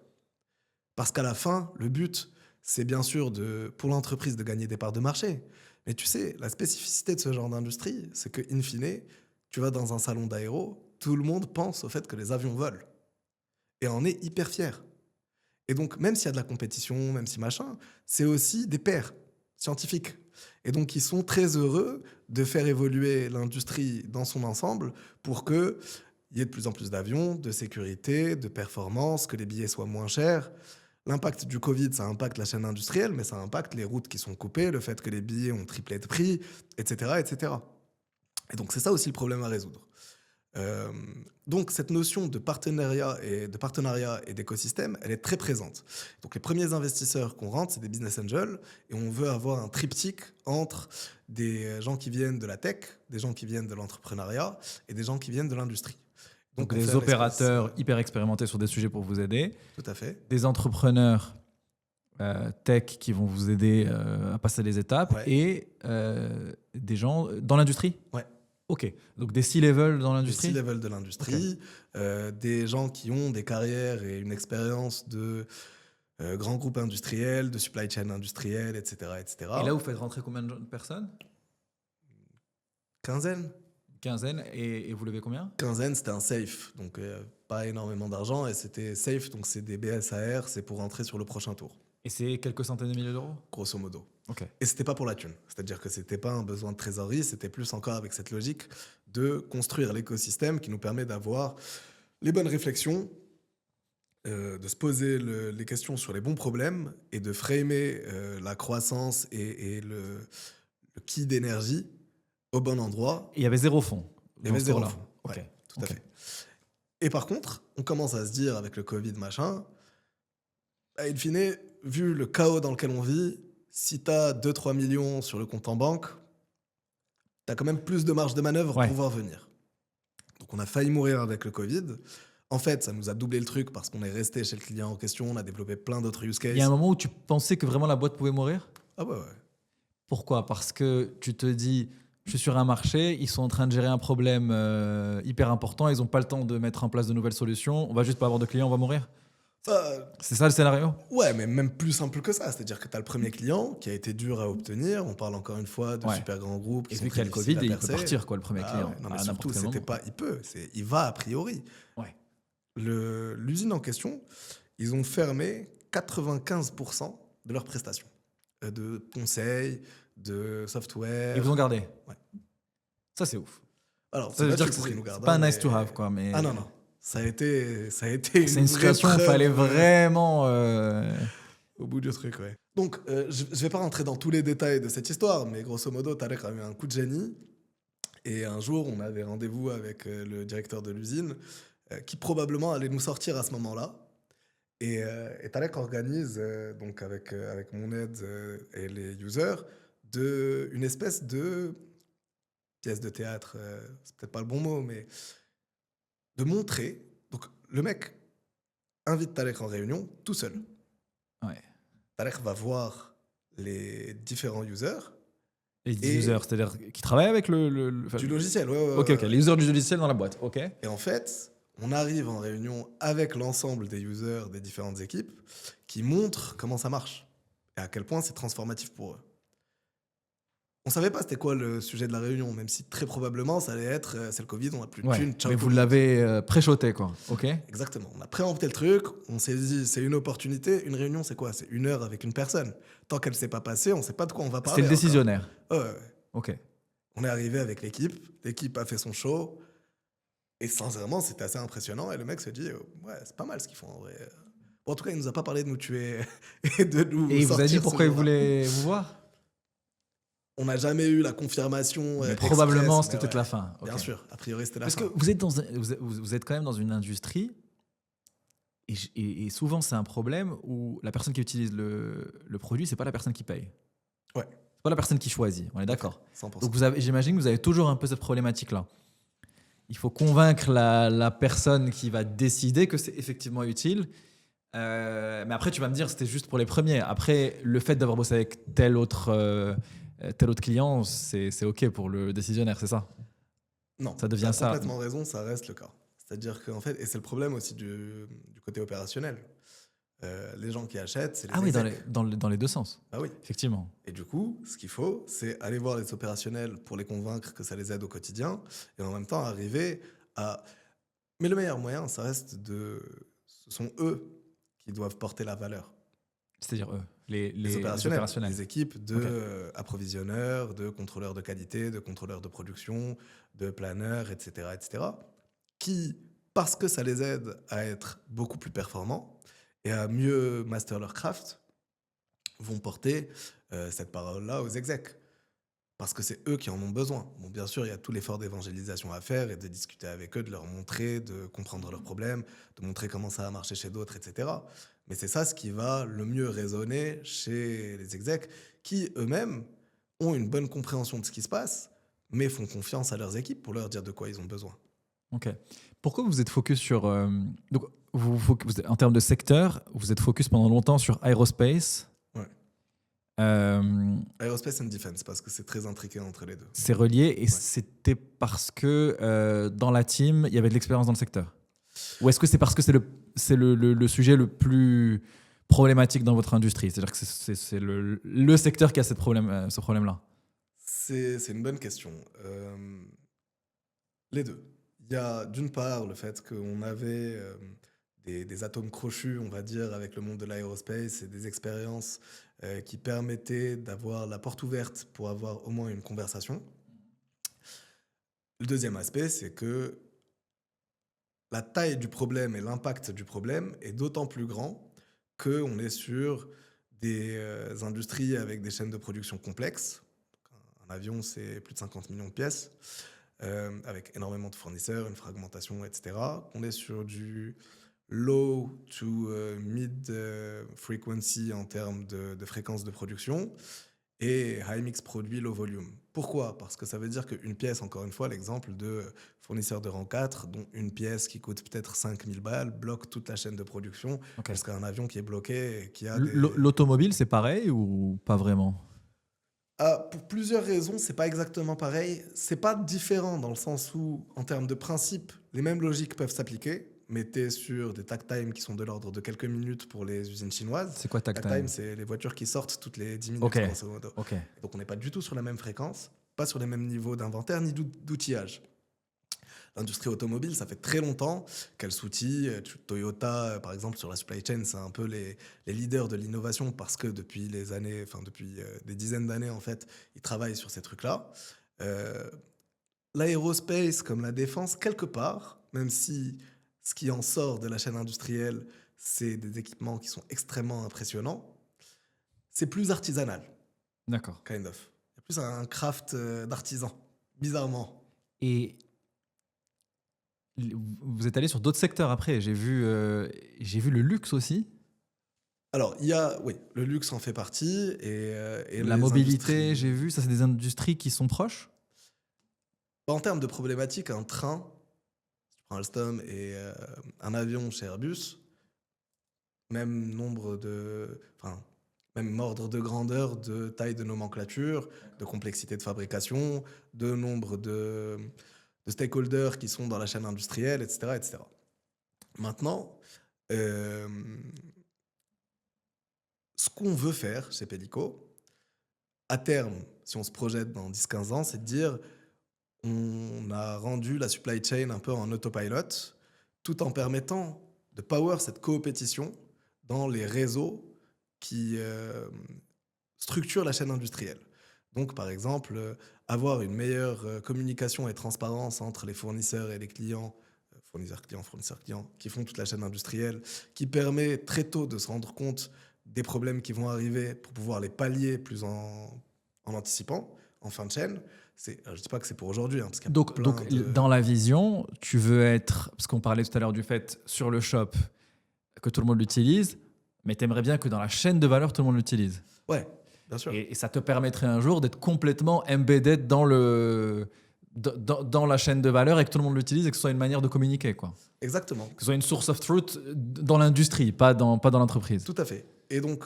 Parce qu'à la fin, le but, c'est bien sûr pour l'entreprise de gagner des parts de marché. Mais tu sais, la spécificité de ce genre d'industrie, c'est que, in fine, tu vas dans un salon d'aéro, tout le monde pense au fait que les avions volent. Et on est hyper fier. Et donc, même s'il y a de la compétition, même si machin, c'est aussi des pairs scientifiques. Et donc, ils sont très heureux de faire évoluer l'industrie dans son ensemble pour qu'il y ait de plus en plus d'avions, de sécurité, de performance, que les billets soient moins chers. L'impact du Covid, ça impacte la chaîne industrielle, mais ça impacte les routes qui sont coupées, le fait que les billets ont triplé de prix, etc., etc. Et donc, c'est ça aussi le problème à résoudre. Donc, cette notion de partenariat et d'écosystème, elle est très présente. Donc, les premiers investisseurs qu'on rentre, c'est des business angels, et on veut avoir un triptyque entre des gens qui viennent de la tech, des gens qui viennent de l'entrepreneuriat et des gens qui viennent de l'industrie. Donc on des fait opérateurs hyper expérimentés sur des sujets pour vous aider. Tout à fait. Des entrepreneurs tech qui vont vous aider à passer les étapes. Ouais. Et des gens dans l'industrie. Ouais. Ok, donc des C-level dans Des l'industrie. C-level de l'industrie, des gens qui ont des carrières et une expérience de grands groupes industriels, de supply chain industrielle, etc., etc. Et là, vous faites rentrer combien de personnes? Quinzaine. Quinzaine. Et vous levez combien? Quinzaine, c'était un safe, donc pas énormément d'argent, et c'était safe, donc c'est des BSAR, c'est pour rentrer sur le prochain tour. Et c'est quelques centaines de milliers d'euros? Grosso modo. Ok. Et c'était pas pour la thune. C'est-à-dire que c'était pas un besoin de trésorerie, c'était plus encore avec cette logique de construire l'écosystème qui nous permet d'avoir les bonnes réflexions, de se poser les questions sur les bons problèmes et de framer la croissance et le qui d'énergie au bon endroit. Il y avait 0 fonds. Il y avait 0 fonds. Ok. Ouais, tout à fait. Et par contre, on commence à se dire avec le Covid, machin, in fine, vu le chaos dans lequel on vit, si tu as 2-3 millions sur le compte en banque, tu as quand même plus de marge de manœuvre pour pouvoir venir. Donc on a failli mourir avec le Covid. En fait, ça nous a doublé le truc parce qu'on est resté chez le client en question, on a développé plein d'autres use cases. Il y a un moment où tu pensais que vraiment la boîte pouvait mourir? Ah ouais. Pourquoi? Parce que tu te dis, je suis sur un marché, ils sont en train de gérer un problème hyper important, ils n'ont pas le temps de mettre en place de nouvelles solutions, on va juste pas avoir de clients, on va mourir? C'est ça le scénario? Ouais, mais même plus simple que ça. C'est-à-dire que tu as le premier client qui a été dur à obtenir. On parle encore une fois de super grands groupes. Et vu qu'il y a le Covid, il peut partir, quoi, le premier client. Ouais. Non, mais surtout, c'était pas il peut, il va a priori. Ouais. L'usine en question, ils ont fermé 95% de leurs prestations. De conseils, de software. Ils vous ont gardé? Ouais. Ça, c'est ouf. Alors, ça veut dire que c'est pas nice to have, quoi. Mais... Ah non. Ça a été c'est une situation où il fallait vraiment... Au bout du truc, ouais. Donc, je vais pas rentrer dans tous les détails de cette histoire, mais grosso modo, Tarek a eu un coup de génie. Et un jour, on avait rendez-vous avec le directeur de l'usine qui probablement allait nous sortir à ce moment-là. Et Talek organise, donc avec mon aide et les users, une espèce de pièce de théâtre, c'est peut-être pas le bon mot, mais de montrer. Donc le mec invite Talek en réunion tout seul. Ouais. Talek va voir les différents users. Les users, c'est-à-dire qui travaillent avec du logiciel, ouais. Ok, les users du logiciel dans la boîte, ok. Et en fait, on arrive en réunion avec l'ensemble des users des différentes équipes qui montrent comment ça marche et à quel point c'est transformatif pour eux. On savait pas c'était quoi le sujet de la réunion, même si très probablement ça allait être c'est le Covid, on a plus de thunes. Mais vous l'avez préchoté, quoi. Ok. Exactement. On a préempté le truc, on s'est dit c'est une opportunité. Une réunion, c'est quoi? C'est 1 heure avec une personne. Tant qu'elle s'est pas passée, on sait pas de quoi on va parler. C'est le décisionnaire. Ouais. Ok. On est arrivé avec l'équipe a fait son show, et sincèrement, c'était assez impressionnant. Et le mec se dit ouais, c'est pas mal ce qu'ils font en vrai. Bon, en tout cas, il nous a pas parlé de nous tuer et de nous. Et il vous a dit pourquoi il voulait vous voir? On n'a jamais eu la confirmation. Mais probablement, c'était peut-être la fin. Okay. Bien sûr, a priori, c'était la fin. Parce que vous êtes quand même dans une industrie, et souvent, c'est un problème où la personne qui utilise le produit, c'est pas la personne qui paye. Ouais. C'est pas la personne qui choisit, on est d'accord. 100%. Donc j'imagine que vous avez toujours un peu cette problématique-là. Il faut convaincre la personne qui va décider que c'est effectivement utile. Mais après, tu vas me dire, c'était juste pour les premiers. Après, le fait d'avoir bossé avec tel autre client, c'est OK pour le décisionnaire, c'est ça? Non, ça devient ça. Complètement raison, ça reste le cas. C'est-à-dire qu'en fait, et c'est le problème aussi du côté opérationnel. Les gens qui achètent, c'est les execs. Dans les deux sens. Ah oui. Effectivement. Et du coup, ce qu'il faut, c'est aller voir les opérationnels pour les convaincre que ça les aide au quotidien, et en même temps arriver à... Mais le meilleur moyen, ça reste ce sont eux qui doivent porter la valeur. C'est-à-dire eux, les opérationnels, les équipes de approvisionneurs, de contrôleurs de qualité, de contrôleurs de production, de planeurs, etc., qui, parce que ça les aide à être beaucoup plus performants et à mieux master leur craft, vont porter cette parole-là aux execs. Parce que c'est eux qui en ont besoin. Bon, bien sûr, il y a tout l'effort d'évangélisation à faire et de discuter avec eux, de leur montrer, de comprendre leurs problèmes, de montrer comment ça a marché chez d'autres, etc. Mais c'est ça ce qui va le mieux résonner chez les execs qui, eux-mêmes, ont une bonne compréhension de ce qui se passe, mais font confiance à leurs équipes pour leur dire de quoi ils ont besoin. Ok. Pourquoi vous êtes focus sur... donc, en termes de secteur, vous êtes focus pendant longtemps sur aerospace. Ouais. Aerospace and defense, parce que c'est très intriqué entre les deux. C'est relié, et c'était parce que dans la team, il y avait de l'expérience dans le secteur? Ou est-ce que c'est parce que c'est le sujet le plus problématique dans votre industrie? C'est-à-dire que c'est le secteur qui a ce problème-là? C'est une bonne question. Les deux. Il y a d'une part le fait qu'on avait des atomes crochus, on va dire, avec le monde de l'aérospace et des expériences qui permettaient d'avoir la porte ouverte pour avoir au moins une conversation. Le deuxième aspect, c'est que la taille du problème et l'impact du problème est d'autant plus grand qu'on est sur des industries avec des chaînes de production complexes. Un avion, c'est plus de 50 millions de pièces, avec énormément de fournisseurs, une fragmentation, etc. On est sur du low to mid frequency en termes de fréquence de production, et high mix produit low volume. Pourquoi? Parce que ça veut dire qu'une pièce, encore une fois, l'exemple de fournisseurs de rang 4, dont une pièce qui coûte peut-être 5000 balles, bloque toute la chaîne de production, parce qu'un avion qui est bloqué et qui a L'automobile, c'est pareil ou pas vraiment? Pour plusieurs raisons, c'est pas exactement pareil. C'est pas différent dans le sens où, en termes de principe, les mêmes logiques peuvent s'appliquer, mais t'es sur des takt time qui sont de l'ordre de quelques minutes pour les usines chinoises. C'est quoi takt time? Takt time, c'est les voitures qui sortent toutes les 10 minutes, grosso modo. Donc on n'est pas du tout sur la même fréquence, pas sur les mêmes niveaux d'inventaire ni d'outillage. L'industrie automobile, ça fait très longtemps qu'elle s'outille. Toyota, par exemple, sur la supply chain, c'est un peu les leaders de l'innovation parce que depuis des dizaines d'années, en fait, ils travaillent sur ces trucs-là. L'aérospace, comme la défense, quelque part, même si ce qui en sort de la chaîne industrielle, c'est des équipements qui sont extrêmement impressionnants, c'est plus artisanal. D'accord. Kind of. Il y a plus un craft d'artisan, bizarrement. Et vous êtes allé sur d'autres secteurs après. J'ai vu le luxe aussi. Alors, oui, le luxe en fait partie. Et la les mobilité, industries- j'ai vu. Ça, c'est des industries qui sont proches. En termes de problématiques, un train, si tu prends Alstom, et un avion chez Airbus, même même ordre de grandeur, de taille de nomenclature, de complexité de fabrication, de nombre de stakeholders qui sont dans la chaîne industrielle, etc. etc. Maintenant, euh, ce qu'on veut faire chez Pellico, à terme, si on se projette dans 10-15 ans, c'est de dire on a rendu la supply chain un peu en autopilot, tout en permettant de power cette coopétition dans les réseaux qui structurent la chaîne industrielle. Donc, par exemple, avoir une meilleure communication et transparence entre les fournisseurs et les clients, fournisseurs-clients, qui font toute la chaîne industrielle, qui permet très tôt de se rendre compte des problèmes qui vont arriver pour pouvoir les pallier plus en anticipant, en fin de chaîne. Je ne dis pas que c'est pour aujourd'hui. Parce qu'il y a Donc, dans la vision, tu veux être, parce qu'on parlait tout à l'heure du fait sur le shop que tout le monde l'utilise, mais tu aimerais bien que dans la chaîne de valeur, tout le monde l'utilise. Ouais, bien sûr. Et ça te permettrait un jour d'être complètement embedded dans la chaîne de valeur et que tout le monde l'utilise et que ce soit une manière de communiquer, quoi. Exactement. Que ce soit une source of truth dans l'industrie, pas dans l'entreprise. Tout à fait. Et donc,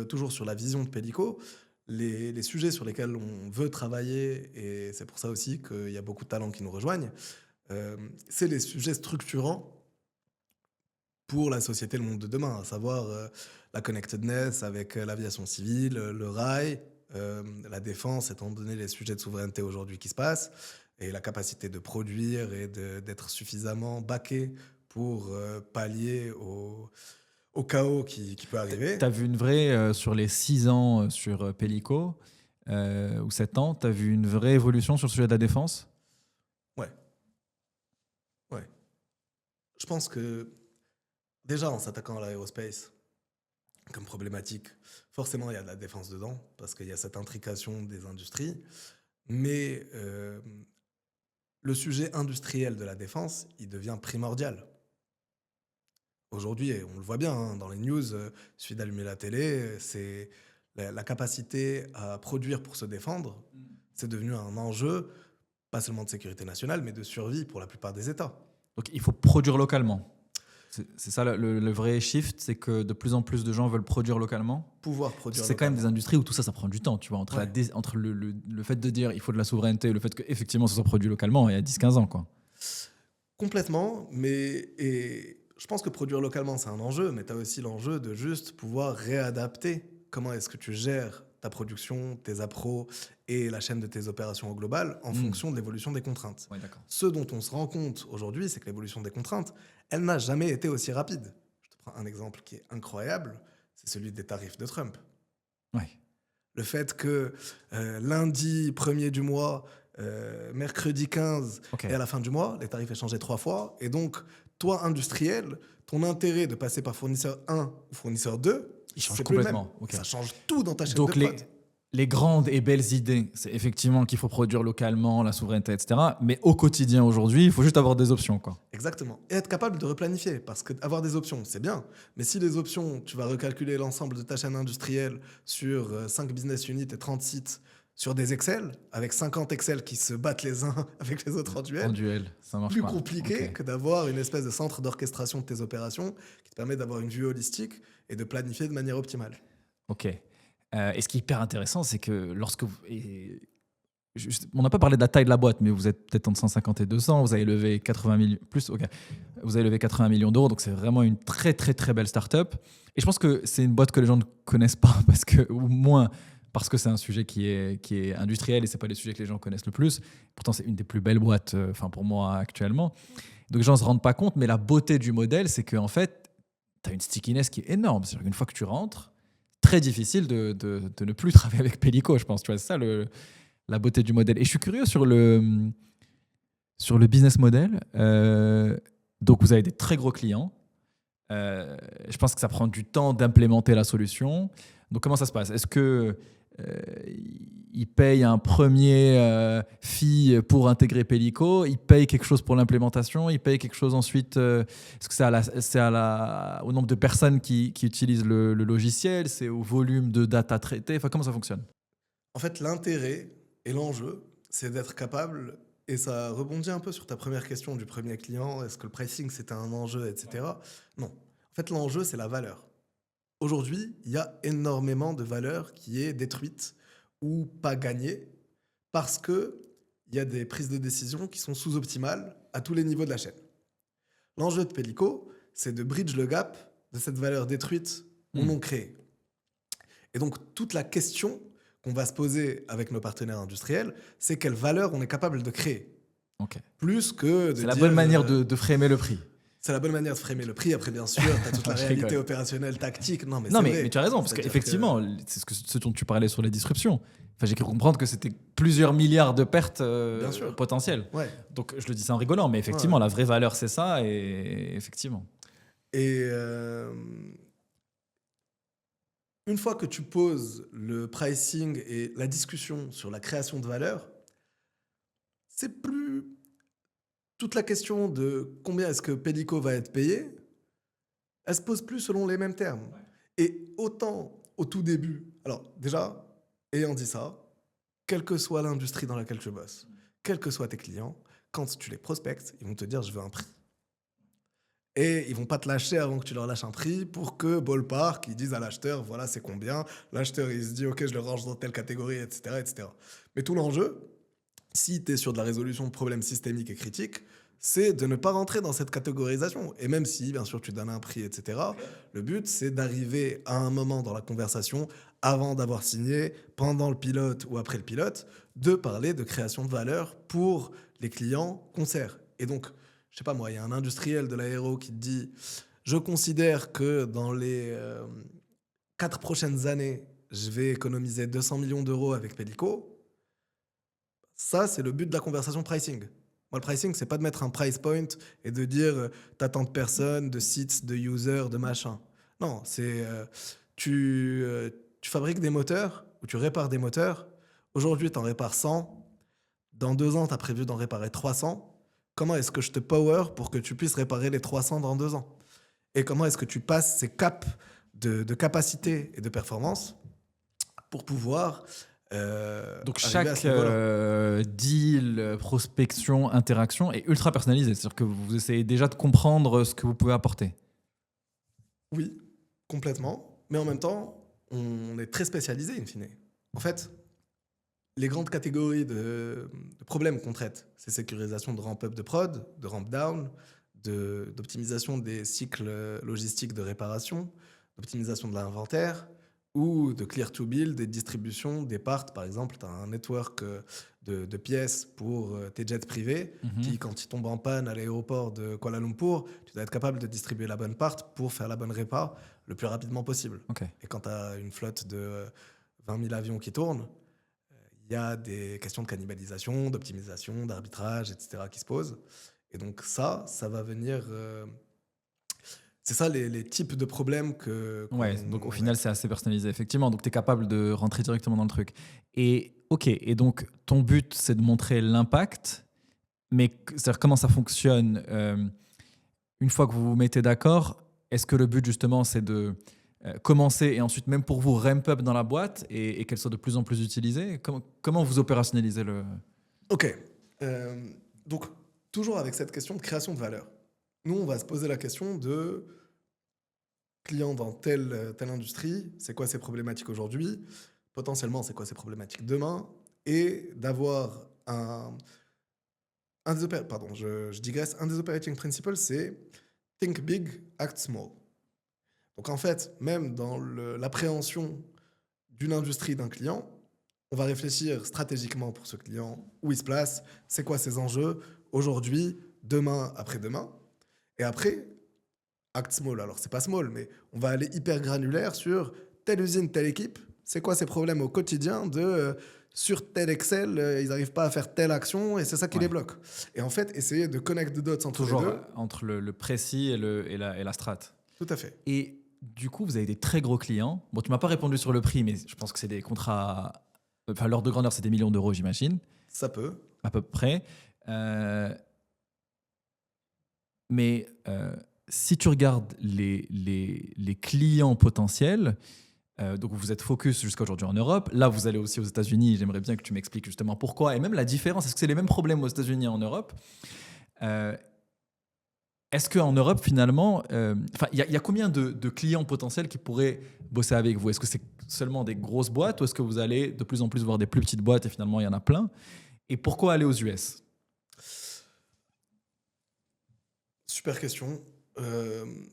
toujours sur la vision de Pellico, les sujets sur lesquels on veut travailler, et c'est pour ça aussi qu'il y a beaucoup de talents qui nous rejoignent, c'est les sujets structurants pour la société, le monde de demain, à savoir la connectedness avec l'aviation civile, le rail, la défense, étant donné les sujets de souveraineté aujourd'hui qui se passent, et la capacité de produire et d'être suffisamment backé pour pallier au chaos qui peut arriver. Tu as vu une vraie, sur les 6 ans sur Pellico, ou 7 ans, tu as vu une vraie évolution sur le sujet de la défense ? Ouais. Je pense que déjà en s'attaquant à l'aérospace comme problématique, forcément il y a de la défense dedans, parce qu'il y a cette intrication des industries, mais le sujet industriel de la défense, il devient primordial. Aujourd'hui, on le voit bien dans les news, il suffit d'allumer la télé, c'est la capacité à produire pour se défendre, c'est devenu un enjeu, pas seulement de sécurité nationale, mais de survie pour la plupart des États. Donc il faut produire localement. C'est ça le vrai shift, c'est que de plus en plus de gens veulent produire localement. Pouvoir produire C'est quand même des industries où tout ça prend du temps, tu vois, entre le fait de dire il faut de la souveraineté et le fait qu'effectivement ça soit produit localement, il y a 10-15 ans, quoi. Complètement, et je pense que produire localement, c'est un enjeu, mais tu as aussi l'enjeu de juste pouvoir réadapter comment est-ce que tu gères ta production, tes appros et la chaîne de tes opérations au global en fonction de l'évolution des contraintes. Ouais, d'accord. Ce dont on se rend compte aujourd'hui, c'est que l'évolution des contraintes, elle n'a jamais été aussi rapide. Je te prends un exemple qui est incroyable, c'est celui des tarifs de Trump. Ouais. Le fait que lundi 1er du mois, mercredi 15 et à la fin du mois, les tarifs aient changé 3 fois. Et donc, toi, industriel, ton intérêt de passer par fournisseur 1 ou fournisseur 2, il change c'est complètement. Plus le même. Ça change tout dans ta chaîne donc de prod. Les grandes et belles idées, c'est effectivement qu'il faut produire localement, la souveraineté, etc. Mais au quotidien aujourd'hui, il faut juste avoir des options, quoi. Exactement. Et être capable de replanifier. Parce qu'avoir des options, c'est bien. Mais si les options, tu vas recalculer l'ensemble de ta chaîne industrielle sur 5 business units et 30 sites sur des Excel, avec 50 Excel qui se battent les uns avec les autres en duel, ça marche plus pas. compliqué que d'avoir une espèce de centre d'orchestration de tes opérations qui te permet d'avoir une vue holistique et de planifier de manière optimale. Ok. Et ce qui est hyper intéressant, c'est que on n'a pas parlé de la taille de la boîte, mais vous êtes peut-être entre 150 et 200, vous avez levé 80 millions, vous avez levé 80 millions d'euros, donc c'est vraiment une très très très belle start-up. Et je pense que c'est une boîte que les gens ne connaissent pas, ou moins parce que c'est un sujet qui est industriel et c'est pas les sujets que les gens connaissent le plus. Pourtant, c'est une des plus belles boîtes, pour moi actuellement. Donc les gens ne se rendent pas compte, mais la beauté du modèle, c'est qu'en fait, tu as une stickiness qui est énorme. C'est-à-dire qu'une fois que tu rentres, très difficile de ne plus travailler avec Pellico, je pense. Tu vois, c'est ça la beauté du modèle. Et je suis curieux sur le business model. Donc, vous avez des très gros clients. Je pense que ça prend du temps d'implémenter la solution. Donc, comment ça se passe ? Est-ce que il paye un premier fee pour intégrer Pelico, il paye quelque chose pour l'implémentation, il paye quelque chose ensuite. Est-ce que c'est au nombre de personnes qui utilisent le logiciel, c'est au volume de data traité, enfin, comment ça fonctionne? En fait, l'intérêt et l'enjeu, c'est d'être capable, et ça rebondit un peu sur ta première question du premier client, est-ce que le pricing c'était un enjeu, etc. Non. En fait, l'enjeu, c'est la valeur. Aujourd'hui, il y a énormément de valeur qui est détruite ou pas gagnée parce qu'il y a des prises de décision qui sont sous-optimales à tous les niveaux de la chaîne. L'enjeu de Pelico, c'est de bridge le gap de cette valeur détruite ou non créée. Et donc, toute la question qu'on va se poser avec nos partenaires industriels, c'est quelle valeur on est capable de créer. Okay. Plus que de C'est la bonne manière de framer le prix. C'est la bonne manière de framer le prix. Après, bien sûr, tu as toute la réalité opérationnelle, tactique. Non, mais tu as raison, parce qu'effectivement, c'est ce dont tu parlais sur la disruption. Enfin, j'ai cru comprendre que c'était plusieurs milliards de pertes potentielles. Ouais. Donc, je le dis ça en rigolant, mais effectivement, la vraie valeur, c'est ça, et effectivement. Et une fois que tu poses le pricing et la discussion sur la création de valeur, c'est plus toute la question de combien est-ce que Pelico va être payé, elle se pose plus selon les mêmes termes. Ouais. Et autant au tout début, alors déjà, ayant dit ça, quelle que soit l'industrie dans laquelle tu bosses, quels que soient tes clients, quand tu les prospectes, ils vont te dire je veux un prix. Et ils vont pas te lâcher avant que tu leur lâches un prix pour que ballpark, ils disent à l'acheteur voilà c'est combien. L'acheteur il se dit ok je le range dans telle catégorie, etc. etc. Mais tout l'enjeu, si tu es sur de la résolution de problèmes systémiques et critiques, c'est de ne pas rentrer dans cette catégorisation. Et même si, bien sûr, tu donnes un prix, etc., le but, c'est d'arriver à un moment dans la conversation, avant d'avoir signé, pendant le pilote ou après le pilote, de parler de création de valeur pour les clients qu'on sert. Et donc, je sais pas moi, il y a un industriel de l'aéro qui te dit « Je considère que dans les 4 prochaines années, je vais économiser 200 millions d'euros avec Pelico », ça, c'est le but de la conversation pricing. Moi, le pricing, c'est pas de mettre un price point et de dire t'as tant de personnes, de sites, de users, de machin. Non, c'est tu fabriques des moteurs ou tu répares des moteurs. Aujourd'hui, tu en répares 100. Dans 2 ans, tu as prévu d'en réparer 300. Comment est-ce que je te power pour que tu puisses réparer les 300 dans 2 ans? Et comment est-ce que tu passes ces caps de capacité et de performance pour pouvoir... Donc chaque deal, prospection, interaction est ultra personnalisé. C'est-à-dire que vous essayez déjà de comprendre ce que vous pouvez apporter. Oui, complètement. Mais en même temps, on est très spécialisé in fine. En fait, les grandes catégories de problèmes qu'on traite, c'est sécurisation de ramp-up de prod, de ramp-down, d'optimisation des cycles logistiques de réparation, d'optimisation de l'inventaire, ou de clear to build, des distributions, des parts. Par exemple, tu as un network de pièces pour tes jets privés qui, quand ils tombent en panne à l'aéroport de Kuala Lumpur, tu dois être capable de distribuer la bonne part pour faire la bonne répa le plus rapidement possible. Okay. Et quand tu as une flotte de 20 000 avions qui tournent, il y a des questions de cannibalisation, d'optimisation, d'arbitrage, etc. qui se posent. Et donc ça va venir... C'est ça les types de problèmes que... Ouais, donc au final, c'est assez personnalisé, effectivement. Donc tu es capable de rentrer directement dans le truc. Et ok, et donc ton but, c'est de montrer l'impact, mais c'est-à-dire comment ça fonctionne une fois que vous vous mettez d'accord, est-ce que le but, justement, c'est de commencer et ensuite, même pour vous, ramp up dans la boîte et qu'elle soit de plus en plus utilisée? Comment vous opérationnalisez le... Ok. Donc, toujours avec cette question de création de valeur. Nous, on va se poser la question de client dans telle industrie, c'est quoi ses problématiques aujourd'hui, potentiellement c'est quoi ses problématiques demain, et d'avoir je digresse, un des operating principles, c'est think big, act small. Donc en fait, même dans l'appréhension d'une industrie, d'un client, on va réfléchir stratégiquement pour ce client, où il se place, c'est quoi ses enjeux, aujourd'hui, demain, après-demain. Et après, act small. Alors, c'est pas small, mais on va aller hyper granulaire sur telle usine, telle équipe. C'est quoi ces problèmes au quotidien de sur tel Excel, ils n'arrivent pas à faire telle action et c'est ça qui les bloque. Et en fait, essayer de connect the dots entre toujours les deux. Entre le précis et la strat. Tout à fait. Et du coup, vous avez des très gros clients. Bon, tu m'as pas répondu sur le prix, mais je pense que c'est des contrats. Enfin, l'ordre de grandeur, c'est des millions d'euros, j'imagine. Ça peut. À peu près. Mais si tu regardes les clients potentiels, donc vous êtes focus jusqu'à aujourd'hui en Europe. Là, vous allez aussi aux États-Unis. J'aimerais bien que tu m'expliques justement pourquoi et même la différence. Est-ce que c'est les mêmes problèmes aux États-Unis et en Europe? Est-ce qu'en Europe, finalement, il y a combien de clients potentiels qui pourraient bosser avec vous? Est-ce que c'est seulement des grosses boîtes ou est-ce que vous allez de plus en plus voir des plus petites boîtes et finalement, il y en a plein? Et pourquoi aller aux US? Super question.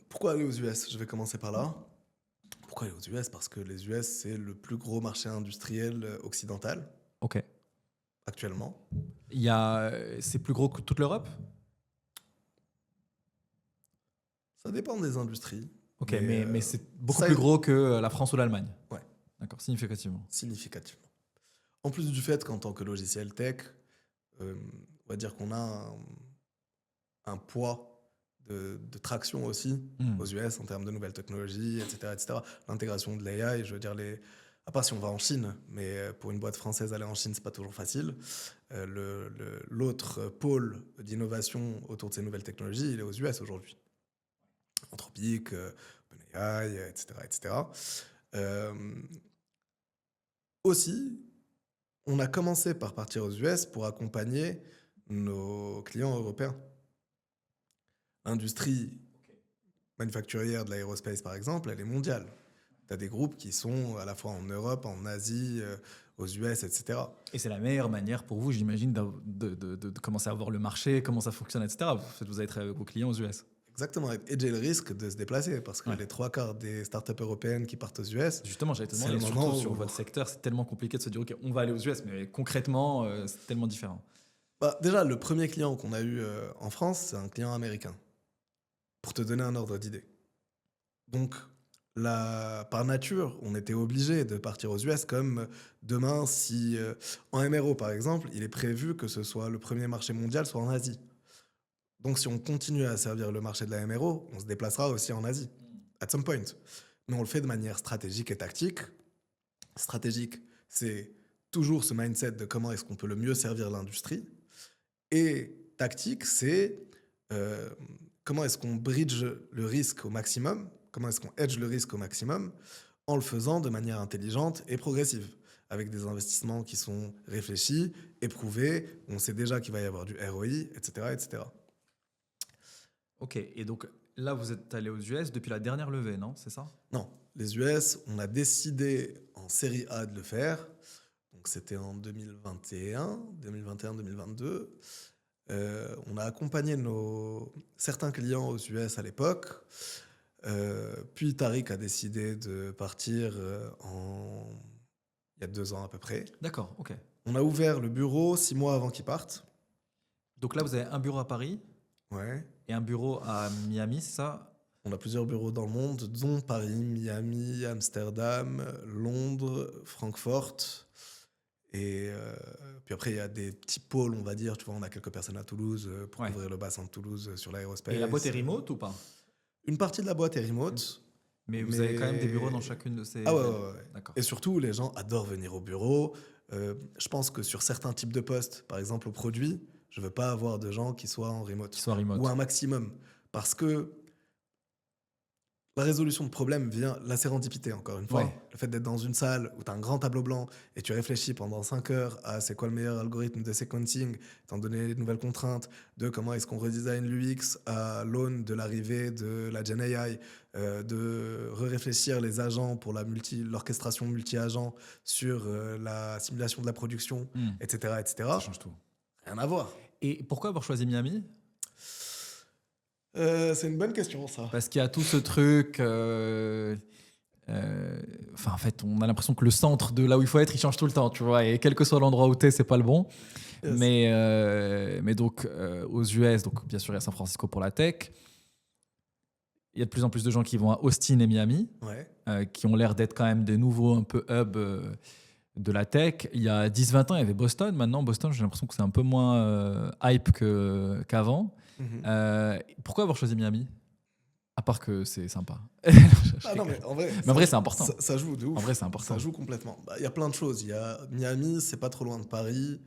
Pourquoi aller aux US? Je vais commencer par là. Pourquoi aller aux US? Parce que les US, c'est le plus gros marché industriel occidental. Ok. Actuellement. C'est plus gros que toute l'Europe? Ça dépend des industries. Ok, mais c'est beaucoup plus gros que la France ou l'Allemagne? Ouais. D'accord, significativement. Significativement. En plus du fait qu'en tant que logiciel tech, on va dire qu'on a un poids de traction aussi aux US en termes de nouvelles technologies, etc. etc. L'intégration de l'AI, je veux dire, à part si on va en Chine, mais pour une boîte française, aller en Chine, c'est pas toujours facile. L'autre pôle d'innovation autour de ces nouvelles technologies, il est aux US aujourd'hui. Anthropic, OpenAI, etc. etc. Aussi, on a commencé par partir aux US pour accompagner nos clients européens. L'industrie manufacturière de l'aérospace, par exemple, elle est mondiale. Tu as des groupes qui sont à la fois en Europe, en Asie, aux US, etc. Et c'est la meilleure manière pour vous, j'imagine, de commencer à voir le marché, comment ça fonctionne, etc. Vous allez travailler avec vos clients aux US. Exactement, et j'ai le risque de se déplacer parce que les 3/4 des startups européennes qui partent aux US. Justement, j'allais te demander, surtout sur votre secteur, c'est tellement compliqué de se dire, OK, on va aller aux US, mais concrètement, c'est tellement différent. Déjà, le premier client qu'on a eu en France, c'est un client américain, pour te donner un ordre d'idée. Donc, par nature, on était obligé de partir aux US, comme demain, si en MRO, par exemple, il est prévu que ce soit le premier marché mondial soit en Asie. Donc, si on continue à servir le marché de la MRO, on se déplacera aussi en Asie, at some point. Mais on le fait de manière stratégique et tactique. Stratégique, c'est toujours ce mindset de comment est-ce qu'on peut le mieux servir l'industrie. Et tactique, c'est comment est-ce qu'on bridge le risque au maximum, comment est-ce qu'on hedge le risque au maximum en le faisant de manière intelligente et progressive, avec des investissements qui sont réfléchis, éprouvés, on sait déjà qu'il va y avoir du ROI, etc. etc. Ok, et donc là, vous êtes allé aux US depuis la dernière levée, non? C'est ça? Non, les US, on a décidé en série A de le faire. Donc c'était en 2021-2022. On a accompagné certains clients aux US à l'époque. Puis Tariq a décidé de partir il y a 2 ans à peu près. D'accord, ok. On a ouvert le bureau 6 mois avant qu'il parte. Donc là, vous avez un bureau à Paris? Ouais. Et un bureau à Miami, c'est ça? On a plusieurs bureaux dans le monde, dont Paris, Miami, Amsterdam, Londres, Francfort. Et puis après, il y a des petits pôles, on va dire. Tu vois, on a quelques personnes à Toulouse pour ouvrir le bassin de Toulouse sur l'aérospace. Et la boîte est remote ou pas? Une partie de la boîte est remote. Mais vous avez quand même des bureaux dans chacune de ces... Ah ouais. D'accord. Et surtout, les gens adorent venir au bureau. Je pense que sur certains types de postes, par exemple au produit, je ne veux pas avoir de gens qui soient en remote. Ou un maximum. Parce que la résolution de problèmes vient, la sérendipité, encore une fois. Ouais. Le fait d'être dans une salle où tu as un grand tableau blanc et tu réfléchis pendant 5 heures à c'est quoi le meilleur algorithme de sequencing, étant donné les nouvelles contraintes, de comment est-ce qu'on redesign l'UX à l'aune de l'arrivée de la Gen AI, de réfléchir les agents pour l'orchestration multi-agents sur la simulation de la production, etc., etc. Ça change tout. Rien à voir. Et pourquoi avoir choisi Miami? C'est une bonne question, ça. Parce qu'il y a tout ce truc... en fait, on a l'impression que le centre de là où il faut être, il change tout le temps, tu vois. Et quel que soit l'endroit où t'es, c'est pas le bon. Yes. Mais donc, aux US, donc bien sûr, il y a San Francisco pour la tech. Il y a de plus en plus de gens qui vont à Austin et Miami, qui ont l'air d'être quand même des nouveaux un peu hubs de la tech. Il y a 10-20 ans, il y avait Boston. Maintenant, Boston, j'ai l'impression que c'est un peu moins hype qu'avant. Pourquoi avoir choisi Miami? À part que c'est sympa. Ah non, mais en vrai, Mais en vrai, c'est important. Ça joue de ouf. En vrai, c'est important. Ça joue complètement. Il y a plein de choses. Il y a Miami, c'est pas trop loin de Paris.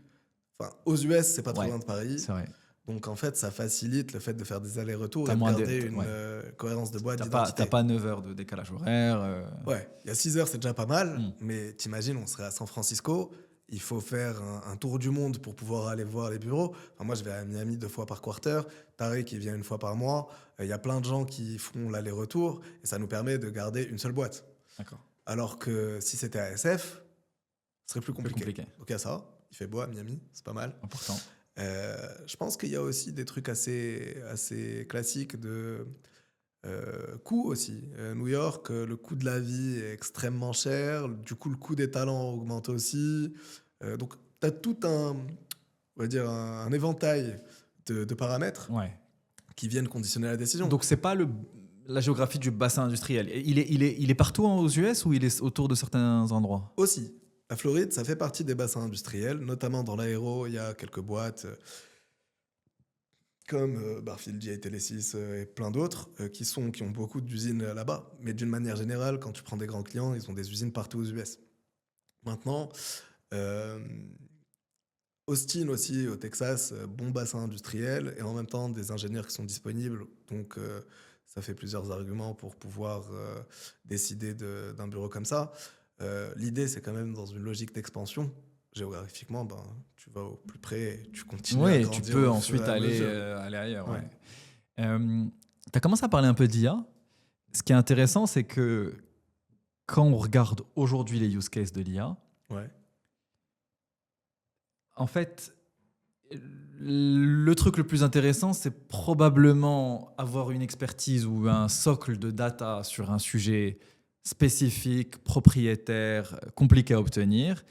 Enfin, aux US, c'est pas trop Ouais, loin de Paris. c'est vrai. Donc, en fait, ça facilite le fait de faire des allers-retours T'as et de moins garder une ouais. cohérence de boîte, T'as d'identité. pas 9 heures de décalage horaire. Ouais, il y a 6 heures, c'est déjà pas mal. Mm. Mais t'imagines, on serait à San Francisco. Il faut faire un tour du monde pour pouvoir aller voir les bureaux. Enfin, moi, je vais à Miami 2 fois par quarter. Tarek, qui vient 1 fois par mois. Il y a plein de gens qui font l'aller-retour. Et ça nous permet de garder une seule boîte. D'accord. Alors que si c'était à SF, ce serait plus compliqué. Donc, il y a ça. Il fait beau à Miami. C'est pas mal. Important. Je pense qu'il y a aussi des trucs assez classiques de coût aussi. New York, le coût de la vie est extrêmement cher. Du coup, le coût des talents augmente aussi. Donc, tu as tout on va dire un éventail de paramètres Ouais. qui viennent conditionner la décision. Donc, c'est pas la géographie du bassin industriel. Il est partout aux US ou il est autour de certains endroits? Aussi, la Floride, ça fait partie des bassins industriels, notamment dans l'aéro, il y a quelques boîtes comme Barfield, GA Telesis et plein d'autres qui ont beaucoup d'usines là-bas. Mais d'une manière générale, quand tu prends des grands clients, ils ont des usines partout aux US. Maintenant, Austin aussi, au Texas, bon bassin industriel et en même temps des ingénieurs qui sont disponibles. Donc, ça fait plusieurs arguments pour pouvoir décider d'un bureau comme ça. L'idée, c'est quand même dans une logique d'expansion. Géographiquement, tu vas au plus près et tu continues à grandir. Tu peux ensuite aller ailleurs. Ouais. Tu as commencé à parler un peu d'IA. Ce qui est intéressant, c'est que quand on regarde aujourd'hui les use cases de l'IA, en fait, le truc le plus intéressant, c'est probablement avoir une expertise ou un socle de data sur un sujet spécifique, propriétaire, compliqué à obtenir,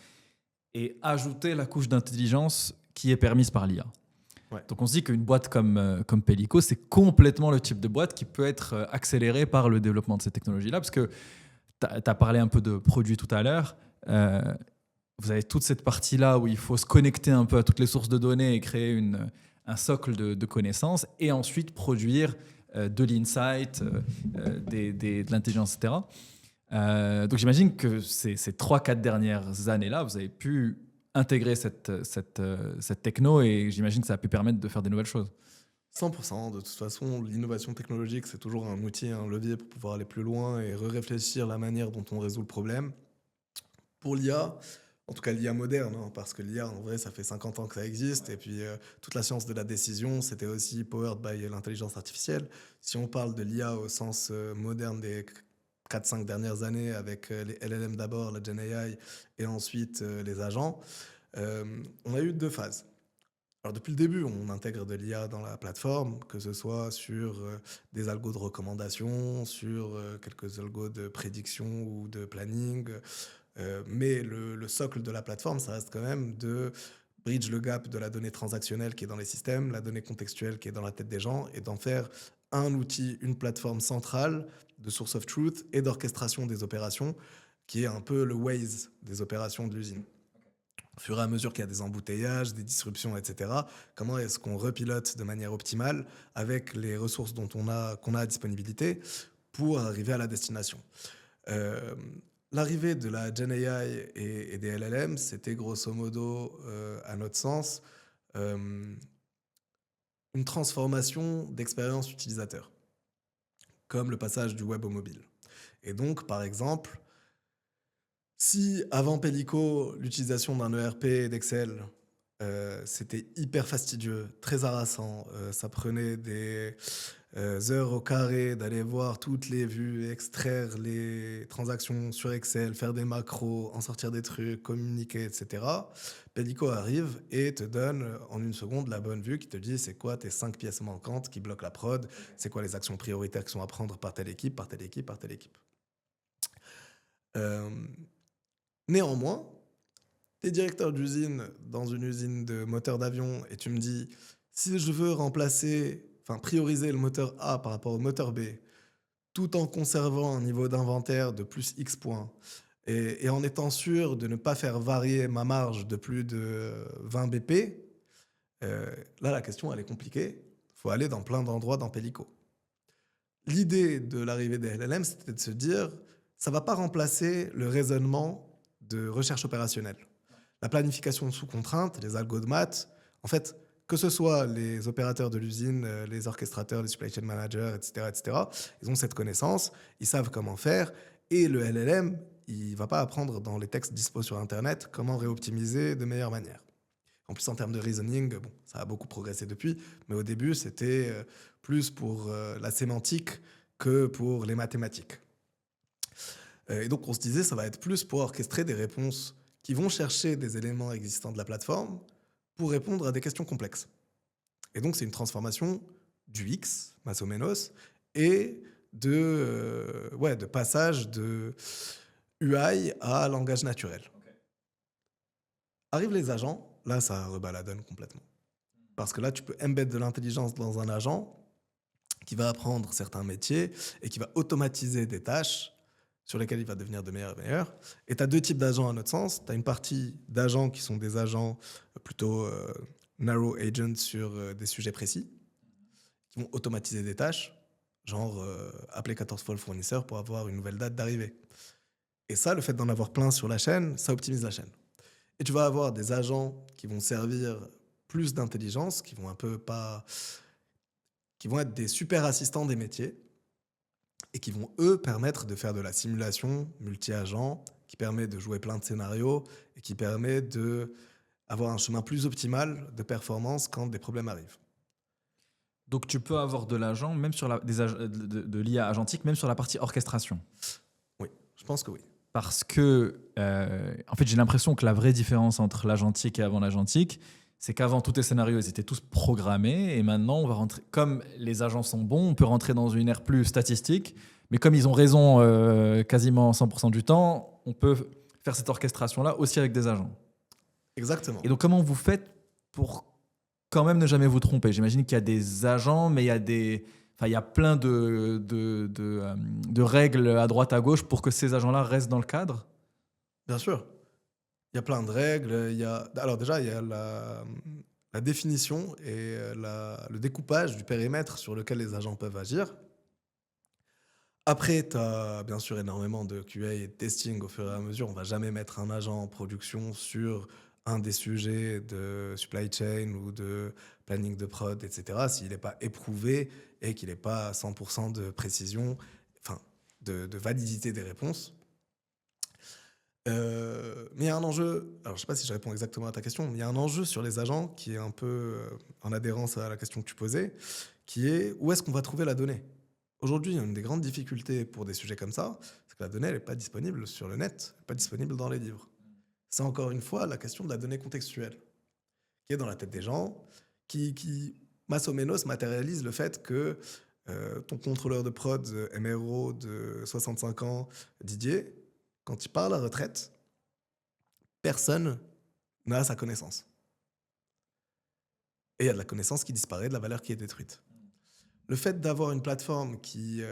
et ajouter la couche d'intelligence qui est permise par l'IA. Ouais. Donc on se dit qu'une boîte comme Pelico, c'est complètement le type de boîte qui peut être accélérée par le développement de ces technologies-là, parce que tu as parlé un peu de produits tout à l'heure. Vous avez toute cette partie-là où il faut se connecter un peu à toutes les sources de données et créer un socle de connaissances, et ensuite produire de l'insight, de l'intelligence, etc. Donc j'imagine que ces 3-4 dernières années-là, vous avez pu intégrer cette techno, et j'imagine que ça a pu permettre de faire des nouvelles choses. 100%. De toute façon, l'innovation technologique, c'est toujours un outil, un levier pour pouvoir aller plus loin et réfléchir la manière dont on résout le problème. Pour l'IA, en tout cas l'IA moderne, parce que l'IA, en vrai, ça fait 50 ans que ça existe. Et puis, toute la science de la décision, c'était aussi powered by l'intelligence artificielle. Si on parle de l'IA au sens moderne des 4-5 dernières années, avec les LLM d'abord, la GenAI, et ensuite les agents, on a eu 2 phases. Alors depuis le début, on intègre de l'IA dans la plateforme, que ce soit sur des algos de recommandation, sur quelques algos de prédiction ou de planning. Mais le socle de la plateforme, ça reste quand même de bridge le gap de la donnée transactionnelle qui est dans les systèmes, la donnée contextuelle qui est dans la tête des gens, et d'en faire un outil, une plateforme centrale de source of truth et d'orchestration des opérations, qui est un peu le Waze des opérations de l'usine. Au fur et à mesure qu'il y a des embouteillages, des disruptions, etc., comment est-ce qu'on repilote de manière optimale avec les ressources qu'on a à disponibilité pour arriver à la destination. L'arrivée de la GenAI et des LLM, c'était grosso modo, à notre sens, une transformation d'expérience utilisateur, comme le passage du web au mobile. Et donc, par exemple, si avant Pelico, l'utilisation d'un ERP et d'Excel, c'était hyper fastidieux, très harassant, ça prenait des heures au carré d'aller voir toutes les vues, extraire les transactions sur Excel, faire des macros, en sortir des trucs, communiquer, etc. Pelico arrive et te donne en 1 seconde la bonne vue qui te dit c'est quoi tes 5 pièces manquantes qui bloquent la prod, c'est quoi les actions prioritaires qui sont à prendre par telle équipe, par telle équipe, par telle équipe. Néanmoins, tu es directeur d'usine dans une usine de moteur d'avion et tu me dis si je veux prioriser le moteur A par rapport au moteur B, tout en conservant un niveau d'inventaire de plus X points et en étant sûr de ne pas faire varier ma marge de plus de 20 BP, là, la question, elle est compliquée. Il faut aller dans plein d'endroits dans Pelico. l'idée de l'arrivée des LLM, c'était de se dire, ça ne va pas remplacer le raisonnement de recherche opérationnelle. La planification sous contrainte, les algos de maths, en fait, que ce soit les opérateurs de l'usine, les orchestrateurs, les supply chain managers, etc., ils ont cette connaissance, ils savent comment faire, et le LLM, il ne va pas apprendre dans les textes dispo sur Internet comment réoptimiser de meilleure manière. En plus, en termes de reasoning, bon, ça a beaucoup progressé depuis, mais au début, c'était plus pour la sémantique que pour les mathématiques. Et donc, on se disait, ça va être plus pour orchestrer des réponses qui vont chercher des éléments existants de la plateforme pour répondre à des questions complexes. Et donc, c'est une transformation du X, más o menos, et de passage de UI à langage naturel. Okay. Arrivent les agents, là, ça rebat la donne complètement. Parce que là, tu peux embed de l'intelligence dans un agent qui va apprendre certains métiers et qui va automatiser des tâches sur lesquelles il va devenir de meilleur et meilleur. Et tu as deux types d'agents à notre sens. Tu as une partie d'agents qui sont des agents plutôt narrow agents sur des sujets précis, qui vont automatiser des tâches, genre appeler 14 fois le fournisseur pour avoir une nouvelle date d'arrivée. Et ça, le fait d'en avoir plein sur la chaîne, ça optimise la chaîne. Et tu vas avoir des agents qui vont servir plus d'intelligence, qui vont être des super assistants des métiers, et qui vont, eux, permettre de faire de la simulation multi-agent, qui permet de jouer plein de scénarios et qui permet d'avoir un chemin plus optimal de performance quand des problèmes arrivent. Donc tu peux avoir de l'agent, même sur de l'IA agentique, même sur la partie orchestration. Oui, je pense que oui. Parce que, en fait, j'ai l'impression que la vraie différence entre l'agentique et avant l'agentique, c'est qu'avant, tous tes scénarios, ils étaient tous programmés. Et maintenant, on va rentrer, comme les agents sont bons, on peut rentrer dans une ère plus statistique. Mais comme ils ont raison quasiment 100% du temps, on peut faire cette orchestration-là aussi avec des agents. Exactement. Et donc, comment vous faites pour quand même ne jamais vous tromper? J'imagine qu'il y a des agents, mais il y a plein de règles à droite, à gauche pour que ces agents-là restent dans le cadre. Bien sûr. Il y a plein de règles. Alors déjà, il y a la définition et le découpage du périmètre sur lequel les agents peuvent agir. Après, tu as bien sûr énormément de QA et de testing au fur et à mesure. On ne va jamais mettre un agent en production sur un des sujets de supply chain ou de planning de prod, etc., s'il n'est pas éprouvé et qu'il n'est pas à 100% de précision, enfin, de validité des réponses. Mais il y a un enjeu, alors je ne sais pas si je réponds exactement à ta question, mais il y a un enjeu sur les agents qui est un peu en adhérence à la question que tu posais, qui est où est-ce qu'on va trouver la donnée? Aujourd'hui, une des grandes difficultés pour des sujets comme ça, c'est que la donnée n'est pas disponible sur le net, elle n'est pas disponible dans les livres. C'est encore une fois la question de la donnée contextuelle, qui est dans la tête des gens, qui más o menos matérialise le fait que ton contrôleur de prod MRO de 65 ans, Didier, quand il part à la retraite, personne n'a sa connaissance. Et il y a de la connaissance qui disparaît, de la valeur qui est détruite. Le fait d'avoir une plateforme qui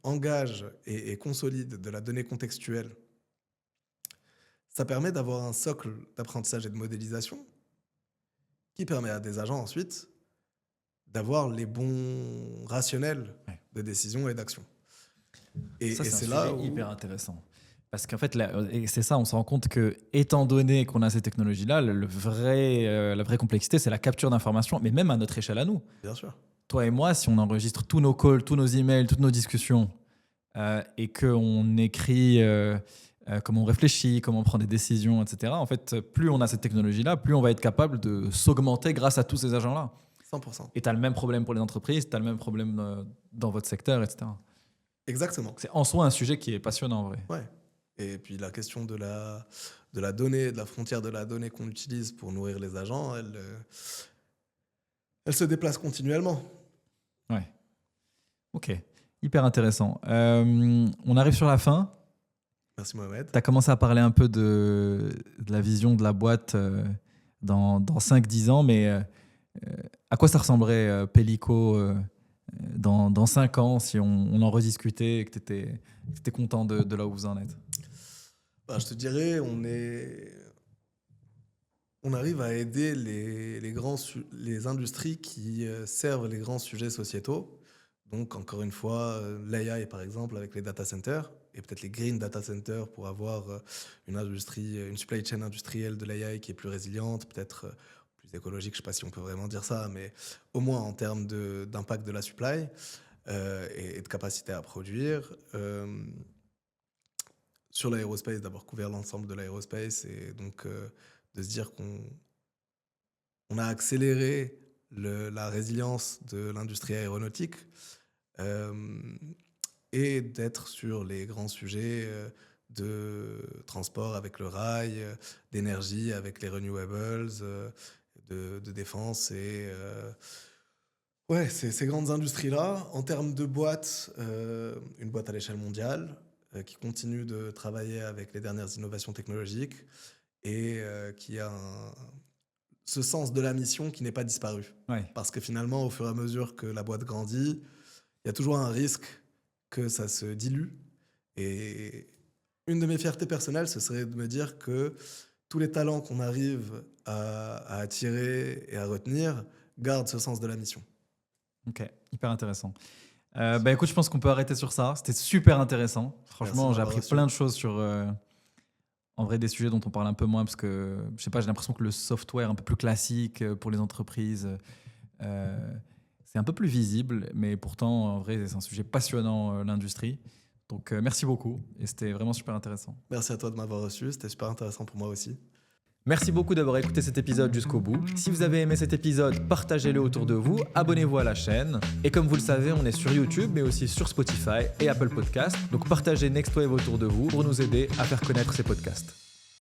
engage et consolide de la donnée contextuelle, ça permet d'avoir un socle d'apprentissage et de modélisation qui permet à des agents ensuite d'avoir les bons rationnels de décision et d'action. Et c'est là où... hyper intéressant. Parce qu'en fait, et c'est ça, on se rend compte que, étant donné qu'on a ces technologies-là, la vraie complexité, c'est la capture d'informations, mais même à notre échelle à nous. Bien sûr. Toi et moi, si on enregistre tous nos calls, tous nos emails, toutes nos discussions, et qu'on écrit comment on réfléchit, comment on prend des décisions, etc., en fait, plus on a cette technologie-là, plus on va être capable de s'augmenter grâce à tous ces agents-là. 100%. Et tu as le même problème pour les entreprises, tu as le même problème dans votre secteur, etc. Exactement. C'est en soi un sujet qui est passionnant, en vrai. Ouais. Et puis la question de la donnée, de la frontière de la donnée qu'on utilise pour nourrir les agents, elle se déplace continuellement. Ouais. Ok. Hyper intéressant. On arrive sur la fin. Merci Mohamed. Tu as commencé à parler un peu de la vision de la boîte dans 5-10 ans, mais à quoi ça ressemblerait Pelico dans 5 ans si on en rediscutait et que tu étais content de là où vous en êtes? Je te dirais, on arrive à aider les industries qui servent les grands sujets sociétaux. Donc, encore une fois, l'AI, par exemple, avec les data centers, et peut-être les green data centers pour avoir une supply chain industrielle de l'AI qui est plus résiliente, peut-être plus écologique, je ne sais pas si on peut vraiment dire ça, mais au moins en termes d'impact de la supply et de capacité à produire. Sur l'aérospace, d'avoir couvert l'ensemble de l'aérospace et donc de se dire qu'on a accéléré la résilience de l'industrie aéronautique et d'être sur les grands sujets de transport avec le rail, d'énergie avec les renewables, de défense et ces grandes industries-là. En termes de boîtes, une boîte à l'échelle mondiale qui continue de travailler avec les dernières innovations technologiques et qui a ce sens de la mission qui n'est pas disparu. Ouais. Parce que finalement, au fur et à mesure que la boîte grandit, il y a toujours un risque que ça se dilue. Et une de mes fiertés personnelles, ce serait de me dire que tous les talents qu'on arrive à attirer et à retenir gardent ce sens de la mission. Ok, hyper intéressant. Écoute, je pense qu'on peut arrêter sur ça. C'était super intéressant. Franchement, Merci j'ai d'avoir appris reçu. plein de choses sur, en vrai, des sujets dont on parle un peu moins parce que, je sais pas, j'ai l'impression que le software un peu plus classique pour les entreprises, c'est un peu plus visible, mais pourtant, en vrai, c'est un sujet passionnant, l'industrie. Donc, merci beaucoup et c'était vraiment super intéressant. Merci à toi de m'avoir reçu, c'était super intéressant pour moi aussi. Merci beaucoup d'avoir écouté cet épisode jusqu'au bout. Si vous avez aimé cet épisode, partagez-le autour de vous, abonnez-vous à la chaîne. Et comme vous le savez, on est sur YouTube, mais aussi sur Spotify et Apple Podcasts. Donc partagez Next Wave autour de vous pour nous aider à faire connaître ces podcasts.